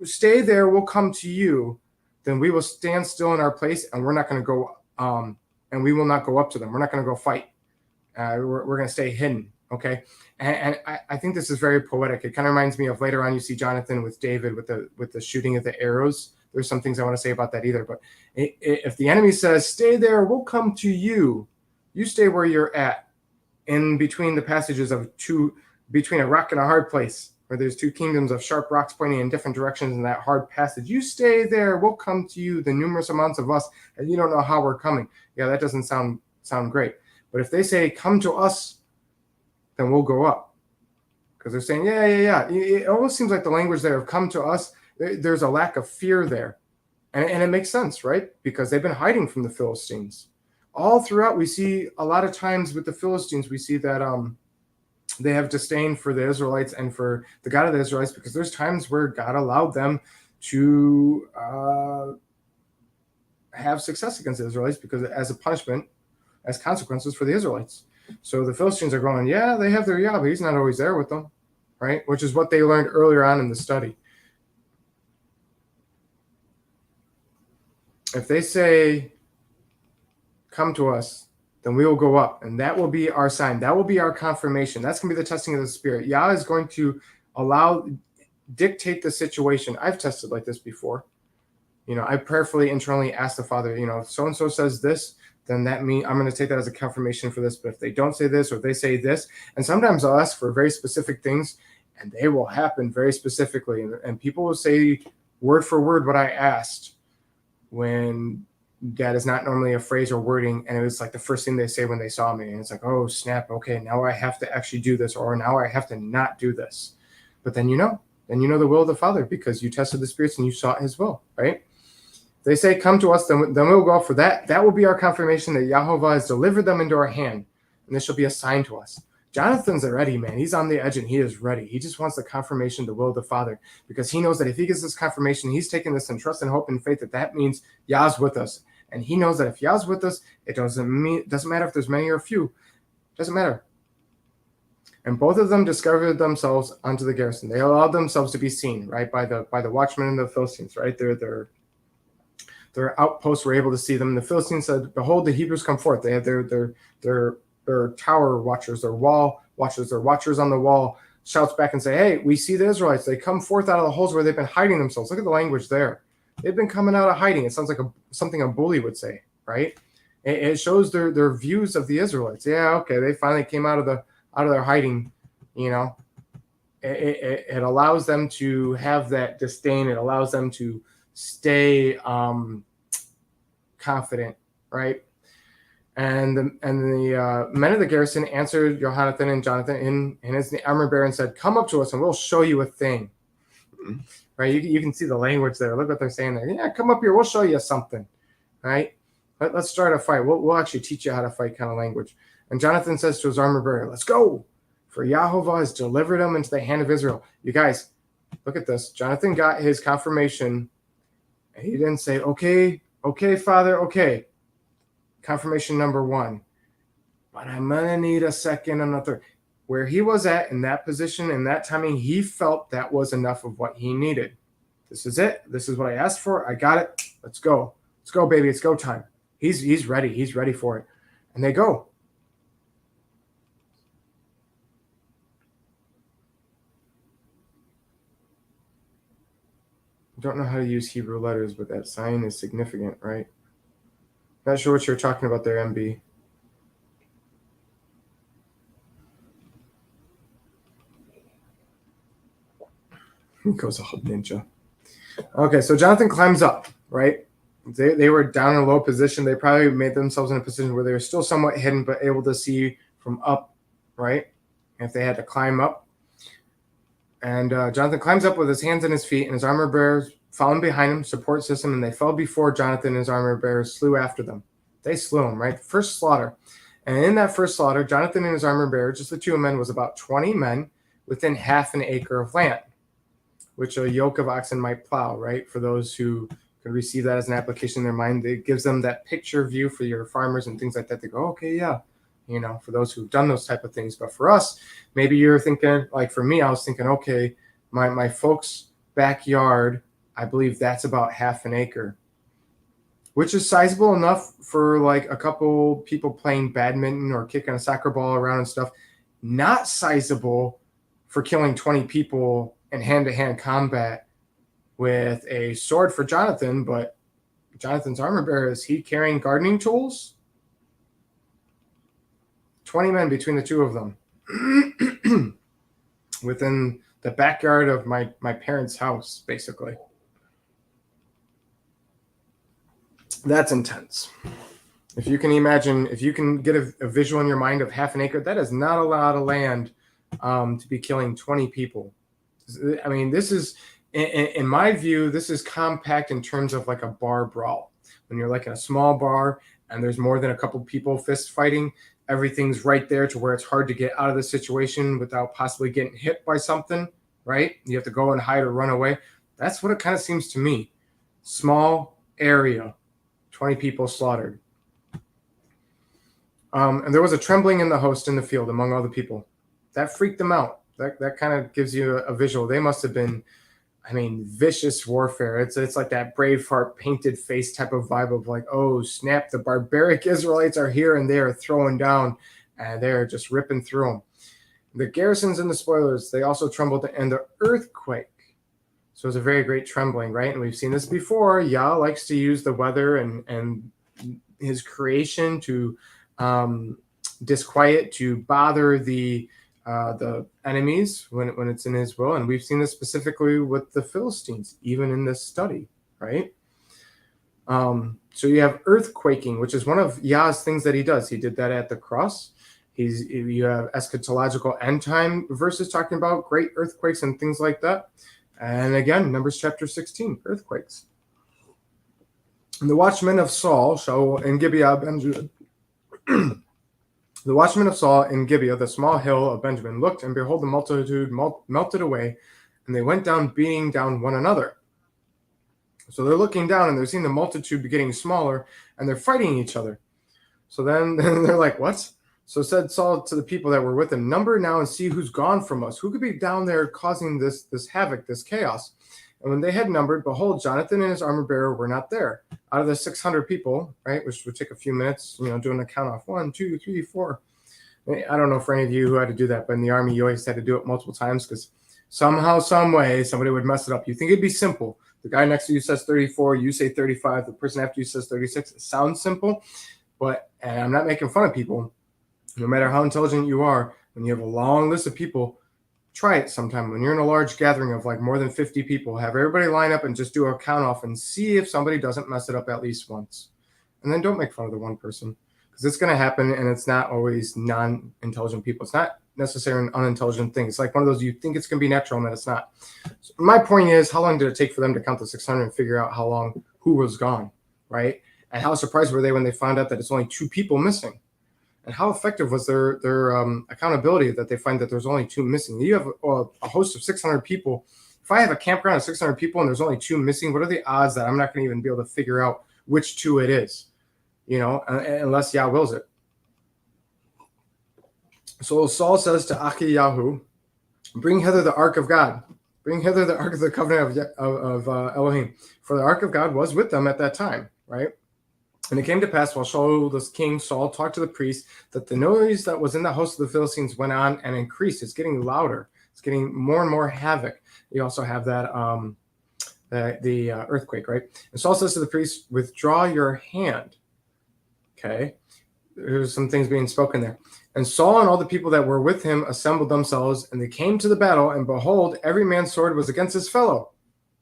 stay there, we'll come to you, then we will stand still in our place and we're not going to go, and we will not go up to them. We're not going to go fight. We're going to stay hidden. Okay. And I think this is very poetic. It kind of reminds me of later on, you see Jonathan with David with the shooting of the arrows. There's some things I want to say about that either. But if the enemy says, stay there, we'll come to you. You stay where you're at, in between the passages between a rock and a hard place, where there's two kingdoms of sharp rocks pointing in different directions in that hard passage. You stay there, we'll come to you, the numerous amounts of us, and you don't know how we're coming. Yeah, that doesn't sound great. But if they say, come to us, then we'll go up. Because they're saying, yeah. It almost seems like the language there of come to us, there's a lack of fear there. And it makes sense, right? Because they've been hiding from the Philistines. All throughout, we see a lot of times with the Philistines, we see that they have disdain for the Israelites and for the God of the Israelites, because there's times where God allowed them to have success against the Israelites because as a punishment, as consequences for the Israelites. So the Philistines are going, yeah, they have their Yah, but he's not always there with them, right? Which is what they learned earlier on in the study. If they say, come to us, then we will go up, and that will be our sign. That will be our confirmation. That's going to be the testing of the Spirit. Yah is going to dictate the situation. I've tested like this before. I prayerfully internally ask the Father, if so-and-so says this, then that means I'm going to take that as a confirmation for this. But if they don't say this, or if they say this, and sometimes I'll ask for very specific things, and they will happen very specifically. And people will say word for word what I asked, when that is not normally a phrase or wording, and it was like the first thing they say when they saw me. And it's like, oh, snap, okay, now I have to actually do this, or now I have to not do this. But then the will of the Father, because you tested the spirits and you sought his will, right? They say, come to us, then we'll go for that. That will be our confirmation that Yahovah has delivered them into our hand, and this shall be a sign to us. Jonathan's ready, man. He's on the edge, and he is ready. He just wants the confirmation, the will of the Father, because he knows that if he gets this confirmation, he's taking this in trust and hope and faith that means Yah's with us. And he knows that if Yah's with us, it doesn't matter if there's many or few. It doesn't matter. And both of them discovered themselves onto the garrison. They allowed themselves to be seen, right, by the watchmen and the Philistines, right? Their outposts were able to see them. The Philistines said, behold, the Hebrews come forth. They have their tower watchers, their wall watchers, their watchers on the wall shouts back and say, hey, we see the Israelites. They come forth out of the holes where they've been hiding themselves. Look at the language there. They've been coming out of hiding. It sounds like something a bully would say, right? It shows their views of the Israelites. Yeah, okay, they finally came out of their hiding. It allows them to have that disdain. It allows them to stay confident, right? And the men of the garrison answered Jonathan and Jonathan in his armor bearer and said, come up to us and we'll show you a thing. Right? You can see the language there. Look what they're saying there. Yeah, come up here. We'll show you something. Right? Let's start a fight. We'll actually teach you how to fight kind of language. And Jonathan says to his armor bearer, let's go. For Yahovah has delivered him into the hand of Israel. You guys, look at this. Jonathan got his confirmation. And he didn't say, okay, Father, okay. Confirmation number 1. But I'm going to need a second and a third. Where he was at in that position, in that timing, he felt that was enough of what he needed. This is it. This is what I asked for. I got it. Let's go. Let's go, baby. It's go time. He's ready. He's ready for it. And they go. I don't know how to use Hebrew letters, but that sign is significant, right? Not sure what you're talking about there, MB. He goes all ninja. Okay, so Jonathan climbs up, right? They were down in a low position. They probably made themselves in a position where they were still somewhat hidden, but able to see from up, right? If they had to climb up. And Jonathan climbs up with his hands and his feet, and his armor bearers following behind him, support system, and they fell before Jonathan and his armor bearers slew after them. They slew him, right? First slaughter. And in that first slaughter, Jonathan and his armor bearer, just the two men, was about 20 men within half an acre of land, which a yoke of oxen might plow, right? For those who could receive that as an application in their mind, it gives them that picture view for your farmers and things like that. They go, okay, yeah, for those who've done those type of things. But for us, maybe you're thinking, like for me, I was thinking, okay, my folks' backyard, I believe that's about half an acre, which is sizable enough for like a couple people playing badminton or kicking a soccer ball around and stuff. Not sizable for killing 20 people in hand-to-hand combat with a sword for Jonathan, but Jonathan's armor bearer, is he carrying gardening tools? 20 men between the two of them within the backyard of my parents' house, basically. That's intense. If you can imagine, if you can get a visual in your mind of half an acre, that is not a lot of land to be killing 20 people. I mean, this is, in my view, this is compact in terms of like a bar brawl. When you're like in a small bar and there's more than a couple people fist fighting, everything's right there to where it's hard to get out of the situation without possibly getting hit by something, right? You have to go and hide or run away. That's what it kind of seems to me. Small area, 20 people slaughtered. And there was a trembling in the host in the field among all the people. That freaked them out. That kind of gives you a visual. They must have been, vicious warfare. It's like that Braveheart painted face type of vibe of like, oh, snap, the barbaric Israelites are here and they are throwing down and they're just ripping through them. The garrisons and the spoilers, they also trembled, and the earthquake. So it's a very great trembling, right? And we've seen this before. Yah likes to use the weather and his creation to disquiet, to bother the enemies when it's in his will. And we've seen this specifically with the Philistines, even in this study, right? So you have earthquaking, which is one of Yah's things that he does. He did that at the cross. You have eschatological end time verses talking about great earthquakes and things like that. And again, Numbers chapter 16, earthquakes. And the watchmen of Saul in Gibeah, Benjamin. The watchmen of Saul in Gibeah, the small hill of Benjamin, looked, and behold, the multitude melted away, and they went down, beating down one another. So they're looking down, and they're seeing the multitude getting smaller, and they're fighting each other. So then they're like, what? So said Saul to the people that were with him, number now and see who's gone from us. Who could be down there causing this havoc, this chaos? And when they had numbered, behold, Jonathan and his armor bearer were not there. Out of the 600 people, right, which would take a few minutes, doing a count off. 1, 2, 3, 4. I don't know for any of you who had to do that, but in the army, you always had to do it multiple times because somehow, some way, somebody would mess it up. You think it'd be simple. The guy next to you says 34, you say 35. The person after you says 36. It sounds simple, and I'm not making fun of people. No matter how intelligent you are, when you have a long list of people, try it sometime. When you're in a large gathering of like more than 50 people, have everybody line up and just do a count off and see if somebody doesn't mess it up at least once. And then don't make fun of the one person, because it's going to happen, and it's not always non-intelligent people. It's not necessarily an unintelligent thing. It's like one of those, you think it's going to be natural, and then it's not. So my point is, how long did it take for them to count the 600 and figure out who was gone, right? And how surprised were they when they found out that it's only 2 people missing? And how effective was their accountability that they find that there's only 2 missing? You have a host of 600 people. If I have a campground of 600 people and there's only 2 missing, what are the odds that I'm not going to even be able to figure out which 2 it is? Unless Yah wills it. So Saul says to Achiyahu, bring hither the ark of God. Bring hither the ark of the covenant of Elohim. For the ark of God was with them at that time, right? And it came to pass while Saul, the king, Saul talked to the priest, that the noise that was in the host of the Philistines went on and increased. It's getting louder. It's getting more and more havoc. You also have that the earthquake, right? And Saul says to the priest, withdraw your hand. Okay. There's some things being spoken there. And Saul and all the people that were with him assembled themselves, and they came to the battle, and behold, every man's sword was against his fellow.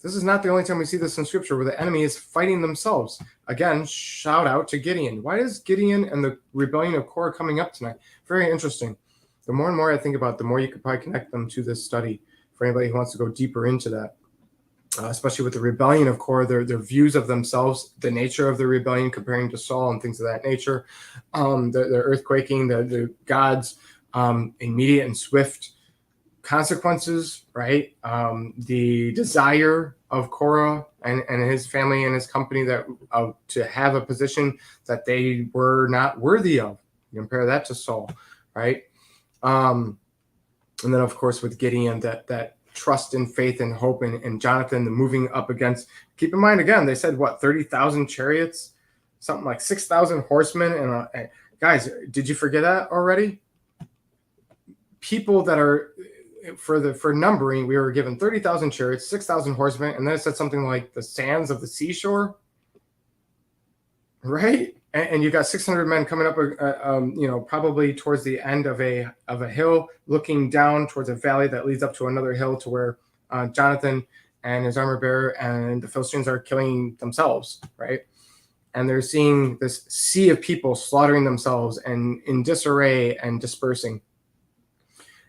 This is not the only time we see this in Scripture where the enemy is fighting themselves. Again, shout out to Gideon. Why is Gideon and the rebellion of Korah coming up tonight? Very interesting. The more and more I think about it, the more you could probably connect them to this study for anybody who wants to go deeper into that. Especially with the rebellion of Korah, their views of themselves, the nature of the rebellion comparing to Saul and things of that nature, the earthquaking, the God's immediate and swift consequences, right? The desire of Korah and his family and his company that to have a position that they were not worthy of. You compare that to Saul, right? And then, of course, with Gideon, that trust and faith and hope, and Jonathan, the moving up against. Keep in mind, again, they said, 30,000 chariots, something like 6,000 horsemen. And guys, did you forget that already? People that are, for numbering, we were given 30,000 chariots, 6,000 horsemen, and then it said something like the sands of the seashore, right? And you got 600 men coming up, probably towards the end of a hill, looking down towards a valley that leads up to another hill to where Jonathan and his armor bearer and the Philistines are killing themselves, right? And they're seeing this sea of people slaughtering themselves and in disarray and dispersing.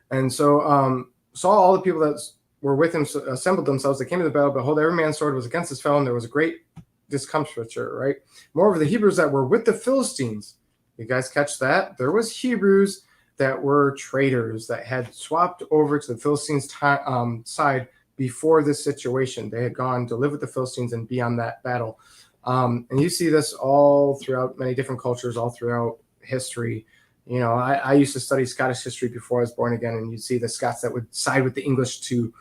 And so Saul, all the people that were with him assembled themselves. They came to the battle. Behold, every man's sword was against his fellow, and there was a great discomfiture, right? Moreover, the Hebrews that were with the Philistines, You guys catch that? There was Hebrews that were traitors that had swapped over to the Philistines' side before this situation. They had gone to live with the Philistines and be on that battle. And you see this all throughout many different cultures, all throughout history. You know, I used to study Scottish history before I was born again, and you'd see the Scots that would side with the English to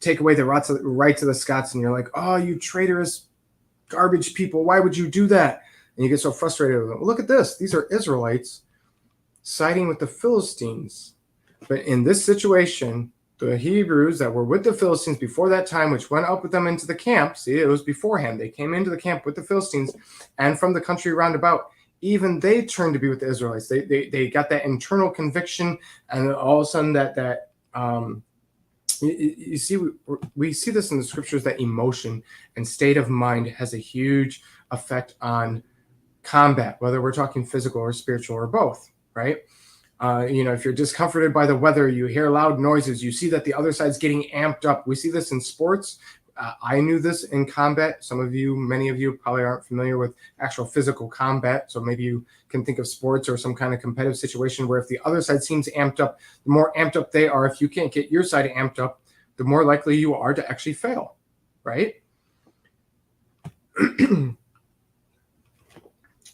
take away the rights of the Scots, and you're like, oh, you traitorous garbage people, why would you do that? And you get so frustrated with them. Look at this. These are Israelites siding with the Philistines. But in this situation, the Hebrews that were with the Philistines before that time, which went up with them into the camp, see, it was beforehand. They came into the camp with the Philistines and from the country round about, even they turned to be with the Israelites. They got that internal conviction, and all of a sudden you see, we see this in the scriptures, that emotion and state of mind has a huge effect on combat, whether we're talking physical or spiritual or both, right? You know, if you're discomforted by the weather, you hear loud noises, you see that the other side's getting amped up. We see this in sports. I knew this in combat. Many of you probably aren't familiar with actual physical combat. So maybe you can think of sports or some kind of competitive situation where if the other side seems amped up, the more amped up they are, if you can't get your side amped up, the more likely you are to actually fail, right?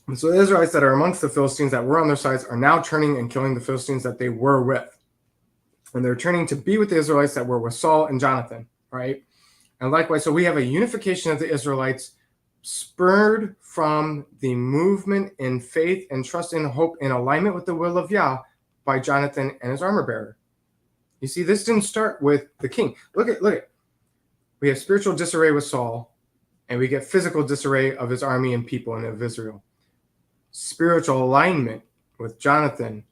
And so the Israelites that are amongst the Philistines that were on their sides are now turning and killing the Philistines that they were with. And they're turning to be with the Israelites that were with Saul and Jonathan, right? And likewise, so we have a unification of the Israelites spurred from the movement in faith and trust and hope in alignment with the will of Yah by Jonathan and his armor bearer. You see, this didn't start with the king. Look at. We have spiritual disarray with Saul, and we get physical disarray of his army and people and of Israel. Spiritual alignment with Jonathan,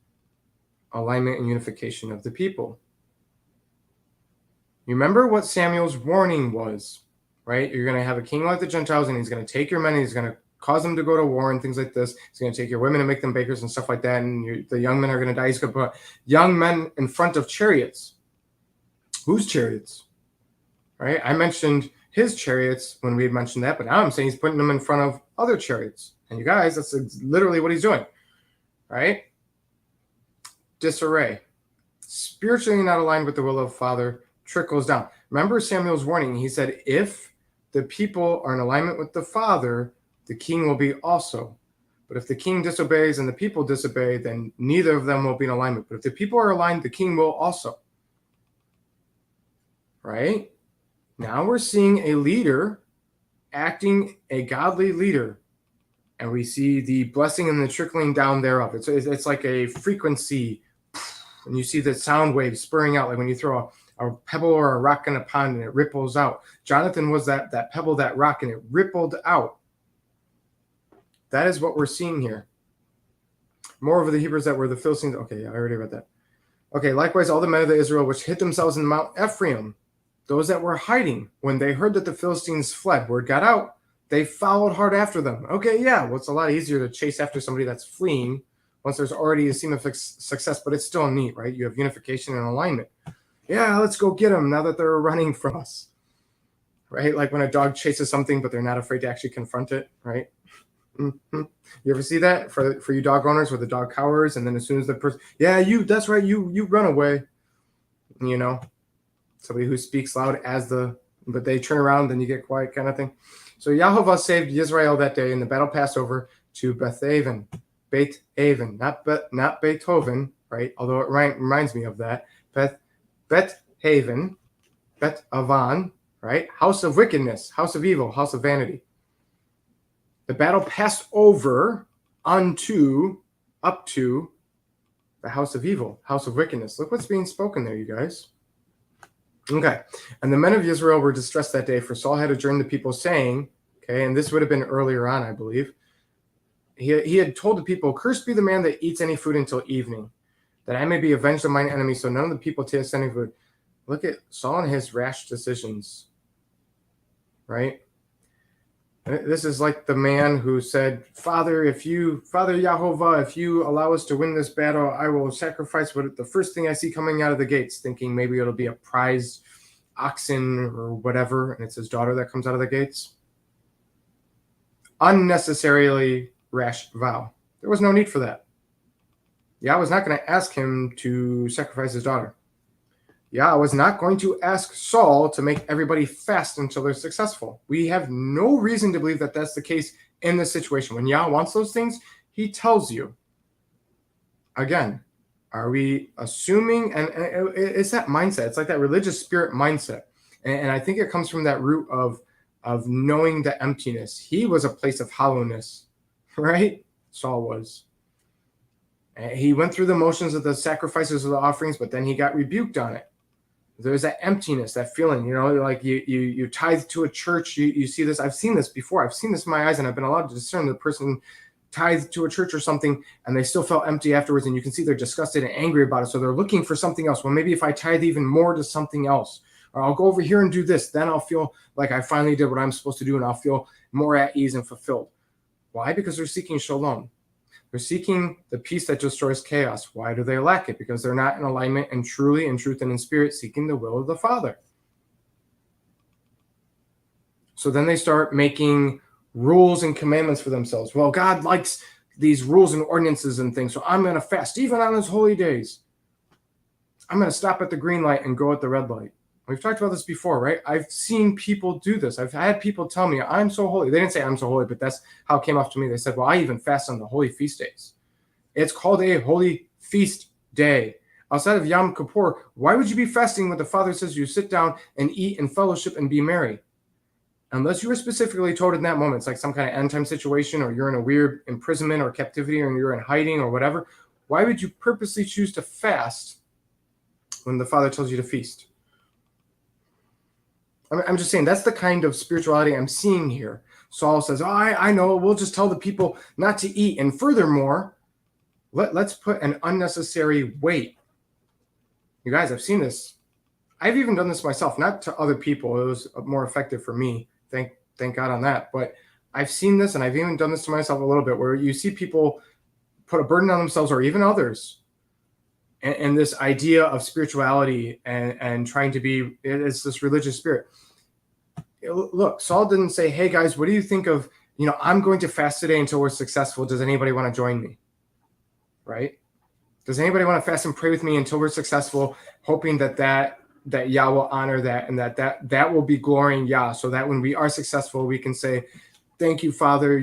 alignment and unification of the people. You remember what Samuel's warning was, right? You're going to have a king like the Gentiles, and he's going to take your men, and he's going to cause them to go to war and things like this. He's going to take your women and make them bakers and stuff like that, and the young men are going to die. He's going to put young men in front of chariots. Whose chariots? Right? I mentioned his chariots when we had mentioned that, but now I'm saying he's putting them in front of other chariots. And you guys, that's literally what he's doing, right? Disarray. Spiritually not aligned with the will of the Father trickles down. Remember Samuel's warning. He said, if the people are in alignment with the Father, the king will be also. But if the king disobeys and the people disobey, then neither of them will be in alignment. But if the people are aligned, the king will also. Right? Now we're seeing a leader acting a godly leader. And we see the blessing and the trickling down thereof. It's like a frequency. And you see the sound waves spurring out, like when you throw a pebble or a rock in a pond and it ripples out. Jonathan was that pebble, that rock, and it rippled out. That is what we're seeing here. Moreover, the Hebrews that were the Philistines. Okay, yeah, I already read that. Okay, likewise, all the men of Israel which hid themselves in Mount Ephraim, those that were hiding, when they heard that the Philistines fled, word got out, they followed hard after them. Okay, yeah, well, it's a lot easier to chase after somebody that's fleeing once there's already a scene of success, but it's still neat, right? You have unification and alignment. Yeah, let's go get them now that they're running from us, right? Like when a dog chases something, but they're not afraid to actually confront it, right? Mm-hmm. You ever see that for you dog owners where the dog cowers, and then as soon as the person, yeah, that's right, you run away, you know, somebody who speaks loud but they turn around, then you get quiet kind of thing. So Yahovah saved Israel that day, and the battle passed over to Beth-aven, not Beethoven, right? Although it reminds me of that. Beth-haven, Bet-avan, right? House of wickedness, house of evil, house of vanity. The battle passed over up to the house of evil, house of wickedness. Look what's being spoken there, you guys. Okay. And the men of Israel were distressed that day, for Saul had adjourned the people, saying, okay, and this would have been earlier on, I believe. He had told the people, cursed be the man that eats any food until evening, that I may be avenged of mine enemies, so none of the people taste any food. Look at Saul and his rash decisions, right? This is like the man who said, Father Yahovah, if you allow us to win this battle, I will sacrifice the first thing I see coming out of the gates, thinking maybe it'll be a prized oxen or whatever, and it's his daughter that comes out of the gates. Unnecessarily rash vow. There was no need for that. Yah was not going to ask him to sacrifice his daughter. Yah was not going to ask Saul to make everybody fast until they're successful. We have no reason to believe that that's the case in this situation. When Yah wants those things, he tells you. Again, are we assuming? And it's that mindset. It's like that religious spirit mindset. And I think it comes from that root of knowing the emptiness. He was a place of hollowness, right? Saul was. He went through the motions of the sacrifices of the offerings, but then he got rebuked on it. There's that emptiness, that feeling, like you tithe to a church. You see this. I've seen this before. I've seen this in my eyes, and I've been allowed to discern the person tithe to a church or something, and they still felt empty afterwards, and you can see they're disgusted and angry about it. So they're looking for something else. Well, maybe if I tithe even more to something else, or I'll go over here and do this, then I'll feel like I finally did what I'm supposed to do, and I'll feel more at ease and fulfilled. Why? Because they're seeking shalom. They're seeking the peace that destroys chaos. Why do they lack it? Because they're not in alignment and truly in truth and in spirit seeking the will of the Father. So then they start making rules and commandments for themselves. Well, God likes these rules and ordinances and things, so I'm going to fast even on his holy days. I'm going to stop at the green light and go at the red light. We've talked about this before, right? I've seen people do this. I've had people tell me, I'm so holy. They didn't say I'm so holy, but that's how it came off to me. They said, well, I even fast on the holy feast days. It's called a holy feast day. Outside of Yom Kippur, why would you be fasting when the Father says you sit down and eat and fellowship and be merry? Unless you were specifically told in that moment, it's like some kind of end time situation, or you're in a weird imprisonment or captivity, or you're in hiding or whatever. Why would you purposely choose to fast when the Father tells you to feast? I'm just saying that's the kind of spirituality I'm seeing here. Saul says, I know, we'll just tell the people not to eat. And furthermore, let's put an unnecessary weight. You guys, I've seen this. I've even done this myself, not to other people. It was more effective for me. Thank God on that. But I've seen this, and I've even done this to myself a little bit, where you see people put a burden on themselves, or even others, and this idea of spirituality and trying to be, it's this religious spirit. Look, Saul didn't say, hey guys, what do you think of, I'm going to fast today until we're successful. Does anybody want to join me? Right? Does anybody want to fast and pray with me until we're successful, hoping that Yah will honor that, and that will be glorying Yah, so that when we are successful, we can say, thank you, Father.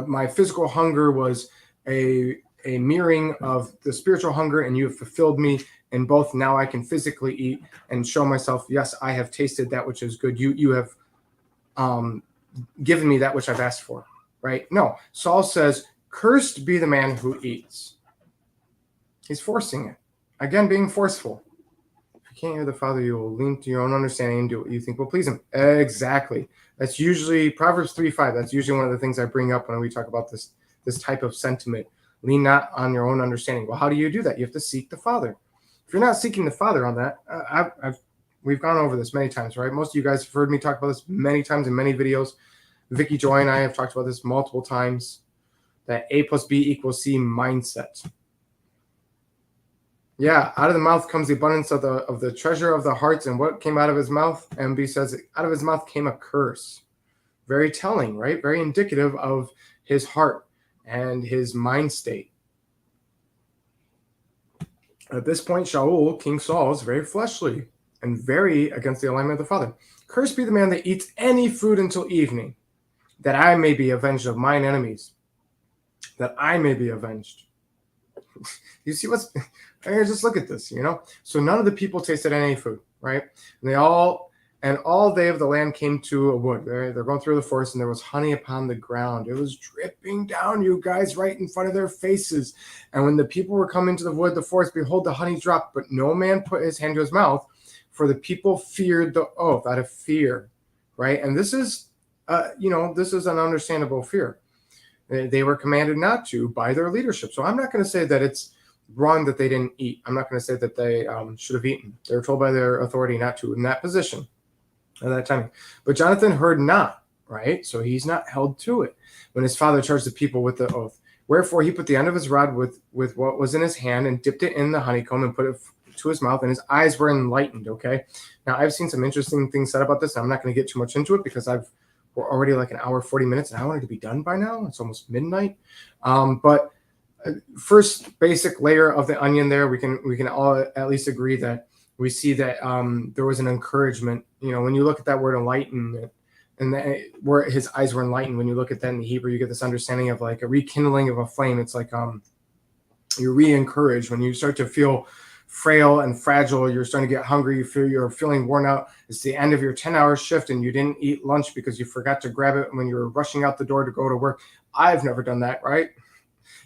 My physical hunger was a mirroring of the spiritual hunger, and you have fulfilled me in both. Now I can physically eat and show myself, yes, I have tasted that which is good. You have given me that which I've asked for, right? No, Saul says, cursed be the man who eats. He's forcing it. Again, being forceful. If you can't hear the Father, you will lean to your own understanding and do what you think will please him. Exactly. That's usually Proverbs 3:5. That's usually one of the things I bring up when we talk about this type of sentiment. Lean not on your own understanding. Well, how do you do that? You have to seek the Father. If you're not seeking the Father on that, we've gone over this many times, right? Most of you guys have heard me talk about this many times in many videos. Vicky Joy and I have talked about this multiple times. That A plus B equals C mindset. Yeah, out of the mouth comes the abundance of the treasure of the hearts. And what came out of his mouth? MB says, out of his mouth came a curse. Very telling, right? Very indicative of his heart and his mind state. At this point, Shaul, King Saul, is very fleshly and very against the alignment of the Father. Cursed be the man that eats any food until evening, that I may be avenged of mine enemies, that I may be avenged. You see what's here? Just look at this, So none of the people tasted any food, right? And all they of the land came to a wood. They're going through the forest, and there was honey upon the ground. It was dripping down, you guys, right in front of their faces. And when the people were coming to the wood, the forest, behold, the honey dropped, but no man put his hand to his mouth, for the people feared the oath, out of fear, right? And this is, this is an understandable fear. They were commanded not to by their leadership. So I'm not going to say that it's wrong that they didn't eat. I'm not going to say that they should have eaten. They were told by their authority not to in that position at that time. But Jonathan heard not, right? So he's not held to it when his father charged the people with the oath. Wherefore he put the end of his rod with what was in his hand and dipped it in the honeycomb and put it to his mouth, and his eyes were enlightened, okay? Now, I've seen some interesting things said about this, and I'm not going to get too much into it because I've we're already like an hour, 40 minutes, and I wanted to be done by now. It's almost midnight. But first basic layer of the onion there, we can all at least agree that we see that there was an encouragement. When you look at that word enlightenment, and where his eyes were enlightened, when you look at that in the Hebrew, you get this understanding of like a rekindling of a flame. It's like you're re-encouraged when you start to feel frail and fragile. You're starting to get hungry. You're feeling worn out. It's the end of your 10-hour shift and you didn't eat lunch because you forgot to grab it when you were rushing out the door to go to work. I've never done that, right?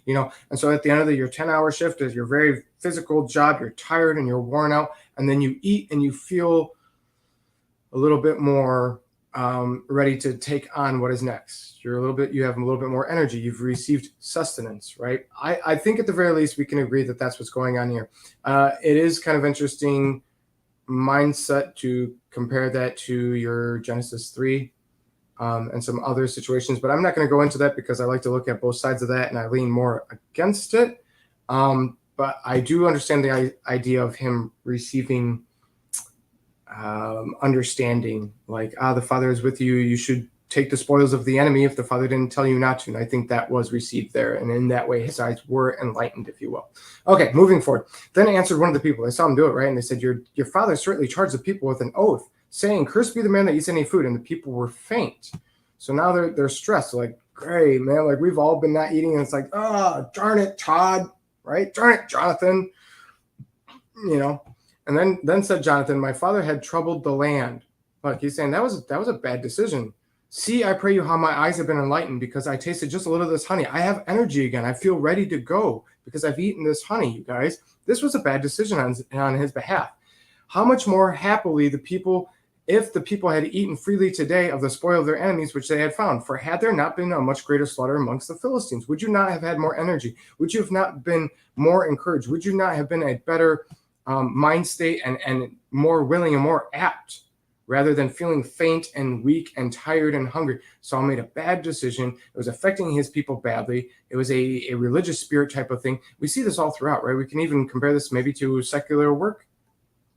And so at the end of your 10-hour shift is your very physical job. You're tired and you're worn out, and then you eat and you feel a little bit more ready to take on what is next. You have a little bit more energy. You've received sustenance, right? I think at the very least we can agree that that's what's going on here. It is kind of interesting mindset to compare that to your Genesis 3 and some other situations, but I'm not going to go into that because I like to look at both sides of that and I lean more against it. But I do understand the idea of him receiving understanding, like, the Father is with you. You should take the spoils of the enemy if the Father didn't tell you not to. And I think that was received there. And in that way, his eyes were enlightened, if you will. Okay, moving forward. Then answered one of the people. They saw him do it, right? And they said, your father certainly charged the people with an oath, saying, cursed be the man that eats any food. And the people were faint. So now they're stressed. They're like, great, man. Like, we've all been not eating. And it's like, oh, darn it, Todd, right? Darn it, Jonathan. And then said Jonathan, my father had troubled the land. Look, he's saying that was a bad decision. See, I pray you how my eyes have been enlightened because I tasted just a little of this honey. I have energy again. I feel ready to go because I've eaten this honey, you guys. This was a bad decision on his behalf. How much more happily if the people had eaten freely today of the spoil of their enemies, which they had found. For had there not been a much greater slaughter amongst the Philistines, would you not have had more energy? Would you have not been more encouraged? Would you not have been a better mind state and more willing and more apt, rather than feeling faint and weak and tired and hungry? Saul made a bad decision. It was affecting his people badly. It was a religious spirit type of thing. We see this all throughout, right? We can even compare this maybe to secular work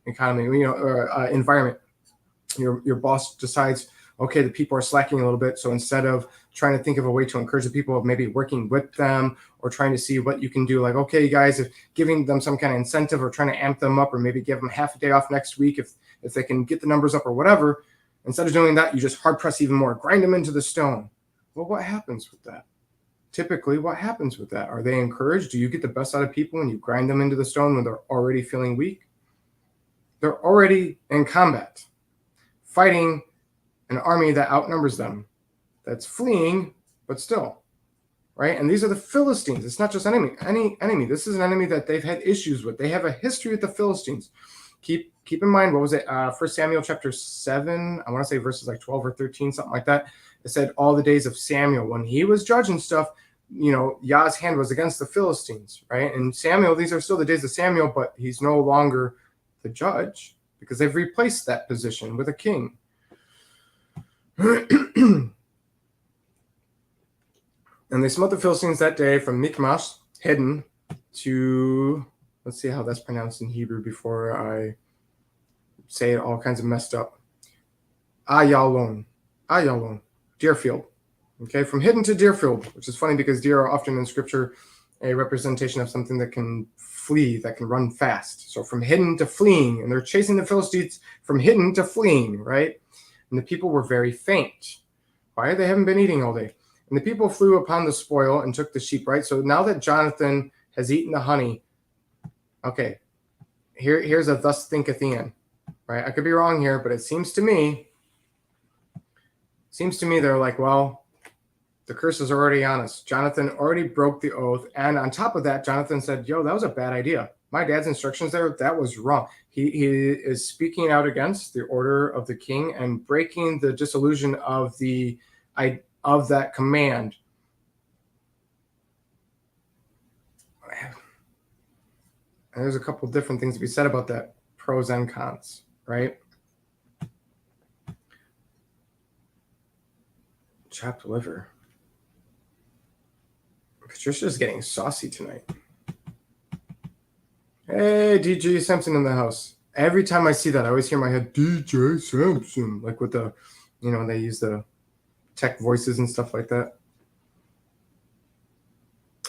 economy, or environment. Your boss decides, okay, the people are slacking a little bit. So instead of trying to think of a way to encourage the people of maybe working with them or trying to see what you can do, like, okay, you guys, if giving them some kind of incentive or trying to amp them up or maybe give them half a day off next week if they can get the numbers up or whatever, instead of doing that, you just hard press even more, grind them into the stone. Well, what happens with that? Typically, what happens with that? Are they encouraged? Do you get the best out of people when you grind them into the stone when they're already feeling weak? They're already in combat, fighting an army that outnumbers them, that's fleeing, but still, right? And these are the Philistines. It's not just any enemy. This is an enemy that they've had issues with. They have a history with the Philistines. Keep in mind, what was it? 1 Samuel chapter 7, I want to say verses like 12 or 13, something like that. It said all the days of Samuel, when he was judging stuff, Yah's hand was against the Philistines, right? And Samuel, these are still the days of Samuel, but he's no longer the judge because they've replaced that position with a king. And they smote the Philistines that day from Michmash, hidden, to, let's see how that's pronounced in Hebrew before I say it all kinds of messed up. Ayalon, Deerfield. Okay, from hidden to Deerfield, which is funny because deer are often in scripture a representation of something that can flee, that can run fast. So from hidden to fleeing, and they're chasing the Philistines from hidden to fleeing, right? And the people were very faint. Why? They haven't been eating all day. And the people flew upon the spoil and took the sheep, right? So now that Jonathan has eaten the honey, okay, here's a thus thinketh Ian, right? I could be wrong here, but it seems to me they're like, well, the curse is already on us. Jonathan already broke the oath. And on top of that, Jonathan said, yo, that was a bad idea. My dad's instructions there, that was wrong. He is speaking out against the order of the king and breaking the disillusion of that command. And there's a couple different things to be said about that, pros and cons, right? Chopped liver. Patricia's getting saucy tonight. Hey, DJ Simpson in the house. Every time I see that, I always hear in my head, DJ Simpson, like with the, when they use the tech voices and stuff like that.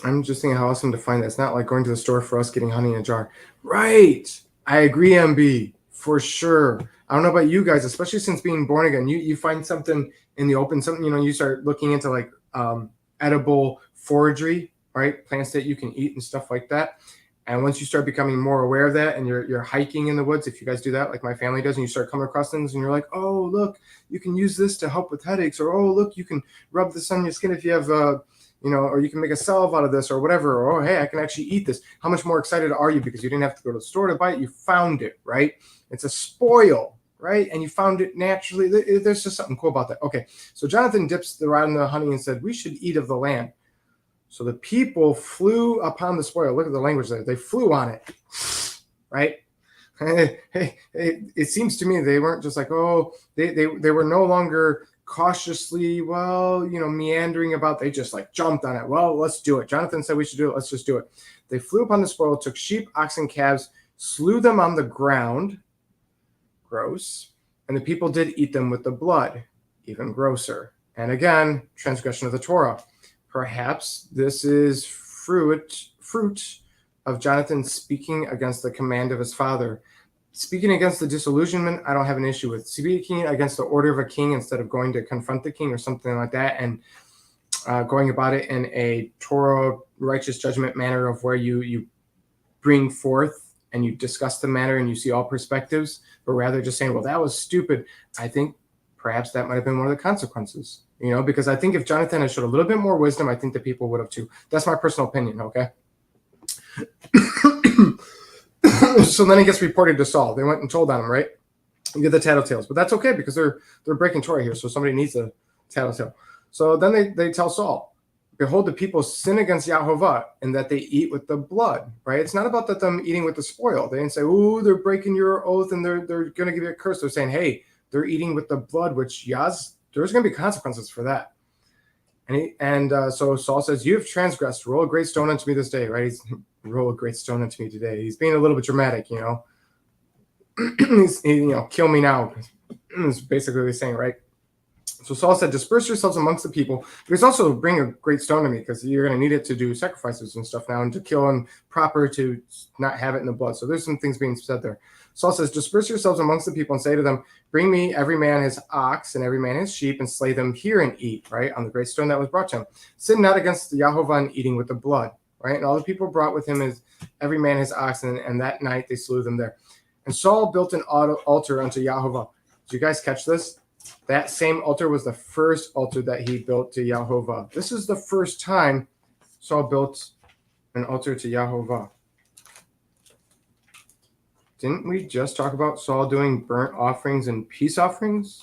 I'm just thinking how awesome to find that. It's not like going to the store for us getting honey in a jar. Right. I agree, MB, for sure. I don't know about you guys, especially since being born again. You find something in the open, something, you start looking into like edible foragey, right? Plants that you can eat and stuff like that. And once you start becoming more aware of that and you're hiking in the woods, if you guys do that, like my family does, and you start coming across things and you're like, oh, look, you can use this to help with headaches, or, oh, look, you can rub this on your skin if you have, or you can make a salve out of this or whatever, or, oh, hey, I can actually eat this. How much more excited are you because you didn't have to go to the store to buy it? You found it, right? It's a spoil, right? And you found it naturally. There's just something cool about that. Okay, so Jonathan dips the rod in the honey and said, we should eat of the land. So the people flew upon the spoil. Look at the language there. They flew on it, right? It seems to me they weren't just like, oh, they were no longer cautiously, meandering about. They just like jumped on it. Well, let's do it. Jonathan said we should do it. Let's just do it. They flew upon the spoil, took sheep, oxen, calves, slew them on the ground. Gross. And the people did eat them with the blood. Even grosser. And again, transgression of the Torah. Perhaps this is fruit of Jonathan speaking against the command of his father. Speaking against the disillusionment, I don't have an issue with. Speaking against the order of a king instead of going to confront the king or something like that, and going about it in a Torah righteous judgment manner of where you bring forth and you discuss the matter and you see all perspectives, but rather just saying, well, that was stupid. I think perhaps that might have been one of the consequences. Because I think if Jonathan had showed a little bit more wisdom, I think the people would have too. That's my personal opinion, okay? So then he gets reported to Saul. They went and told on him, right? You get the tattletales. But that's okay because they're breaking Torah here, so somebody needs a tattletale. So then they tell Saul, behold, the people sin against Yahovah in that they eat with the blood, right? It's not about them eating with the spoil. They didn't say, ooh, they're breaking your oath and they're going to give you a curse. They're saying, hey, they're eating with the blood, which there's going to be consequences for that. So Saul says, you have transgressed. Roll a great stone unto me this day, right? Roll a great stone unto me today. He's being a little bit dramatic, kill me now. Is basically what he's saying, right? So Saul said, disperse yourselves amongst the people. But he's also bring a great stone to me because you're going to need it to do sacrifices and stuff now and to kill and proper to not have it in the blood. So there's some things being said there. Saul says, disperse yourselves amongst the people and say to them, bring me every man his ox and every man his sheep and slay them here and eat, right, on the great stone that was brought to him. Sin not against the Yahovah in eating with the blood, right? And all the people brought with him every man his ox, and that night they slew them there. And Saul built an altar unto Yahovah. Did you guys catch this? That same altar was the first altar that he built to Yahovah. This is the first time Saul built an altar to Yahovah. Didn't we just talk about Saul doing burnt offerings and peace offerings?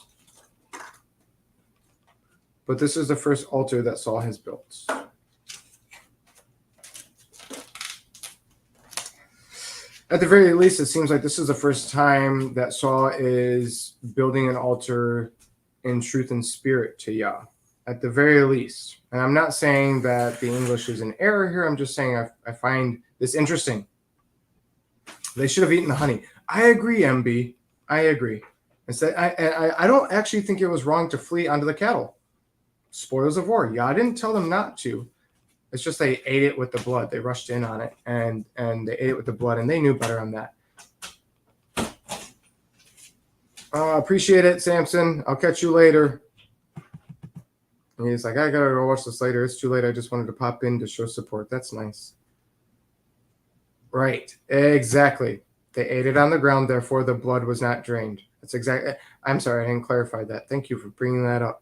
But this is the first altar that Saul has built. At the very least, it seems like this is the first time that Saul is building an altar in truth and spirit to Yah. At the very least. And I'm not saying that the English is in error here. I'm just saying I find this interesting. They should have eaten the honey. I agree, MB. I agree. I don't actually think it was wrong to flee onto the cattle. Spoils of war. Yeah, I didn't tell them not to. It's just they ate it with the blood. They rushed in on it, and they ate it with the blood, and they knew better on that. Appreciate it, Samson. I'll catch you later. And he's like, I gotta go watch this later. It's too late. I just wanted to pop in to show support. That's nice. Right. Exactly. They ate it on the ground, therefore the blood was not drained. That's exactly. I'm sorry, I didn't clarify that. Thank you for bringing that up.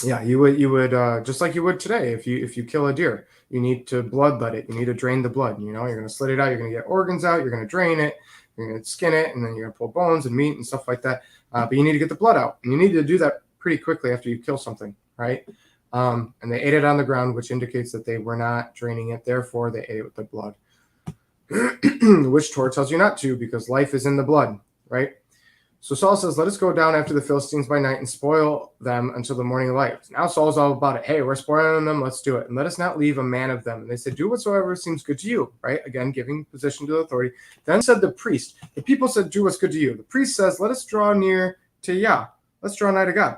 Yeah, you would just like you would today. If you kill a deer, you need to bloodlet it. You need to drain the blood. You're going to slit it out. You're going to get organs out. You're going to drain it. You're going to skin it, and then you're going to pull bones and meat and stuff like that. But you need to get the blood out, and you need to do that pretty quickly after you kill something, right? And they ate it on the ground, which indicates that they were not draining it. Therefore, they ate it with the blood, which Torah tells you not to, because life is in the blood, right? So Saul says, let us go down after the Philistines by night and spoil them until the morning light. Now Saul's all about it. Hey, we're spoiling them. Let's do it. And let us not leave a man of them. And they said, do whatsoever seems good to you, right? Again, giving position to the authority. Then said the priest. The people said, do what's good to you. The priest says, let us draw near to Yah. Let's draw nigh to God.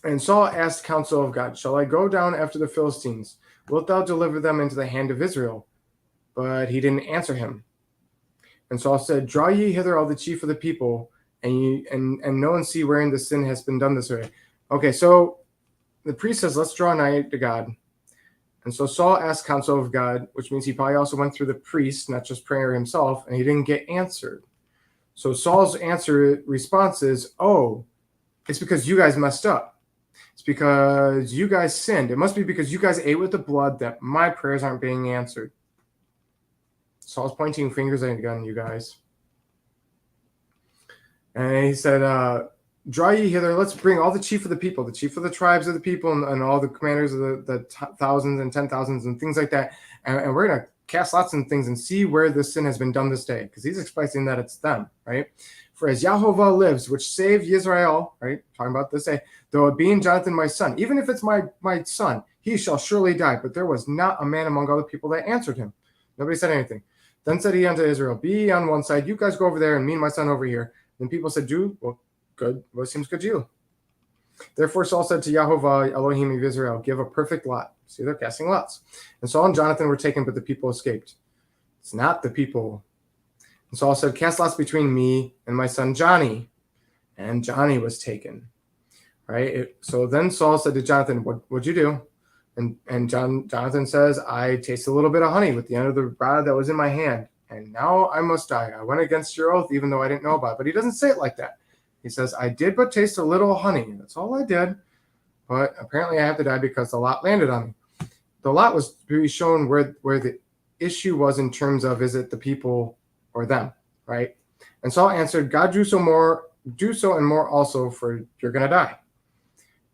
And Saul asked counsel of God, shall I go down after the Philistines? Wilt thou deliver them into the hand of Israel? But he didn't answer him. And Saul said, draw ye hither all the chief of the people, and know and see wherein the sin has been done this way. Okay, so the priest says, let's draw nigh to God. And so Saul asked counsel of God, which means he probably also went through the priest, not just prayer himself, and he didn't get answered. So Saul's response is, oh, it's because you guys messed up. It's because you guys sinned. It must be because you guys ate with the blood that my prayers aren't being answered. Saul's pointing fingers at a gun, you guys. And he said, draw ye hither, let's bring all the chief of the people, the chief of the tribes of the people, and all the commanders of the thousands and 10,000s and things like that. And we're going to cast lots of things and see where this sin has been done this day, because he's expecting that it's them, right? For as Yahovah lives, which saved Israel, right? Talking about this day, though it being Jonathan my son, even if it's my son, he shall surely die. But there was not a man among all the people that answered him. Nobody said anything. Then said he unto Israel, be on one side, you guys go over there, and me and my son over here. Then people said, well, good. What seems good to you? Therefore Saul said to Yahovah, Elohim of Israel, give a perfect lot. See, they're casting lots. And Saul and Jonathan were taken, but the people escaped. It's not the people. And Saul said, cast lots between me and my son Johnny. And Johnny was taken. Right? So then Saul said to Jonathan, what'd you do? And Jonathan says, I tasted a little bit of honey with the end of the rod that was in my hand. And now I must die. I went against your oath, even though I didn't know about it. But he doesn't say it like that. He says, I did but taste a little honey. That's all I did. But apparently I have to die because the lot landed on me. The lot was to be shown where the issue was in terms of, is it the people or them, right? And Saul answered, God do so and more also, for you're going to die.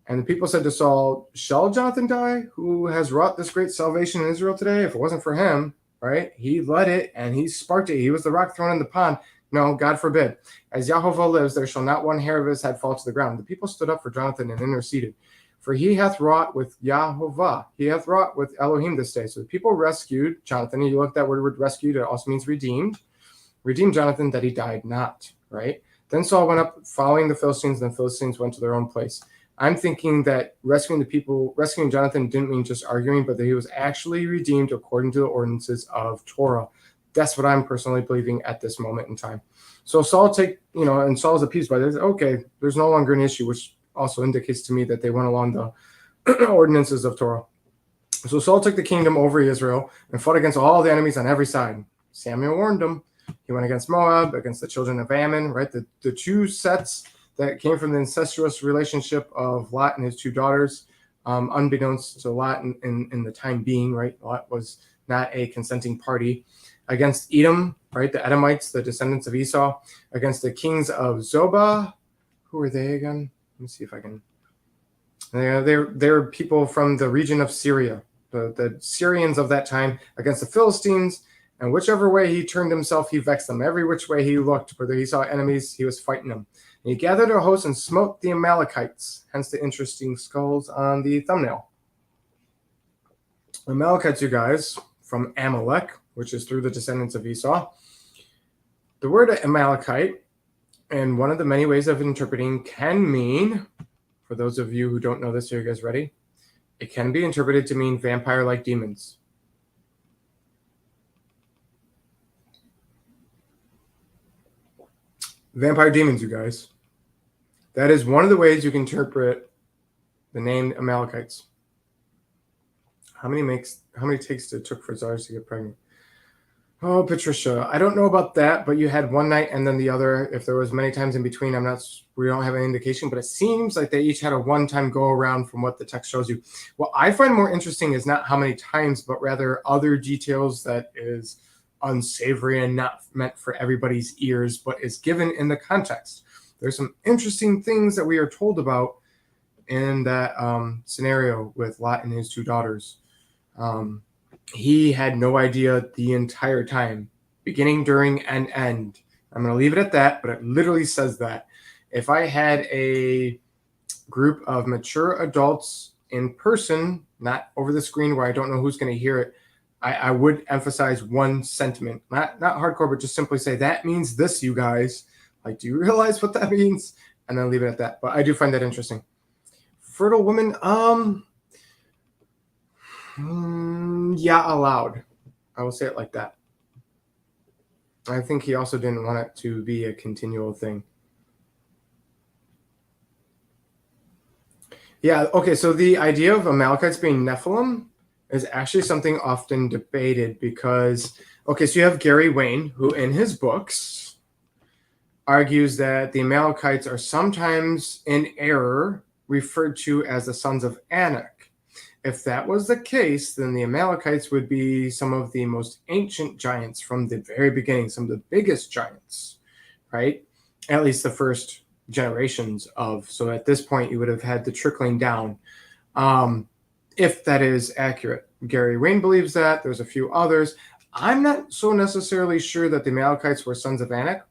And the people said to Saul, shall Jonathan die, who has wrought this great salvation in Israel today? If it wasn't for him, right? He led it and he sparked it. He was the rock thrown in the pond. No, God forbid. As Yahovah lives, there shall not one hair of his head fall to the ground. The people stood up for Jonathan and interceded. For he hath wrought with Yahovah. He hath wrought with Elohim this day. So the people rescued Jonathan. You look at that word rescued, it also means redeemed. Redeemed Jonathan that he died not, right? Then Saul went up following the Philistines, and the Philistines went to their own place. I'm thinking that rescuing Jonathan didn't mean just arguing, but that he was actually redeemed according to the ordinances of Torah. That's what I'm personally believing at this moment in time. So Saul and Saul's appeased by this. Okay, there's no longer an issue, which also indicates to me that they went along the ordinances of Torah. So Saul took the kingdom over Israel and fought against all the enemies on every side. Samuel warned him. He went against Moab, against the children of Ammon, right? The two sets that came from the incestuous relationship of Lot and his two daughters, unbeknownst to Lot in the time being, right? Lot was not a consenting party. Against Edom, right? The Edomites, the descendants of Esau. Against the kings of Zobah. Who are they again? Let me see if I can. They're people from the region of Syria, the Syrians of that time, against the Philistines. And whichever way he turned himself, he vexed them. Every which way he looked, whether he saw enemies, he was fighting them. And he gathered a host and smote the Amalekites, hence the interesting skulls on the thumbnail. Amalekites, you guys, from Amalek, which is through the descendants of Esau. The word Amalekite, and one of the many ways of interpreting, can mean, for those of you who don't know this, are you guys ready? It can be interpreted to mean vampire-like demons. Vampire demons, you guys. That is one of the ways you can interpret the name Amalekites. How many takes it took for Zars to get pregnant? Oh, Patricia, I don't know about that, but you had one night and then the other. If there was many times in between, we don't have any indication, but it seems like they each had a one-time go-around from what the text shows you. What I find more interesting is not how many times, but rather other details that is unsavory and not meant for everybody's ears, but is given in the context. There's some interesting things that we are told about in that scenario with Lot and his two daughters. He had no idea the entire time, beginning, during, and end. I'm going to leave it at that, but it literally says that. If I had a group of mature adults in person, not over the screen where I don't know who's going to hear it, I would emphasize one sentiment, not hardcore, but just simply say, that means this, you guys. Like, do you realize what that means? And then leave it at that. But I do find that interesting. fertile women, yeah, allowed. I will say it like that. I think he also didn't want it to be a continual thing. Yeah, okay, so the idea of Amalekites being Nephilim is actually something often debated because, okay, so you have Gary Wayne, who in his books argues that the Amalekites are sometimes in error referred to as the sons of Anak. If that was the case, then the Amalekites would be some of the most ancient giants from the very beginning, some of the biggest giants, right? At least the first generations of. So at this point, you would have had the trickling down, if that is accurate. Gary Wayne believes that. There's a few others. I'm not so necessarily sure that the Amalekites were sons of Anak.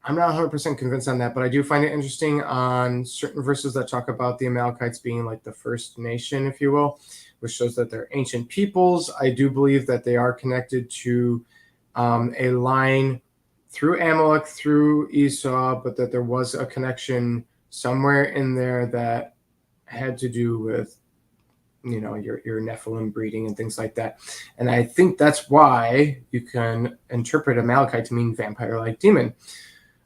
I'm not 100% convinced on that, but I do find it interesting on certain verses that talk about the Amalekites being like the first nation, if you will, which shows that they're ancient peoples. I do believe that they are connected to a line through Amalek, through Esau, but that there was a connection somewhere in there that had to do with, you know, your Nephilim breeding and things like that. And I think that's why you can interpret Amalekite to mean vampire-like demon.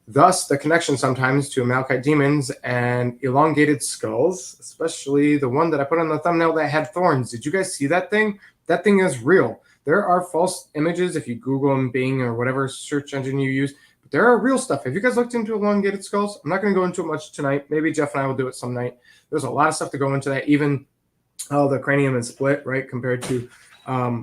Thus, the connection sometimes to Amalekite demons and elongated skulls, especially the one that I put on the thumbnail that had thorns. Did you guys see that thing? That thing is real. There are false images if you Google them, Bing, or whatever search engine you use. But there are real stuff. Have you guys looked into elongated skulls? I'm not going to go into it much tonight. Maybe Jeff and I will do it some night. There's a lot of stuff to go into that. Even how the cranium is split, right? Compared to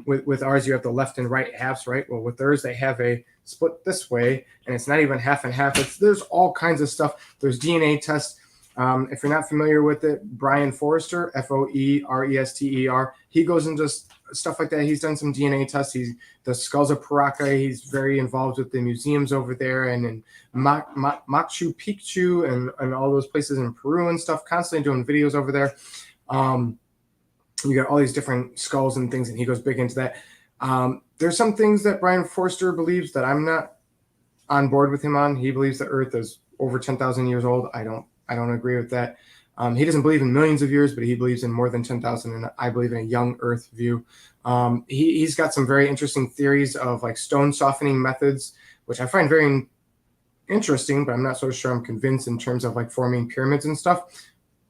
with ours, you have the left and right halves, right? Well, with theirs, they have a split this way, and it's not even half and half. There's all kinds of stuff. There's DNA tests. If you're not familiar with it, Brian Forrester, Forrester, he goes into stuff like that. He's done some DNA tests. The skulls of Paraka. He's very involved with the museums over there and in Machu Picchu and all those places in Peru and stuff. Constantly doing videos over there. You got all these different skulls and things, and he goes big into that. There's some things that Brian Forster believes that I'm not on board with him on. He believes the Earth is over 10,000 years old. I don't agree with that. He doesn't believe in millions of years, but he believes in more than 10,000, and I believe in a young Earth view. He's got some very interesting theories of like stone softening methods, which I find very interesting, but I'm not so sure I'm convinced in terms of like forming pyramids and stuff.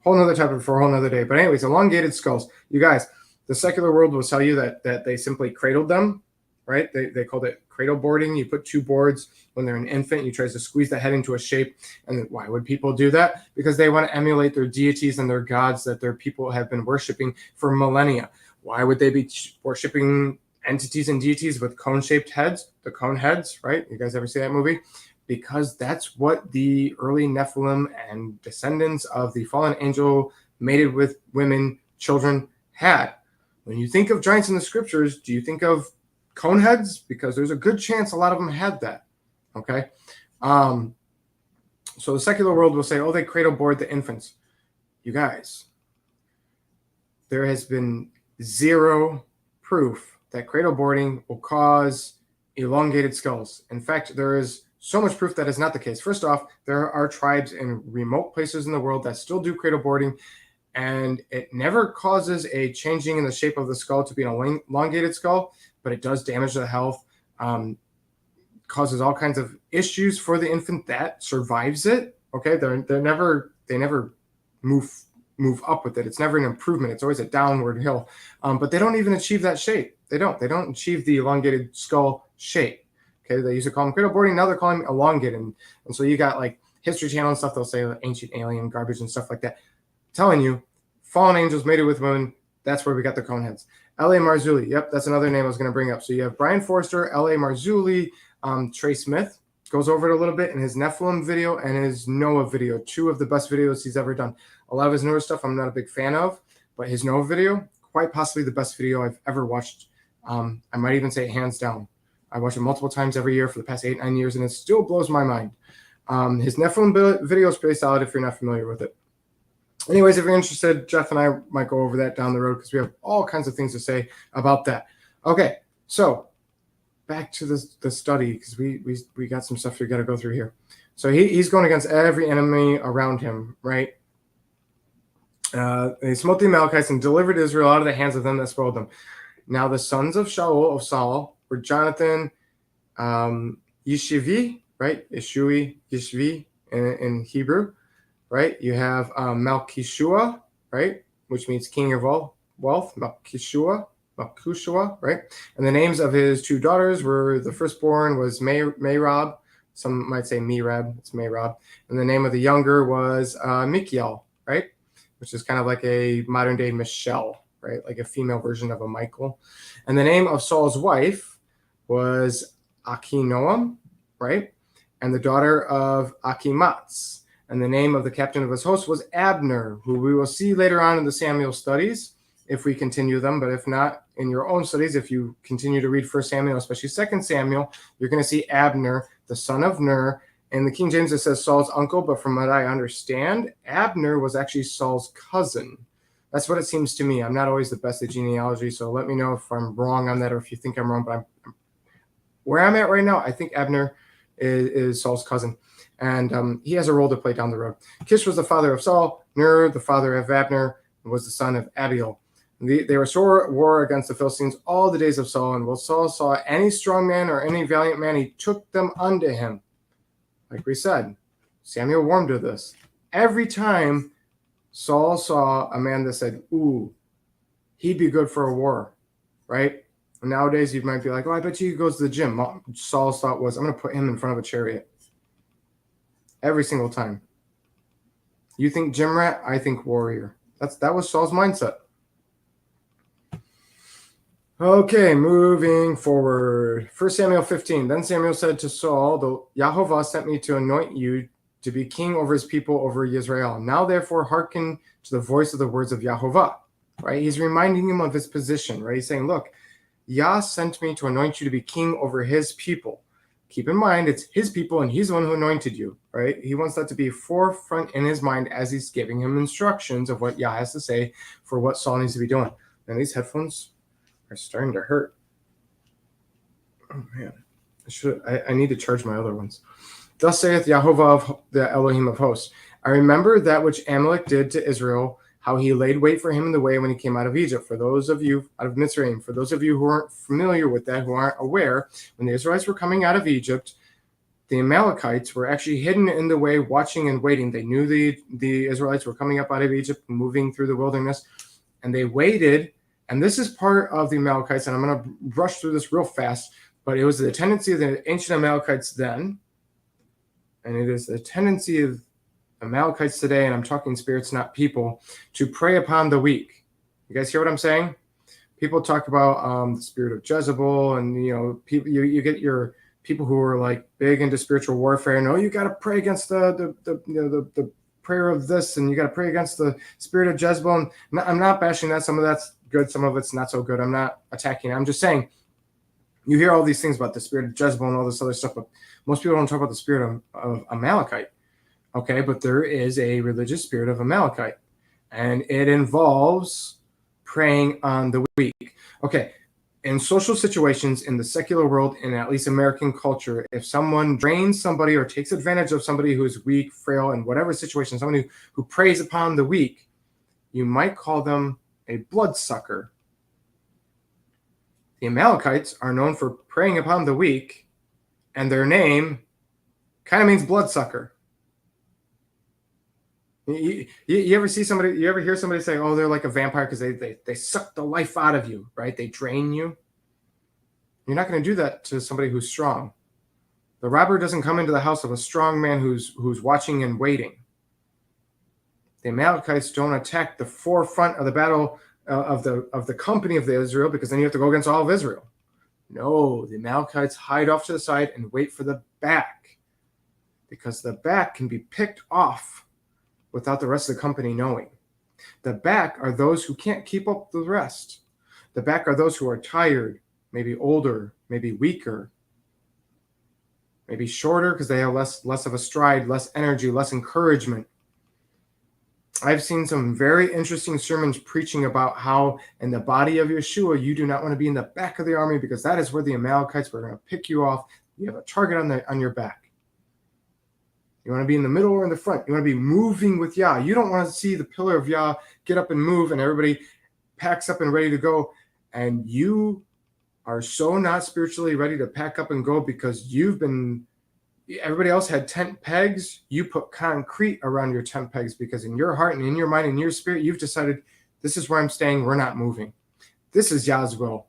Whole nother topic for a whole nother day. But anyways, elongated skulls. You guys, the secular world will tell you that they simply cradled them, right? They called it cradle boarding. You put two boards when they're an infant. You try to squeeze the head into a shape. And why would people do that? Because they want to emulate their deities and their gods that their people have been worshiping for millennia. Why would they be worshiping entities and deities with cone-shaped heads? The cone heads, right? You guys ever see that movie? Because that's what the early Nephilim and descendants of the fallen angel mated with women, children had. When you think of giants in the scriptures, do you think of cone heads? Because there's a good chance a lot of them had that. Okay. So the secular world will say, oh, they cradle board the infants. You guys, there has been zero proof that cradle boarding will cause elongated skulls. In fact, there is so much proof that is not the case. First off, there are tribes in remote places in the world that still do cradle boarding, and it never causes a changing in the shape of the skull to be an elongated skull, but it does damage the health, causes all kinds of issues for the infant that survives it. Okay, they never move up with it. It's never an improvement. It's always a downward hill. But they don't even achieve that shape. They don't achieve the elongated skull shape. Okay, they used to call them cradle boarding. Now they're calling them elongated. And so you got like History Channel and stuff. They'll say like ancient alien garbage and stuff like that. Telling you, fallen angels mated with women. That's where we got the cone heads. L.A. Marzulli. Yep, that's another name I was going to bring up. So you have Brian Forster, L.A. Marzulli, Trey Smith goes over it a little bit in his Nephilim video and his Noah video. Two of the best videos he's ever done. A lot of his newer stuff I'm not a big fan of, but his Noah video, quite possibly the best video I've ever watched. I might even say hands down. I watch it multiple times every year for the past 8-9 years, and it still blows my mind. His Nephilim video is pretty solid if you're not familiar with it. Anyways, if you're interested, Jeff and I might go over that down the road because we have all kinds of things to say about that. Okay, so back to the study because we got some stuff we got to go through here. So he's going against every enemy around him, right? They smote the Amalekites and delivered Israel out of the hands of them that spoiled them. Now the sons of Saul were Jonathan, Yishivi, right? Yishvi in Hebrew, right? You have Malchishua, right? Which means king of all wealth, Malchishua, right? And the names of his two daughters were, the firstborn was Merab, some might say Merab, it's Merab. And the name of the younger was Michiel, right? Which is kind of like a modern day Michelle, right? Like a female version of a Michael. And the name of Saul's wife was Achinoam, right? And the daughter of Achimaaz. And the name of the captain of his host was Abner, who we will see later on in the Samuel studies, if we continue them. But if not, in your own studies, if you continue to read 1 Samuel, especially 2 Samuel, you're going to see Abner, the son of Ner. In the King James, it says Saul's uncle, but from what I understand, Abner was actually Saul's cousin. That's what it seems to me. I'm not always the best at genealogy, so let me know if I'm wrong on that or if you think I'm wrong. But where I'm at right now, I think Abner is Saul's cousin, and he has a role to play down the road. Kish was the father of Saul. Ner, the father of Abner, was the son of Abiel. They were sore war against the Philistines all the days of Saul, and when Saul saw any strong man or any valiant man, he took them unto him. Like we said, Samuel warned of this. Every time Saul saw a man that said, ooh, he'd be good for a war, right? And nowadays you might be like, oh, I bet you he goes to the gym. Saul's thought was, I'm going to put him in front of a chariot. Every single time. You think gym rat, I think warrior. That was Saul's mindset. Okay, moving forward. 1 Samuel 15. Then Samuel said to Saul, the Yahovah sent me to anoint you to be king over his people, over Israel. Now, therefore, hearken to the voice of the words of Yahovah. Right? He's reminding him of his position, right? He's saying, look, Yah sent me to anoint you to be king over his people. Keep in mind, it's his people, and he's the one who anointed you, right? He wants that to be forefront in his mind as he's giving him instructions of what Yah has to say for what Saul needs to be doing. And these headphones are starting to hurt. Oh man, I need to charge my other ones. Thus saith Yahovah of the Elohim of hosts, I remember that which Amalek did to Israel, how he laid wait for him in the way when he came out of Egypt. For those of you out of Mitzrayim, for those of you who aren't familiar with that, who aren't aware, when the Israelites were coming out of Egypt, the Amalekites were actually hidden in the way, watching and waiting. They knew the Israelites were coming up out of Egypt, moving through the wilderness, and they waited. And this is part of the Amalekites, and I'm going to rush through this real fast, but it was the tendency of the ancient Amalekites then, and it is the tendency of Amalekites today, and I'm talking spirits, not people, to prey upon the weak. You guys hear what I'm saying? People talk about the spirit of Jezebel, and people. You get your people who are like big into spiritual warfare. And you got to pray against the prayer of this, and you got to pray against the spirit of Jezebel. And I'm not bashing that. Some of that's good, some of it's not so good. I'm not attacking it. I'm just saying, you hear all these things about the spirit of Jezebel and all this other stuff, but most people don't talk about the spirit of Amalekite. Okay, but there is a religious spirit of Amalekite, and it involves preying on the weak. Okay, in social situations in the secular world, in at least American culture, if someone drains somebody or takes advantage of somebody who is weak, frail, in whatever situation, somebody who preys upon the weak, you might call them a bloodsucker. The Amalekites are known for preying upon the weak, and their name kind of means bloodsucker. You ever see somebody, you ever hear somebody say, oh, they're like a vampire because they suck the life out of you, right? They drain you. You're not going to do that to somebody who's strong. The robber doesn't come into the house of a strong man who's watching and waiting. The Amalekites don't attack the forefront of the battle of the company of the Israel, because then you have to go against all of Israel. No, the Amalekites hide off to the side and wait for the back, because the back can be picked off without the rest of the company knowing. The back are those who can't keep up with the rest. The back are those who are tired, maybe older, maybe weaker, maybe shorter because they have less of a stride, less energy, less encouragement. I've seen some very interesting sermons preaching about how in the body of Yeshua, you do not want to be in the back of the army, because that is where the Amalekites were going to pick you off. You have a target on your back. You want to be in the middle or in the front. You want to be moving with Yah. You don't want to see the pillar of Yah get up and move and everybody packs up and ready to go. And you are so not spiritually ready to pack up and go because everybody else had tent pegs. You put concrete around your tent pegs because in your heart and in your mind and your spirit, you've decided this is where I'm staying. We're not moving. This is Yah's will.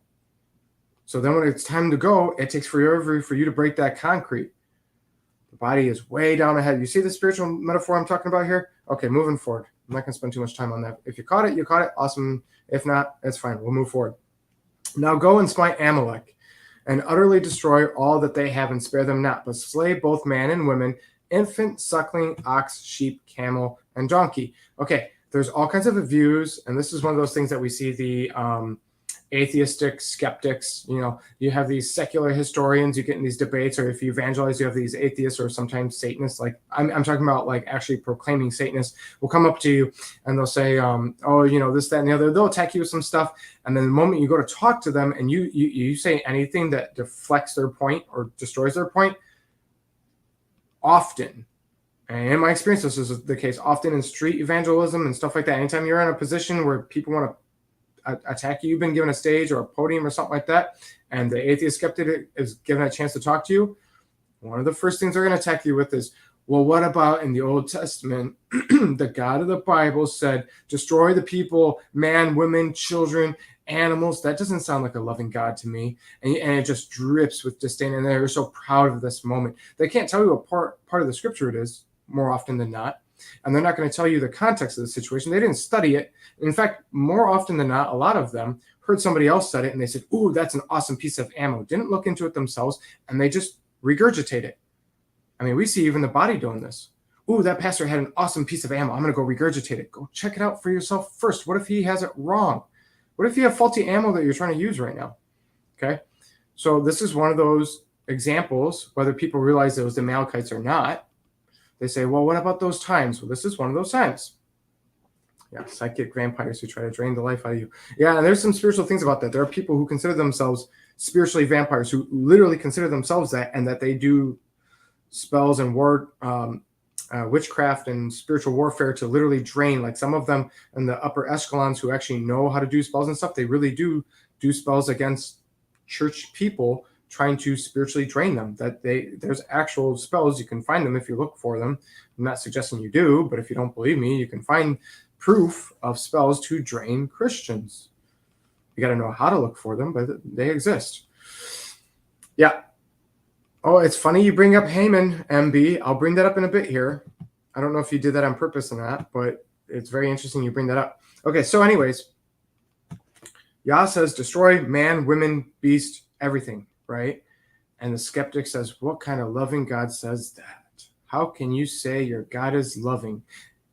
So then when it's time to go, it takes forever for you to break that concrete. The body is way down ahead. You see the spiritual metaphor I'm talking about here? Okay, moving forward. I'm not going to spend too much time on that. If you caught it, you caught it. Awesome. If not, it's fine. We'll move forward. Now go and smite Amalek and utterly destroy all that they have and spare them not, but slay both man and women, infant, suckling, ox, sheep, camel, and donkey. Okay, there's all kinds of views, and this is one of those things that we see the atheistic skeptics, you have these secular historians, you get in these debates, or if you evangelize, you have these atheists or sometimes Satanists, like I'm talking about like actually proclaiming Satanists, will come up to you and they'll say, this, that, and the other. They'll attack you with some stuff. And then the moment you go to talk to them and you say anything that deflects their point or destroys their point, often, and in my experience, this is the case, often in street evangelism and stuff like that, anytime you're in a position where people want to attack you, you've been given a stage or a podium or something like that, and the atheist skeptic is given a chance to talk to you, one of the first things they're going to attack you with is, well, what about in the Old Testament, the God of the Bible said, destroy the people, man, women, children, animals. That doesn't sound like a loving God to me. And it just drips with disdain, and they're so proud of this moment. They can't tell you what part of the scripture it is, more often than not. And they're not going to tell you the context of the situation. They didn't study it. In fact, more often than not, a lot of them heard somebody else said it and they said, ooh, that's an awesome piece of ammo. Didn't look into it themselves, and they just regurgitate it. I mean, we see even the body doing this. Ooh, that pastor had an awesome piece of ammo. I'm going to go regurgitate it. Go check it out for yourself first. What if he has it wrong? What if you have faulty ammo that you're trying to use right now? Okay. So this is one of those examples, whether people realize it was the Amalekites or not. They say, well, what about those times? Well, this is one of those times. Yeah, psychic vampires who try to drain the life out of you. Yeah, and there's some spiritual things about that. There are people who consider themselves spiritually vampires, who literally consider themselves that, and that they do spells and witchcraft and spiritual warfare to literally drain. Like some of them in the upper echelons who actually know how to do spells and stuff, they really do spells against church people, trying to spiritually drain them. There's actual spells. You can find them if you look for them. I'm not suggesting you do, but if you don't believe me, you can find proof of spells to drain Christians. You got to know how to look for them, but they exist. Yeah. Oh, it's funny you bring up Haman, MB. I'll bring that up in a bit here. I don't know if you did that on purpose or not, but it's very interesting you bring that up. Okay, so anyways, Yah says, destroy man, women, beast, everything. Right? And the skeptic says, what kind of loving God says that? How can you say your God is loving?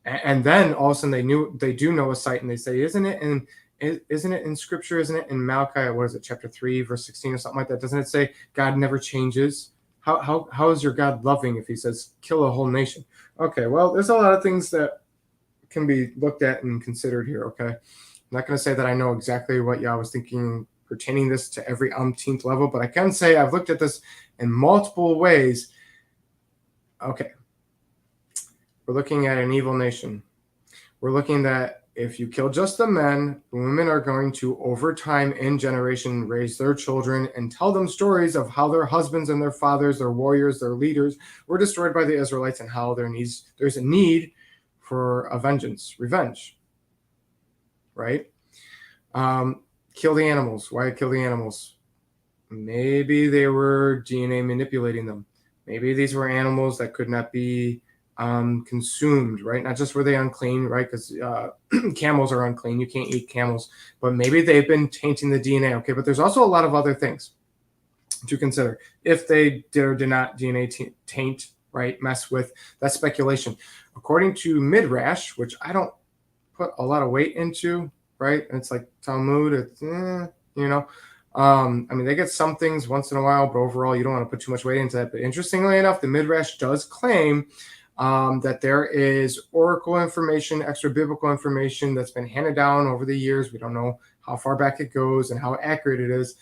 And then all of a sudden they do know a site, and they say, isn't it in scripture? Isn't it in Malachi? What is it? Chapter 3, verse 16 or something like that? Doesn't it say God never changes? How is your God loving if he says kill a whole nation? Okay, well, there's a lot of things that can be looked at and considered here. Okay. I'm not going to say that I know exactly what Yah was thinking pertaining this to every umpteenth level, but I can say I've looked at this in multiple ways. Okay. We're looking at an evil nation. We're looking at if you kill just the men, the women are going to, over time in generation, raise their children and tell them stories of how their husbands and their fathers, their warriors, their leaders were destroyed by the Israelites, and how there's a need for a revenge. Right? Kill the animals. Why kill the animals? Maybe they were DNA manipulating them. Maybe these were animals that could not be consumed, right? Not just were they unclean, right? Because camels are unclean. You can't eat camels. But maybe they've been tainting the DNA. Okay, but there's also a lot of other things to consider. If they did or did not DNA taint, right? Mess with, that's speculation. According to Midrash, which I don't put a lot of weight into, right? And it's like Talmud, it's, I mean, they get some things once in a while, but overall, you don't want to put too much weight into that. But interestingly enough, the Midrash does claim that there is oracle information, extra biblical information that's been handed down over the years. We don't know how far back it goes and how accurate it is.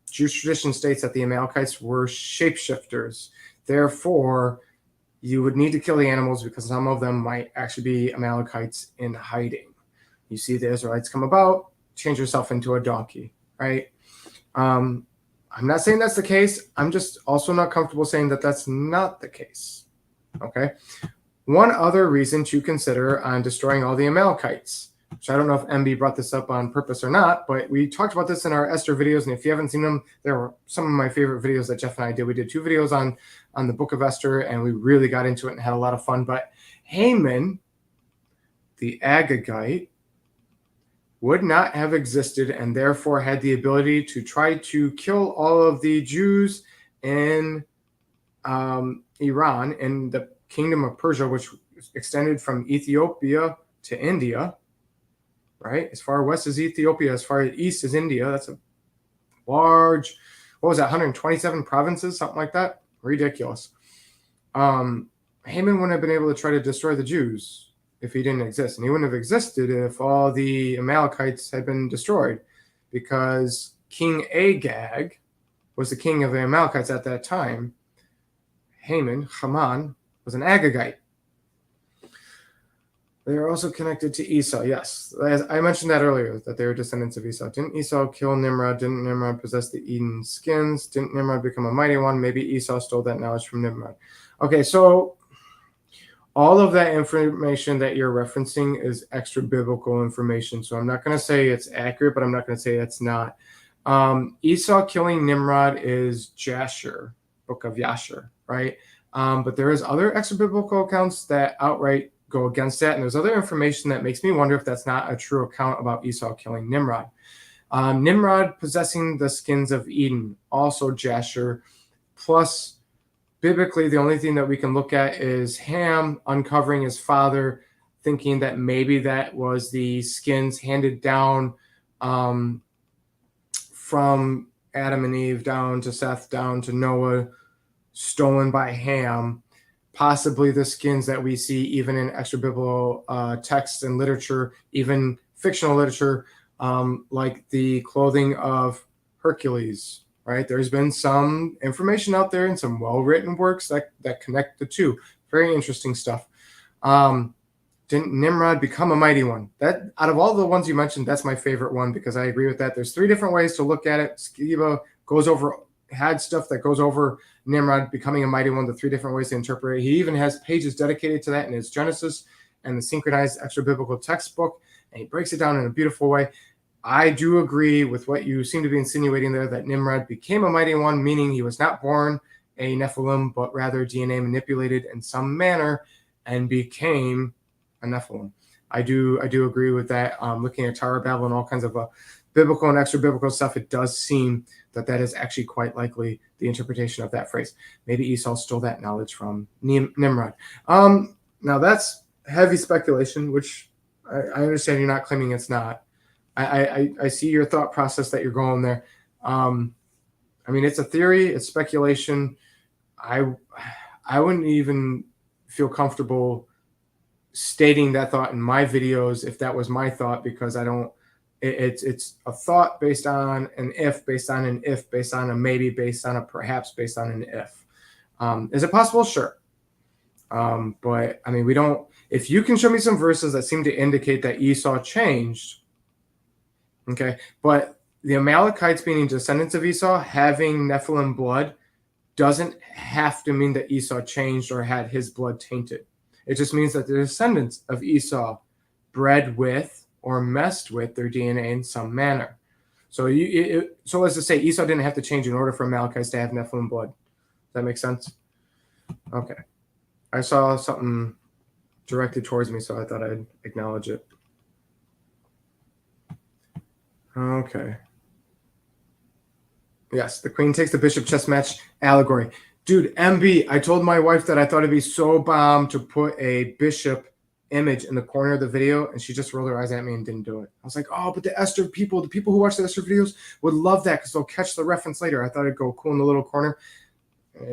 Jewish tradition states that the Amalekites were shapeshifters. Therefore, you would need to kill the animals because some of them might actually be Amalekites in hiding. You see the Israelites come about, change yourself into a donkey, right? I'm not saying that's the case. I'm just also not comfortable saying that that's not the case. Okay. One other reason to consider on destroying all the Amalekites, which I don't know if MB brought this up on purpose or not, but we talked about this in our Esther videos. And if you haven't seen them, there were some of my favorite videos that Jeff and I did. We did 2 videos on the book of Esther, and we really got into it and had a lot of fun. But Haman, the Agagite, would not have existed and therefore had the ability to try to kill all of the Jews in Iran, in the kingdom of Persia, which extended from Ethiopia to India, right? As far west as Ethiopia, as far east as India. That's a large, what was that, 127 provinces, something like that? Ridiculous. Haman wouldn't have been able to try to destroy the Jews if he didn't exist. And he wouldn't have existed if all the Amalekites had been destroyed, because King Agag was the king of the Amalekites at that time. Haman was an Agagite. They are also connected to Esau. Yes, as I mentioned that earlier, that they were descendants of Esau. Didn't Esau kill Nimrod? Didn't Nimrod possess the Eden skins? Didn't Nimrod become a mighty one? Maybe Esau stole that knowledge from Nimrod. Okay, so all of that information that you're referencing is extra biblical information. So I'm not going to say it's accurate, but I'm not going to say it's not. Esau killing Nimrod is Jasher, book of Yasher, right? But there is other extra biblical accounts that outright go against that. And there's other information that makes me wonder if that's not a true account about Esau killing Nimrod. Nimrod possessing the skins of Eden, also Jasher, plus biblically, the only thing that we can look at is Ham uncovering his father, thinking that maybe that was the skins handed down from Adam and Eve down to Seth, down to Noah, stolen by Ham. Possibly the skins that we see even in extra biblical texts and literature, even fictional literature, like the clothing of Hercules. Right, there's been some information out there and some well-written works that connect the two. Very interesting stuff. Didn't Nimrod become a mighty one? That, out of all the ones you mentioned, that's my favorite one, because I agree with that. There's 3 different ways to look at it. Skiba had stuff that goes over Nimrod becoming a mighty one, the 3 different ways to interpret it. He even has pages dedicated to that in his Genesis and the synchronized extra biblical textbook, and he breaks it down in a beautiful way. I do agree with what you seem to be insinuating there, that Nimrod became a mighty one, meaning he was not born a Nephilim, but rather DNA manipulated in some manner and became a Nephilim. I do agree with that. Looking at Tower of Babel and all kinds of biblical and extra biblical stuff, it does seem that is actually quite likely the interpretation of that phrase. Maybe Esau stole that knowledge from Nimrod. Now that's heavy speculation, which I understand you're not claiming it's not. I see your thought process that you're going there. I mean, it's a theory, it's speculation. I wouldn't even feel comfortable stating that thought in my videos if that was my thought, because I don't. It's a thought based on an if, based on an if, based on a maybe, based on a perhaps, based on an if. Is it possible? Sure. But I mean, we don't. If you can show me some verses that seem to indicate that Esau changed. Okay, but the Amalekites being descendants of Esau, having Nephilim blood, doesn't have to mean that Esau changed or had his blood tainted. It just means that the descendants of Esau bred with or messed with their DNA in some manner. So, so as to say, Esau didn't have to change in order for Amalekites to have Nephilim blood. Does that make sense? Okay. I saw something directed towards me, so I thought I'd acknowledge it. Okay. Yes, the queen takes the bishop chess match allegory. Dude, MB, I told my wife that I thought it'd be so bomb to put a bishop image in the corner of the video, and she just rolled her eyes at me and didn't do it. I was like, oh, but the people who watch the Esther videos would love that because they'll catch the reference later. I thought it'd go cool in the little corner.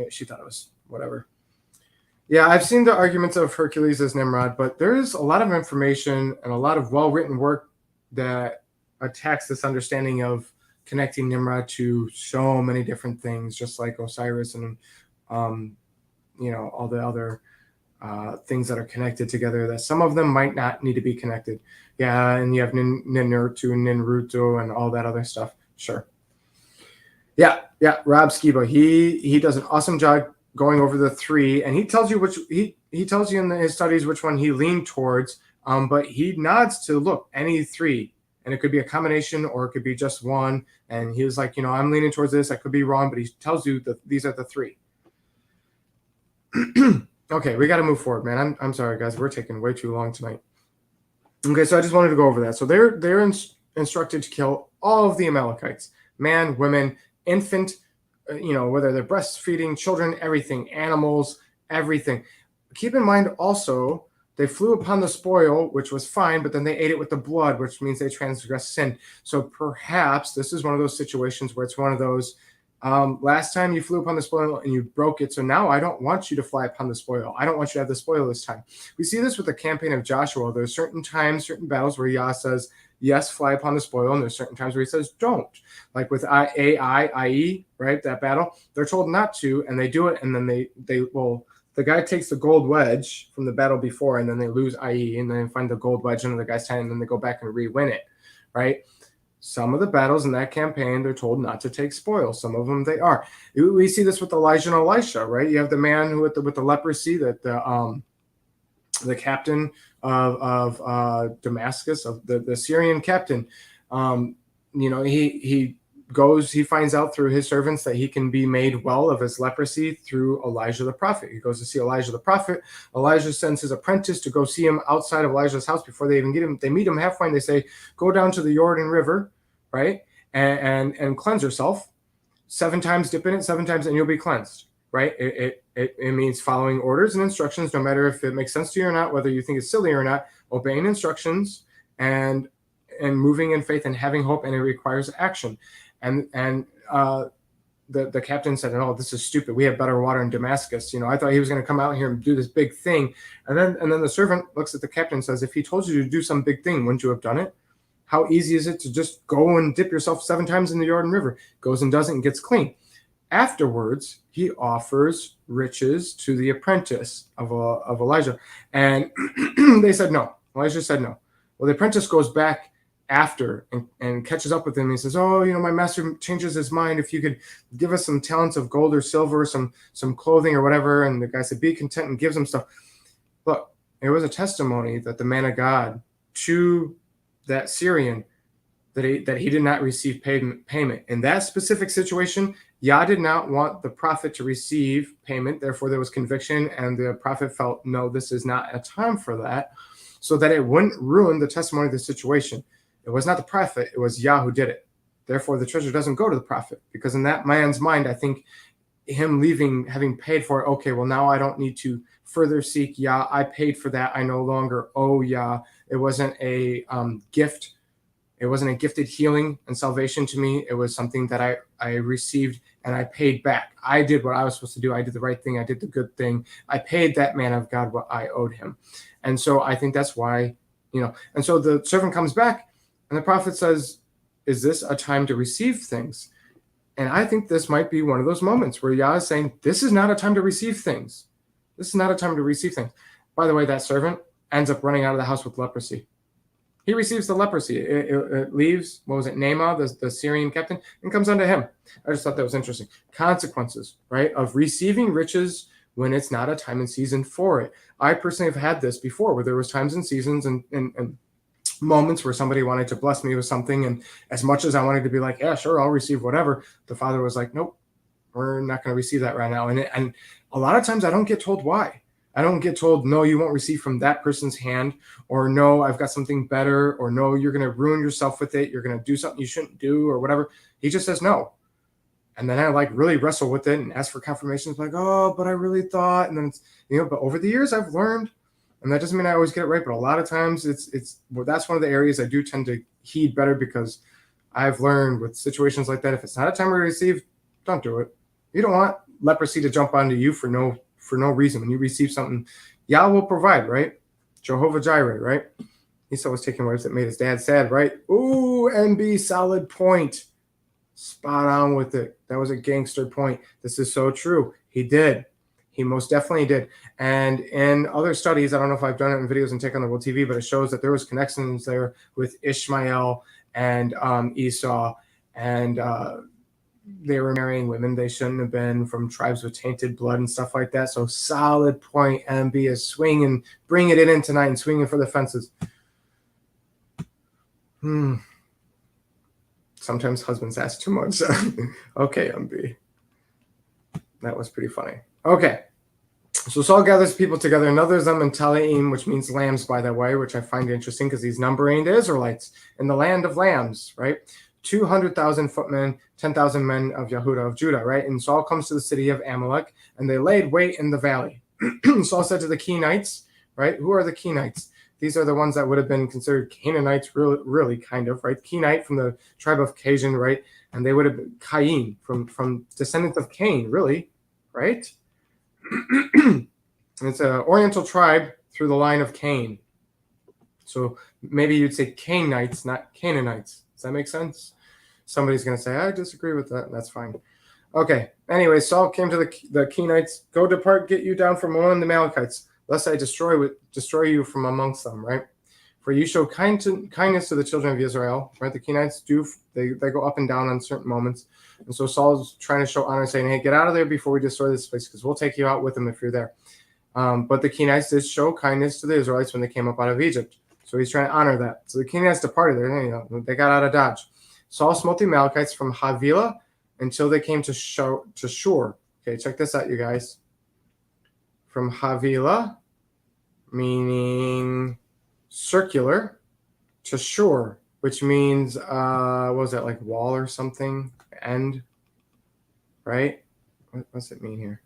She thought it was whatever. Yeah, I've seen the arguments of Hercules as Nimrod, but there is a lot of information and a lot of well-written work that attacks this understanding of connecting Nimrod to so many different things, just like Osiris and all the other things that are connected together, that some of them might not need to be connected. Yeah, and you have Ninurtu, Ninrutu, and all that other stuff. Sure. Yeah, Rob Skiba, he does an awesome job going over the three, and he tells you he tells you in his studies which one he leaned towards, but he nods to look any three, and it could be a combination or it could be just one, and he was like, I'm leaning towards this, I could be wrong, but he tells you that these are the three. Okay, we got to move forward, man. I'm sorry, guys, we're taking way too long tonight. Okay, so I just wanted to go over that. So they're instructed to kill all of the Amalekites, man, women, infant, whether they're breastfeeding, children, everything, animals, everything. Keep in mind also, they flew upon the spoil, which was fine, but then they ate it with the blood, which means they transgressed sin. So perhaps this is one of those situations where it's one of those, last time you flew upon the spoil and you broke it, so now I don't want you to fly upon the spoil. I don't want you to have the spoil this time. We see this with the campaign of Joshua. There's certain times, certain battles where Yah says, yes, fly upon the spoil, and there's certain times where he says, don't. Like with IE, right, that battle, they're told not to, and they do it, and then the guy takes the gold wedge from the battle before, and then they lose IE, and then find the gold wedge under the guy's hand, and then they go back and re-win it, right? Some of the battles in that campaign, they're told not to take spoil. Some of them they are. We see this with Elijah and Elisha, right? You have the man who with the leprosy, that the captain of Damascus, of the Syrian captain, he finds out through his servants that he can be made well of his leprosy through Elijah the prophet. He goes to see Elijah the prophet. Elijah sends his apprentice to go see him outside of Elijah's house before they even get him. They meet him halfway and they say, go down to the Jordan River, right? And cleanse yourself 7 times, dip in it 7 times, and you'll be cleansed, right? It means following orders and instructions, no matter if it makes sense to you or not, whether you think it's silly or not, obeying instructions and moving in faith and having hope, and it requires action. And the captain said, "Oh, this is stupid. We have better water in Damascus. I thought he was going to come out here and do this big thing." And then the servant looks at the captain and says, "If he told you to do some big thing, wouldn't you have done it? How easy is it to just go and dip yourself 7 times in the Jordan River?" Goes and does it and gets clean. Afterwards, he offers riches to the apprentice of Elijah, and they said no. Elijah said no. Well, the apprentice goes back after and catches up with him. He says, "Oh, my master changes his mind. If you could give us some talents of gold or silver, some clothing or whatever." And the guy said, "Be content," and gives him stuff. Look, it was a testimony that the man of God to that Syrian that he did not receive payment. In that specific situation, Yah did not want the prophet to receive payment. Therefore, there was conviction, and the prophet felt, no, this is not a time for that, so that it wouldn't ruin the testimony of the situation. It was not the prophet, it was Yah who did it. Therefore, the treasure doesn't go to the prophet, because in that man's mind, I think him leaving, having paid for it, okay, well, now I don't need to further seek Yah. I paid for that. I no longer owe Yah. It wasn't a gift. It wasn't a gifted healing and salvation to me. It was something that I received and I paid back. I did what I was supposed to do. I did the right thing. I did the good thing. I paid that man of God what I owed him. And so I think that's why, and so the servant comes back and the prophet says, "Is this a time to receive things?" And I think this might be one of those moments where Yah is saying, this is not a time to receive things. This is not a time to receive things. By the way, that servant ends up running out of the house with leprosy. He receives the leprosy. It leaves, Nigh, the Syrian captain, and comes unto him. I just thought that was interesting. Consequences, right, of receiving riches when it's not a time and season for it. I personally have had this before, where there was times and seasons and moments where somebody wanted to bless me with something, and as much as I wanted to be like, yeah, sure, I'll receive whatever, the Father was like, nope, we're not going to receive that right now. And a lot of times I don't get told why. I don't get told, no, you won't receive from that person's hand, or no, I've got something better, or no, you're going to ruin yourself with it, you're going to do something you shouldn't do, or whatever. He just says no. And then I really wrestle with it and ask for confirmations, like, oh, but I really thought. And then it's, but over the years I've learned, and that doesn't mean I always get it right, but a lot of times that's one of the areas I do tend to heed better, because I've learned with situations like that, if it's not a time to receive, don't do it. You don't want leprosy to jump onto you for no reason. When you receive something, Yah will provide, right? Jehovah Jireh, right? Esau was taking wives that made his dad sad, right? Ooh, MB, solid point. Spot on with it. That was a gangster point. This is so true. He did. He most definitely did. And in other studies, I don't know if I've done it in videos and Take on the World TV, but it shows that there was connections there with Ishmael and Esau, and they were marrying women they shouldn't have been, from tribes with tainted blood and stuff like that. So solid point, MB, is swinging, bringing it in tonight and swinging for the fences. Sometimes husbands ask too much. Okay, MB. That was pretty funny. Okay. So Saul gathers people together and others them in Telaim, which means lambs, by the way, which I find interesting because he's numbering the Israelites in the land of lambs, right? 200,000 footmen, 10,000 men of Yehuda, of Judah, right? And Saul comes to the city of Amalek, and they laid wait in the valley. Saul said to the Kenites, right? Who are the Kenites? These are the ones that would have been considered Canaanites, really kind of, right? Kenite from the tribe of Cajun, right? And they would have been Cain, from descendants of Cain, really, right? It's an Oriental tribe through the line of Cain. So maybe you'd say Cainites, not Canaanites. Does that make sense? Somebody's going to say, I disagree with that. That's fine. Okay. Anyway, Saul came to the Kenites. Go depart, get you down from among the Amalekites, lest I destroy you from amongst them, right? For you show kindness to the children of Israel, right? The Kenites they go up and down on certain moments. And so Saul's trying to show honor, saying, hey, get out of there before we destroy this place, because we'll take you out with them if you're there. But the Kenites did show kindness to the Israelites when they came up out of Egypt. So he's trying to honor that. So the Kenites departed there. They got out of Dodge. Saul smote the Amalekites from Havilah until they came to Shur. Okay, check this out, you guys. From Havilah, meaning circular, to Shur, which means, what was that, like wall or something? End, right? What's it mean here?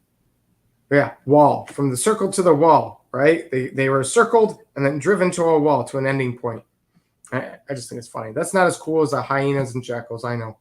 Yeah, wall. From the circle to the wall, right? They were circled and then driven to a wall, to an ending point. I just think it's funny. That's not as cool as the hyenas and jackals, I know.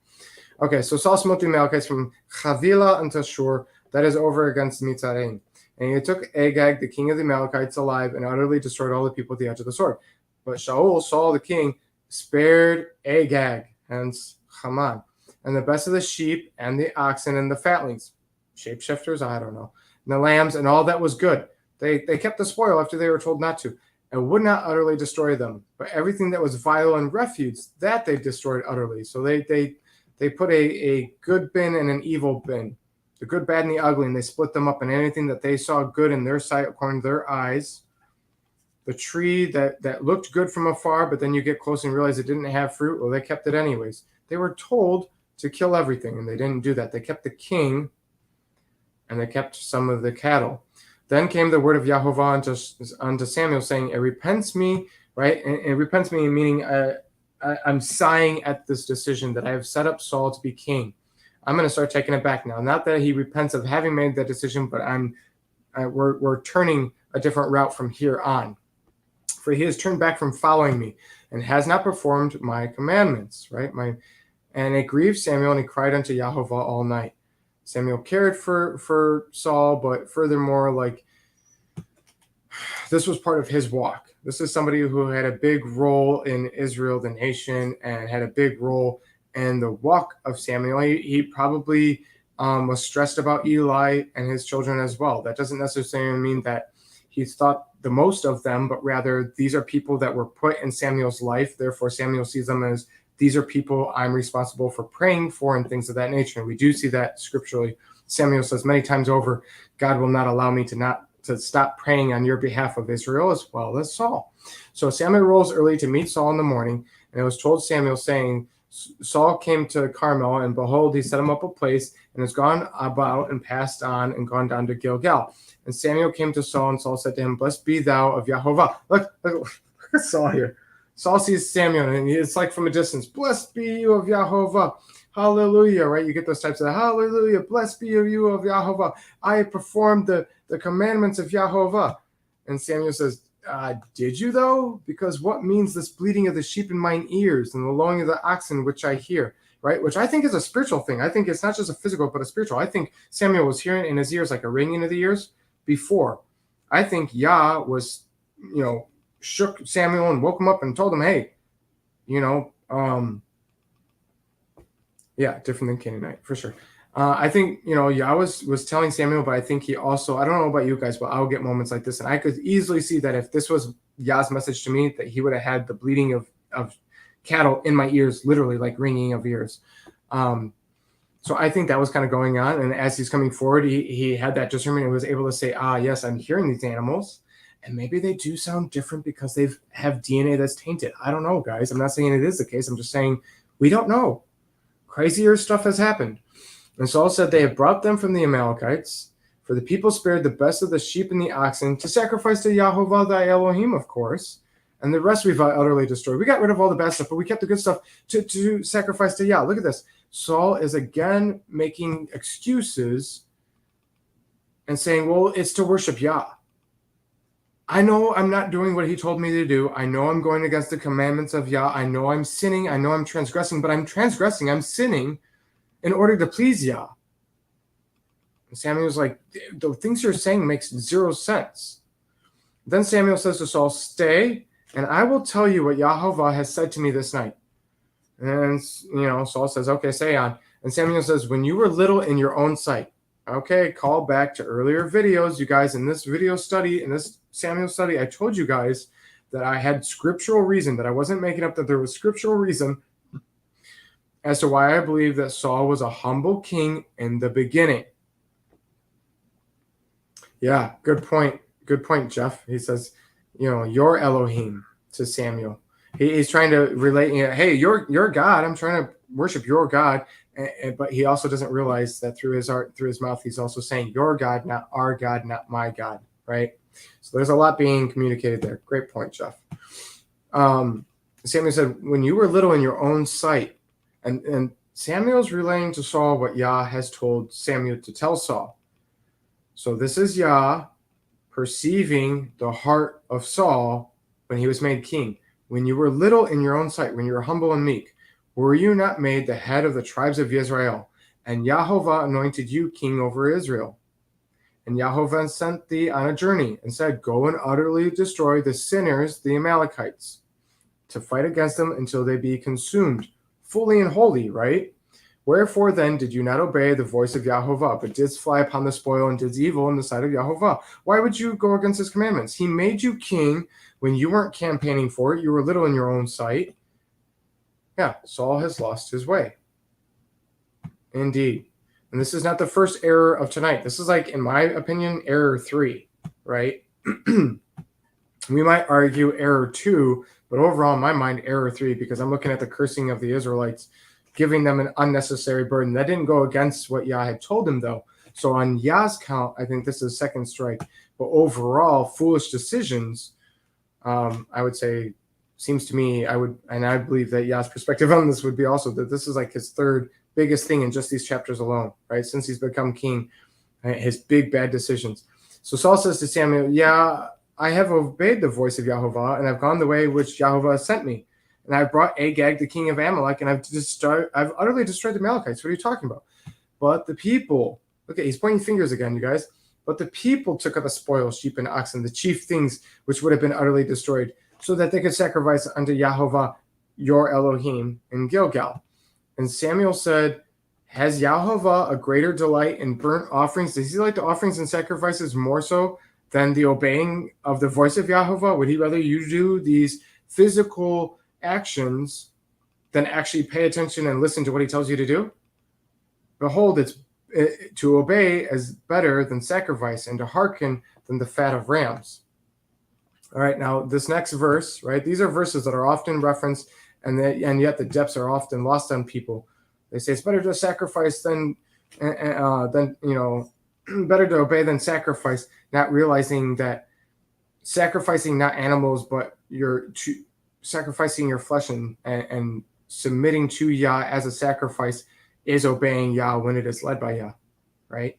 Okay, so Saul smote the Amalekites from Havilah unto Shur, that is over against Mitzrayim. And he took Agag, the king of the Amalekites, alive, and utterly destroyed all the people at the edge of the sword. But Saul the king, spared Agag, hence Haman, and the best of the sheep and the oxen and the fatlings, shapeshifters, I don't know, and the lambs and all that was good. They kept the spoil after they were told not to, and would not utterly destroy them. But everything that was vile and refuse, that they destroyed utterly. So they put a good bin and an evil bin, the good, bad, and the ugly, and they split them up, and anything that they saw good in their sight according to their eyes. The tree that looked good from afar, but then you get close and realize it didn't have fruit, well, they kept it anyways. They were told to kill everything, and they didn't do that. They kept the king, and they kept some of the cattle. Then came the word of Yahovah unto Samuel, saying, it repents me, right? And it repents me, meaning I'm sighing at this decision that I have set up Saul to be king. I'm going to start taking it back now. Not that he repents of having made that decision, but we're turning a different route from here on. For he has turned back from following me and has not performed my commandments, right? And it grieved Samuel, and he cried unto Yahovah all night. Samuel cared for Saul, but furthermore, like, this was part of his walk. This is somebody who had a big role in Israel, the nation, and had a big role in the walk of Samuel. He probably was stressed about Eli and his children as well. That doesn't necessarily mean that he thought the most of them, but rather these are people that were put in Samuel's life. Therefore, Samuel sees them as, these are people I'm responsible for praying for and things of that nature. And we do see that scripturally. Samuel says many times over, God will not allow me to stop praying on your behalf of Israel as well as Saul. So Samuel rose early to meet Saul in the morning, and it was told Samuel, saying, Saul came to Carmel, and behold, he set him up a place, and has gone about and passed on and gone down to Gilgal. And Samuel came to Saul, and Saul said to him, blessed be thou of Yahovah. Look at Saul here. Saul sees Samuel, and it's like from a distance, blessed be you of Yahovah. Hallelujah, right? You get those types of hallelujah, blessed be you of Yahovah. I have performed the commandments of Yahovah. And Samuel says, did you though? Because what means this bleating of the sheep in mine ears and the lowing of the oxen which I hear, right? Which I think is a spiritual thing. I think it's not just a physical, but a spiritual. I think Samuel was hearing in his ears like a ringing of the ears before. I think Yah was, shook Samuel and woke him up and told him, hey, different than Canaanite for sure. I think, Yah was telling Samuel, but I think he also, I don't know about you guys, but I'll get moments like this. And I could easily see that if this was Yah's message to me, that he would have had the bleating of cattle in my ears, literally like ringing of ears. So I think that was kind of going on. And as he's coming forward, he had that discernment and was able to say, yes, I'm hearing these animals. And maybe they do sound different because they have DNA that's tainted. I don't know, guys. I'm not saying it is the case. I'm just saying we don't know. Crazier stuff has happened. And Saul said, they have brought them from the Amalekites, for the people spared the best of the sheep and the oxen to sacrifice to Yahovah thy Elohim, of course. And the rest we've utterly destroyed. We got rid of all the bad stuff, but we kept the good stuff to sacrifice to Yah. Look at this. Saul is again making excuses and saying, well, it's to worship Yah. I know I'm not doing what he told me to do. I know I'm going against the commandments of Yah. I know I'm sinning. I know I'm transgressing, but I'm transgressing. I'm sinning in order to please Yah. And Samuel's like, the things you're saying makes zero sense. Then Samuel says to Saul, stay, and I will tell you what Yahovah has said to me this night. And, Saul says, okay, say on. And Samuel says, when you were little in your own sight. Okay, call back to earlier videos, you guys. In this video study, in this Samuel study, I told you guys that I had scriptural reason, that I wasn't making up, that there was scriptural reason as to why I believe that Saul was a humble king in the beginning. Yeah, good point. Good point, Jeff. He says, your Elohim to Samuel. He's trying to relate, hey, you're God. I'm trying to worship your God. But he also doesn't realize that through his heart, through his mouth, he's also saying your God, not our God, not my God, right? So there's a lot being communicated there. Great point, Jeff. Samuel said, when you were little in your own sight, and Samuel's relaying to Saul what Yah has told Samuel to tell Saul. So this is Yah perceiving the heart of Saul when he was made king. When you were little in your own sight, when you were humble and meek, were you not made the head of the tribes of Israel? And Yahovah anointed you king over Israel. And Yahovah sent thee on a journey and said, go and utterly destroy the sinners, the Amalekites, to fight against them until they be consumed, fully and wholly, right? Wherefore then did you not obey the voice of Yahovah, but didst fly upon the spoil and didst evil in the sight of Yahovah? Why would you go against his commandments? He made you king when you weren't campaigning for it. You were little in your own sight. Yeah, Saul has lost his way. Indeed. And this is not the first error of tonight. This is like, in my opinion, error 3, right? We might argue error 2, but overall, in my mind, error 3, because I'm looking at the cursing of the Israelites, giving them an unnecessary burden. That didn't go against what Yah had told him, though. So on Yah's count, I think this is second strike. But overall, foolish decisions, I would say, seems to me, I believe that Yah's perspective on this would be also that this is like his third biggest thing in just these chapters alone, right? Since he's become king, his big bad decisions. So Saul says to Samuel, yeah, I have obeyed the voice of Yahovah, and I've gone the way which Yahovah has sent me. And I've brought Agag, the king of Amalek, and I've utterly destroyed the Amalekites. What are you talking about? But the people, okay, he's pointing fingers again, you guys. But the people took up the spoil, sheep and oxen, the chief things which would have been utterly destroyed, so that they could sacrifice unto Yahovah, your Elohim, in Gilgal. And Samuel said, has Yahovah a greater delight in burnt offerings? Does he like the offerings and sacrifices more so than the obeying of the voice of Yahovah? Would he rather you do these physical actions than actually pay attention and listen to what he tells you to do? Behold, to obey is better than sacrifice, and to hearken than the fat of rams. All right, now this next verse, right? These are verses that are often referenced, and yet the depths are often lost on people. They say it's better to sacrifice than better to obey than sacrifice, not realizing that sacrificing not animals, but sacrificing your flesh and submitting to Yah as a sacrifice is obeying Yah when it is led by Yah, right?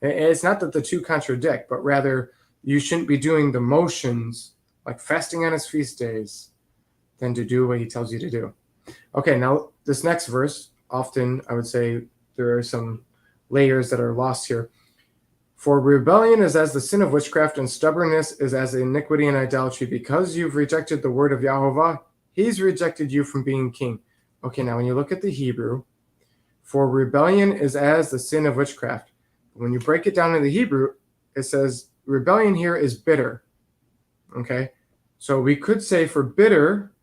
It's not that the two contradict, but rather you shouldn't be doing the motions like fasting on his feast days than to do what he tells you to do. Okay, now this next verse, often I would say there are some layers that are lost here. For rebellion is as the sin of witchcraft, and stubbornness is as iniquity and idolatry. Because you've rejected the word of Yahovah, he's rejected you from being king. Okay, now when you look at the Hebrew, For rebellion is as the sin of witchcraft. When you break it down in the Hebrew, it says rebellion here is bitter. Okay? So we could say for bitter,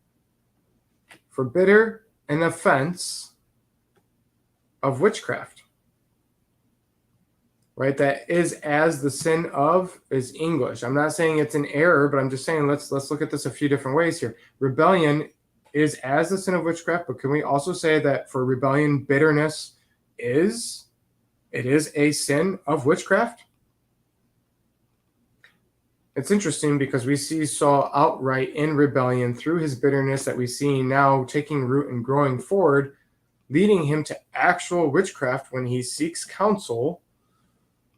an offense of witchcraft. Right? That is as the sin of is English. I'm not saying it's an error, but I'm just saying let's look at this a few different ways here. Rebellion is as the sin of witchcraft, but can we also say that for rebellion, bitterness is a sin of witchcraft? It's interesting because we see Saul outright in rebellion through his bitterness that we see now taking root and growing forward, leading him to actual witchcraft when he seeks counsel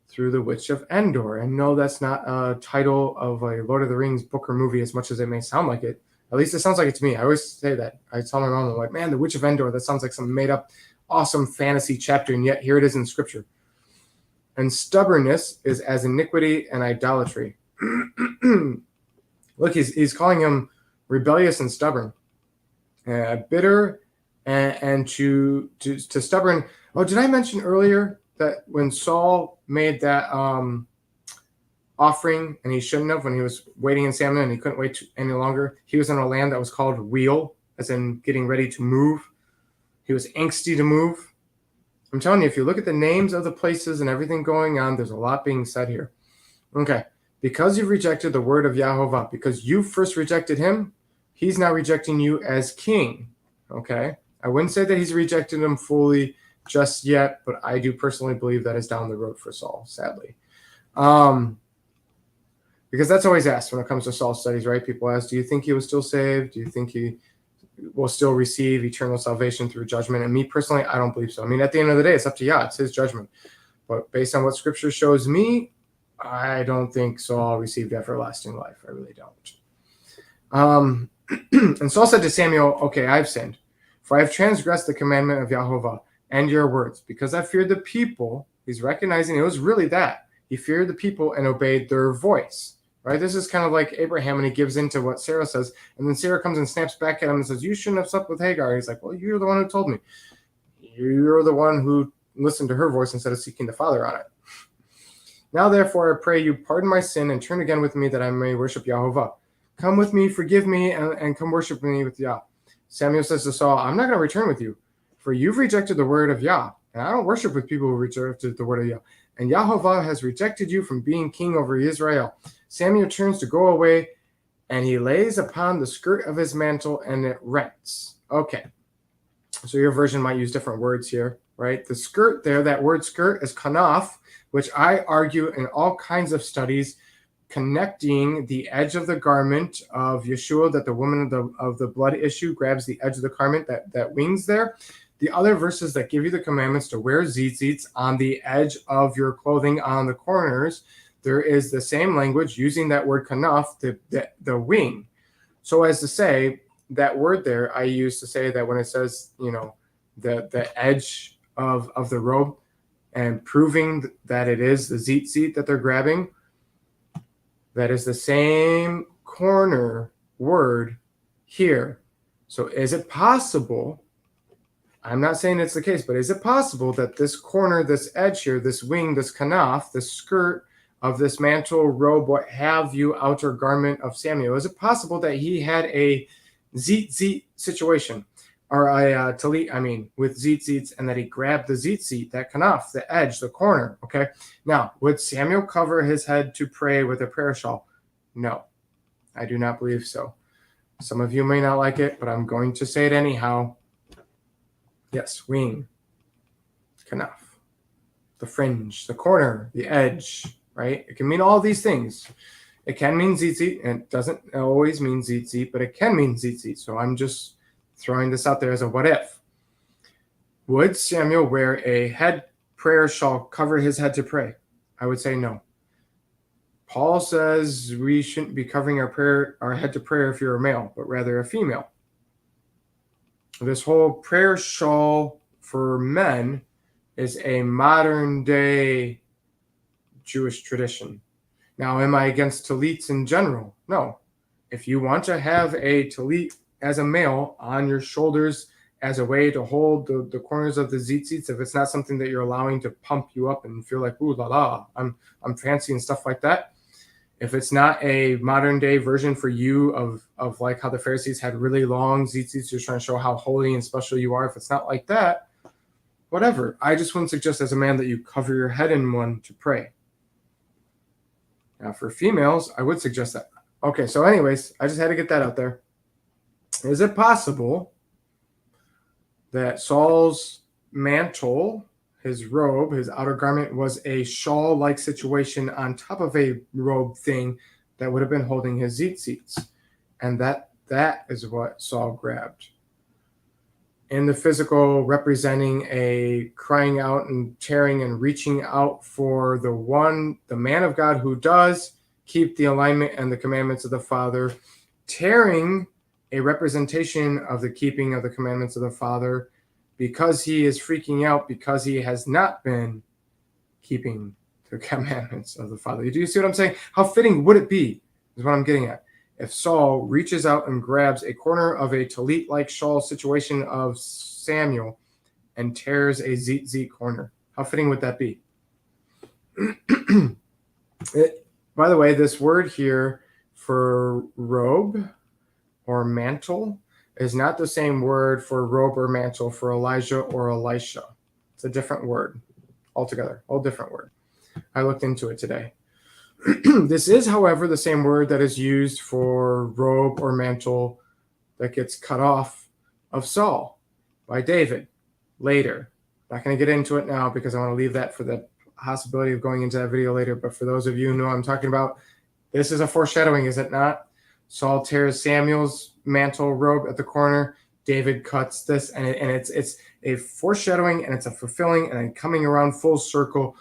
through the Witch of Endor. And no, that's not a title of a Lord of the Rings book or movie, as much as it may sound like it. At least it sounds like it to me. I always say that. I tell my mom, I'm like, man, the Witch of Endor, that sounds like some made up, awesome fantasy chapter, and yet here it is in Scripture. And stubbornness is as iniquity and idolatry. Look, he's calling him rebellious and stubborn, bitter, and to stubborn. Oh, did I mention earlier that when Saul made that offering, and he shouldn't have, when he was waiting in Samuel and he couldn't wait any longer, he was in a land that was called Wheel, as in getting ready to move. He was angsty to move. I'm telling you, if you look at the names of the places and everything going on, there's a lot being said here. Okay. Because you've rejected the word of Yahovah, because you first rejected him, he's now rejecting you as king. Okay? I wouldn't say that he's rejected him fully just yet, but I do personally believe that is down the road for Saul, sadly. Because that's always asked when it comes to Saul studies, right? People ask, do you think he was still saved? Do you think he will still receive eternal salvation through judgment? And me personally, I don't believe so. I mean, at the end of the day, it's up to Yah. It's his judgment. But based on what Scripture shows me, I don't think Saul received everlasting life. I really don't. And Saul said to Samuel, okay, I've sinned, for I have transgressed the commandment of Yahovah and your words, because I feared the people. He's recognizing it was really that. He feared the people and obeyed their voice. Right? This is kind of like Abraham, and he gives in to what Sarah says. And then Sarah comes and snaps back at him and says, you shouldn't have slept with Hagar. He's like, well, you're the one who told me. You're the one who listened to her voice instead of seeking the Father on it. Now, therefore, I pray you pardon my sin and turn again with me that I may worship Yahovah. Come with me, forgive me, and come worship me with Yah. Samuel says to Saul, I'm not going to return with you, for you've rejected the word of Yah, and I don't worship with people who rejected the word of Yah. And Yahovah has rejected you from being king over Israel. Samuel turns to go away, and he lays upon the skirt of his mantle, and it rents. Okay, so your version might use different words here, right? The skirt there, that word skirt is kanaf, which I argue in all kinds of studies, connecting the edge of the garment of Yeshua, that the woman of the blood issue grabs the edge of the garment, that wings there. The other verses that give you the commandments to wear tzitzits on the edge of your clothing on the corners, there is the same language using that word kanaf, the wing. So as to say, that word there, I use to say that when it says, the edge of the robe, and proving that it is the tzitzit that they're grabbing, that is the same corner word here. So is it possible, I'm not saying it's the case, but is it possible that this corner, this edge here, this wing, this kanaf, this skirt of this mantle, robe, what have you, outer garment of Samuel, is it possible that he had a tzitzit situation? Or a talit, with tzitzits, and that he grabbed the tzitzit, that kanaf, the edge, the corner, okay? Now, would Samuel cover his head to pray with a prayer shawl? No, I do not believe so. Some of you may not like it, but I'm going to say it anyhow. Yes, wing, kanaf, the fringe, the corner, the edge, right? It can mean all these things. It can mean tzitzit, and it doesn't always mean tzitzit, but it can mean tzitzit. So I'm just throwing this out there as a what if. Would Samuel wear a head prayer shawl, cover his head to pray? I would say no. Paul says we shouldn't be covering our head to prayer if you're a male, but rather a female. This whole prayer shawl for men is a modern day Jewish tradition. Now, am I against talits in general? No. If you want to have a talit as a male on your shoulders as a way to hold the corners of the tzitzits, if it's not something that you're allowing to pump you up and feel like, ooh la la, I'm fancy and stuff like that. If it's not a modern day version for you of like how the Pharisees had really long tzitzits, you're trying to show how holy and special you are. If it's not like that, whatever. I just wouldn't suggest as a man that you cover your head in one to pray. Now for females, I would suggest that. Okay, so anyways, I just had to get that out there. Is it possible that Saul's mantle, his robe, his outer garment, was a shawl-like situation on top of a robe thing that would have been holding his tzitzits? And that is what Saul grabbed. In the physical, representing a crying out and tearing and reaching out for the man of God who does keep the alignment and the commandments of the Father, tearing a representation of the keeping of the commandments of the Father, because he is freaking out because he has not been keeping the commandments of the Father. Do you see what I'm saying? How fitting would it be, is what I'm getting at, if Saul reaches out and grabs a corner of a talit-like shawl situation of Samuel and tears a tzitzit corner? How fitting would that be? By the way, this word here for robe or mantle is not the same word for robe or mantle for Elijah or Elisha. It's a different word altogether, all different word. I looked into it today. This is, however, the same word that is used for robe or mantle that gets cut off of Saul by David later. Not going to get into it now because I want to leave that for the possibility of going into that video later. But for those of you who know what I'm talking about, this is a foreshadowing, is it not? Saul tears Samuel's mantle robe at the corner. David cuts this, and it's a foreshadowing, and it's a fulfilling, and a coming around full circle.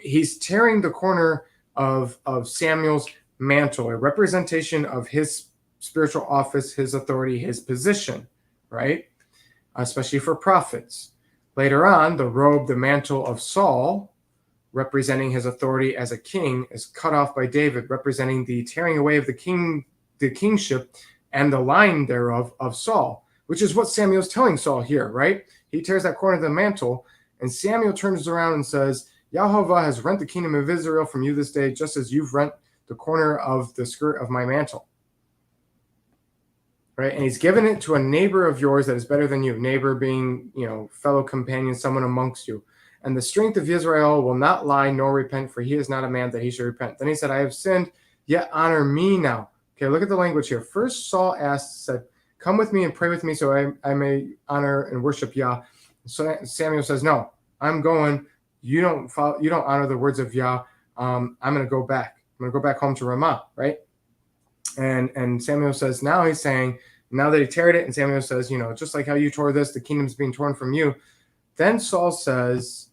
He's tearing the corner of Samuel's mantle, a representation of his spiritual office, his authority, his position, right? Especially for prophets. Later on, the robe, the mantle of Saul, representing his authority as a king, is cut off by David, representing the tearing away of the kingship and the line thereof of Saul, which is what Samuel's telling Saul here, right? He tears that corner of the mantle, and Samuel turns around and says, Yahovah has rent the kingdom of Israel from you this day, just as you've rent the corner of the skirt of my mantle. Right? And he's given it to a neighbor of yours that is better than you. Neighbor being, fellow companion, someone amongst you. And the strength of Israel will not lie nor repent, for he is not a man that he should repent. Then he said, I have sinned, yet honor me now. Okay, look at the language here. First Saul said, come with me and pray with me so I may honor and worship Yah. So Samuel says, no, I'm going. You don't honor the words of Yah. I'm going to go back. I'm going to go back home to Ramah, right? And Samuel says, now he's saying, now that he teared it, and Samuel says, just like how you tore this, the kingdom's being torn from you. Then Saul says,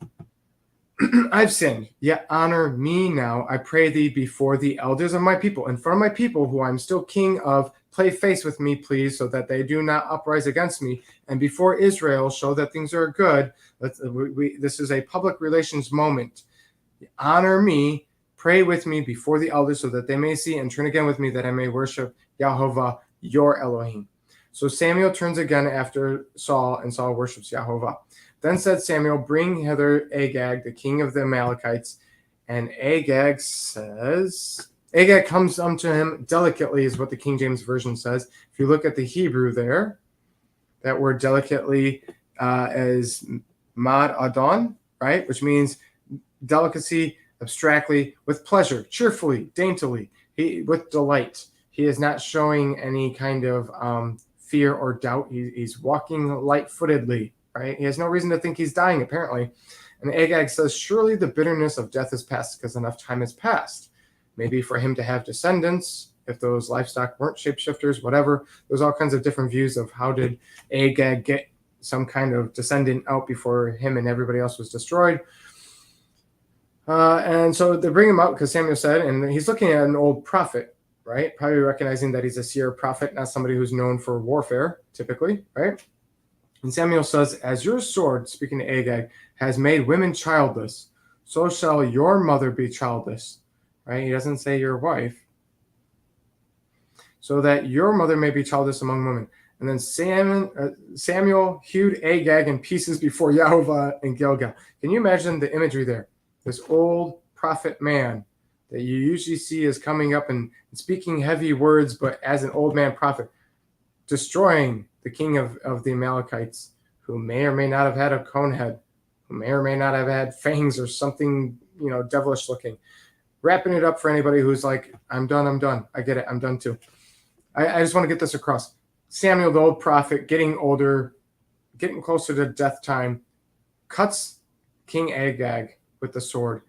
I've sinned, yet honor me now, I pray thee, before the elders of my people, in front of my people who I'm still king of. Play face with me, please, so that they do not uprise against me. And before Israel, show that things are good. This is a public relations moment. Honor me, pray with me before the elders, so that they may see, and turn again with me, that I may worship Yahovah, your Elohim. So Samuel turns again after Saul, and Saul worships Yahovah. Then said Samuel, bring hither Agag, the king of the Amalekites. And Agag comes unto him delicately, is what the King James Version says. If you look at the Hebrew there, that word delicately is mad adon, right? Which means delicacy, abstractly, with pleasure, cheerfully, daintily, with delight. He is not showing any kind of fear or doubt. He's walking light-footedly, right? He has no reason to think he's dying, apparently. And Agag says, surely the bitterness of death is past, because enough time has passed. Maybe for him to have descendants, if those livestock weren't shapeshifters, whatever. There's all kinds of different views of how did Agag get some kind of descendant out before him and everybody else was destroyed. And so they bring him out because Samuel said, and he's looking at an old prophet, right? Probably recognizing that he's a seer prophet, not somebody who's known for warfare, typically, right? And Samuel says, as your sword, speaking to Agag, has made women childless, so shall your mother be childless. Right? He doesn't say your wife. So that your mother may be childless among women. And then Samuel hewed Agag in pieces before Yahovah in Gilgal. Can you imagine the imagery there? This old prophet man that you usually see is coming up and speaking heavy words, but as an old man prophet, destroying the king of the Amalekites, who may or may not have had a cone head, who may or may not have had fangs or something, devilish looking. Wrapping it up for anybody who's like, I'm done. I get it. I'm done too. I just want to get this across. Samuel, the old prophet, getting older, getting closer to death time, cuts King Agag with the sword.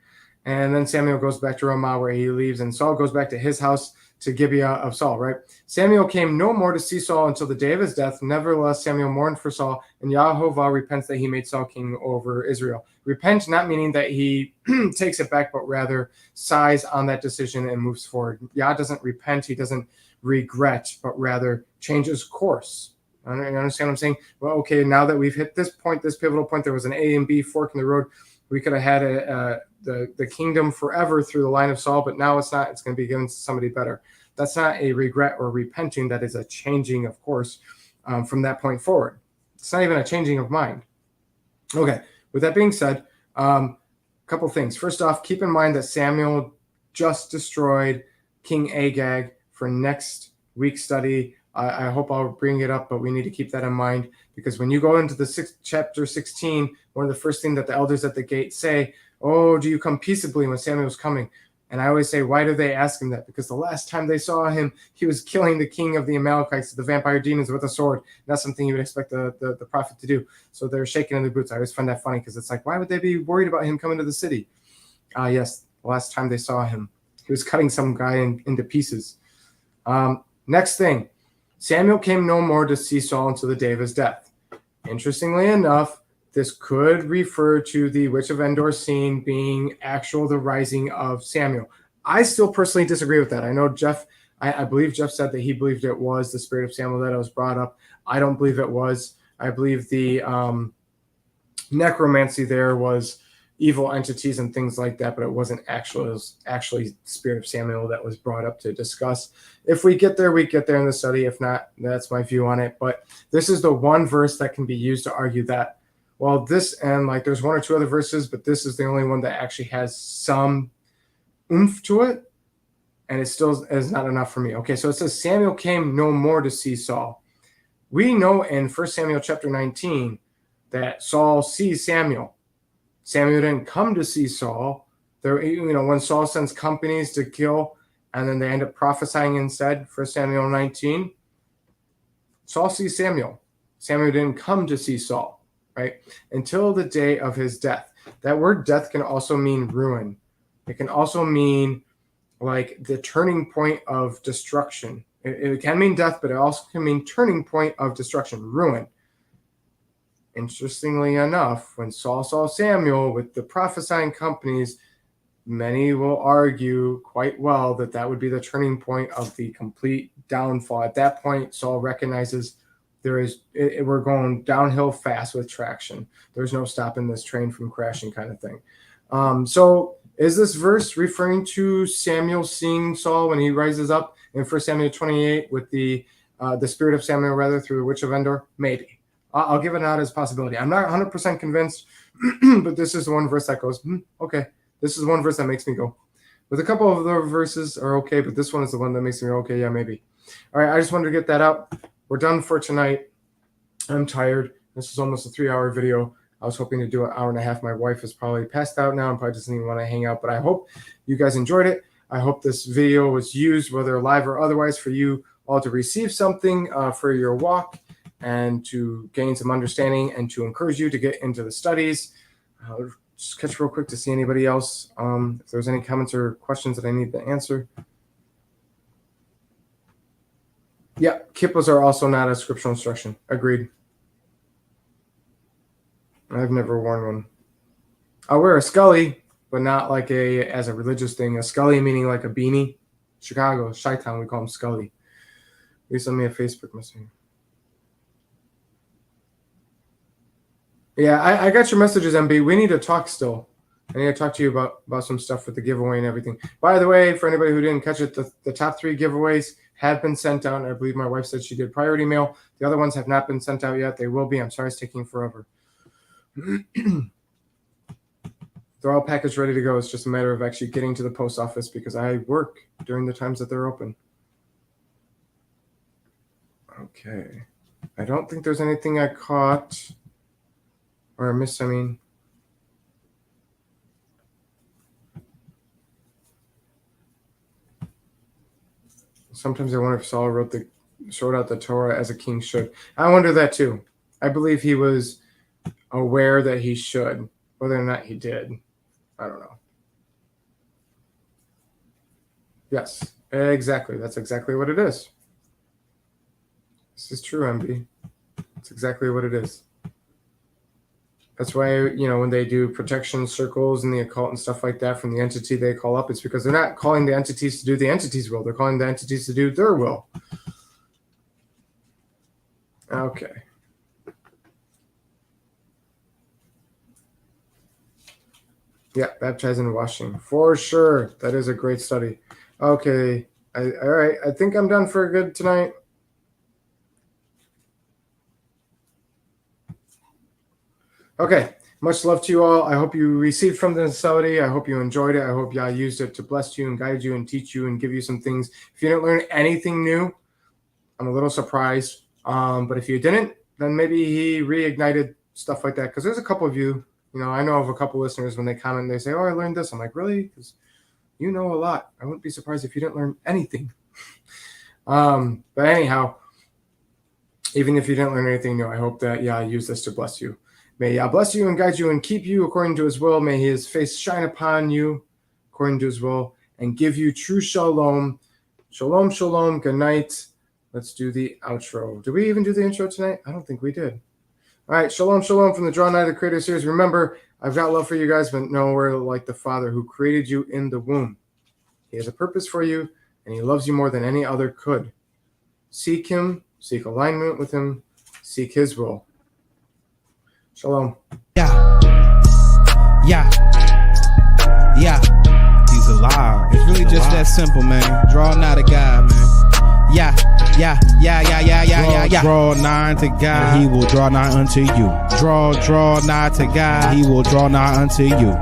And then Samuel goes back to Ramah where he leaves, and Saul goes back to his house to Gibeah of Saul, right? Samuel came no more to see Saul until the day of his death. Nevertheless, Samuel mourned for Saul, and Yahovah repents that he made Saul king over Israel. Repent not meaning that he takes it back, but rather sighs on that decision and moves forward. Yah doesn't repent. He doesn't regret, but rather changes course. You understand what I'm saying? Well, okay, now that we've hit this point, this pivotal point, there was an A and B fork in the road. We could have had the kingdom forever through the line of Saul, but now it's not. It's going to be given to somebody better. That's not a regret or repenting. That is a changing of course from that point forward. It's not even a changing of mind. Okay, with that being said, a couple things. First off, keep in mind that Samuel just destroyed King Agag. For next week's study, I hope I'll bring it up, but we need to keep that in mind, because when you go into the chapter 16, one of the first things that the elders at the gate say, oh, do you come peaceably when Samuel's coming? And I always say, why do they ask him that? Because the last time they saw him, he was killing the king of the Amalekites, the vampire demons, with a sword. That's something you would expect the prophet to do. So they're shaking in their boots. I always find that funny, because it's like, why would they be worried about him coming to the city? Yes, the last time they saw him, he was cutting some guy into pieces. Next thing, Samuel came no more to see Saul until the day of his death. Interestingly enough, this could refer to the Witch of Endor scene being the rising of Samuel. I still personally disagree with that. I know Jeff, I believe Jeff said that he believed it was the spirit of Samuel that was brought up. I don't believe it was. I believe the necromancy there was evil entities and things like that, but it wasn't actually, it was actually spirit of Samuel that was brought up to discuss. If we get there, we get there in the study. If not, that's my view on it. But this is the one verse that can be used to argue that, well, this, and like there's one or two other verses, but this is the only one that actually has some oomph to it, and it still is not enough for me. Okay, so it says Samuel came no more to see Saul. We know in 1 Samuel chapter 19 that Saul sees Samuel. Samuel didn't come to see Saul. There, when Saul sends companies to kill, and then they end up prophesying instead, 1 Samuel 19, Saul sees Samuel. Samuel didn't come to see Saul, right? Until the day of his death. That word death can also mean ruin. It can also mean like the turning point of destruction. It can mean death, but it also can mean turning point of destruction, ruin. Interestingly enough, when Saul saw Samuel with the prophesying companies, many will argue quite well that that would be the turning point of the complete downfall. At that point, Saul recognizes we're going downhill fast with traction. There's no stopping this train from crashing, kind of thing. So is this verse referring to Samuel seeing Saul when he rises up in 1 Samuel 28 with the spirit of Samuel, rather, through the Witch of Endor? Maybe. I'll give it out as a possibility. I'm not 100% convinced, but this is the one verse that goes, okay. This is one verse that makes me go. With a couple of other verses are okay, but this one is the one that makes me go, okay, yeah, maybe. All right, I just wanted to get that out. We're done for tonight. I'm tired. This is almost a 3-hour video. I was hoping to do an hour and a half. My wife is probably passed out now and probably doesn't even want to hang out, but I hope you guys enjoyed it. I hope this video was used, whether live or otherwise, for you all to receive something for your walk and to gain some understanding and to encourage you to get into the studies. Just catch real quick to see anybody else. If there's any comments or questions that I need to answer. Yeah, kippas are also not a scriptural instruction. Agreed. I've never worn one. I wear a scully, but not like as a religious thing. A scully meaning like a beanie. Chicago, Chi-Town, we call them scully. Please send me a Facebook message. Yeah, I got your messages, MB. We need to talk still. I need to talk to you about some stuff with the giveaway and everything. By the way, for anybody who didn't catch it, the top 3 giveaways have been sent out. And I believe my wife said she did priority mail. The other ones have not been sent out yet. They will be. I'm sorry it's taking forever. They're all packaged ready to go. It's just a matter of actually getting to the post office because I work during the times that they're open. Okay. I don't think there's anything I caught or I missed. Sometimes I wonder if Saul wrote out the Torah as a king should. I wonder that too. I believe he was aware that he should. Whether or not he did, I don't know. Yes, exactly. That's exactly what it is. This is true, MB. That's exactly what it is. That's why, when they do protection circles and the occult and stuff like that from the entity they call up, it's because they're not calling the entities to do the entity's will. They're calling the entities to do their will. Okay. Yeah, baptizing and washing. For sure. That is a great study. Okay. All right. I think I'm done for good tonight. Okay. Much love to you all. I hope you received from this study. I hope you enjoyed it. I hope y'all used it to bless you and guide you and teach you and give you some things. If you didn't learn anything new, I'm a little surprised. But if you didn't, then maybe he reignited stuff like that. Because there's a couple of you, I know of a couple listeners when they comment, they say, oh, I learned this. I'm like, really? Because you know a lot. I wouldn't be surprised if you didn't learn anything. But anyhow, even if you didn't learn anything new, I hope that, I use this to bless you. May Yah bless you and guide you and keep you according to his will. May his face shine upon you according to his will and give you true shalom. Shalom, shalom. Good night. Let's do the outro. Did we even do the intro tonight? I don't think we did. All right. Shalom, shalom from the Draw Nigh the Creator series. Remember, I've got love for you guys, but know we're like the Father who created you in the womb. He has a purpose for you, and he loves you more than any other could. Seek him. Seek alignment with him. Seek his will. Shalom. Yeah. He's alive. It's really just that simple, man. Draw nigh to God, man. Yeah. Draw nigh to God, he will draw nigh unto you. Draw nigh to God, he will draw nigh unto you.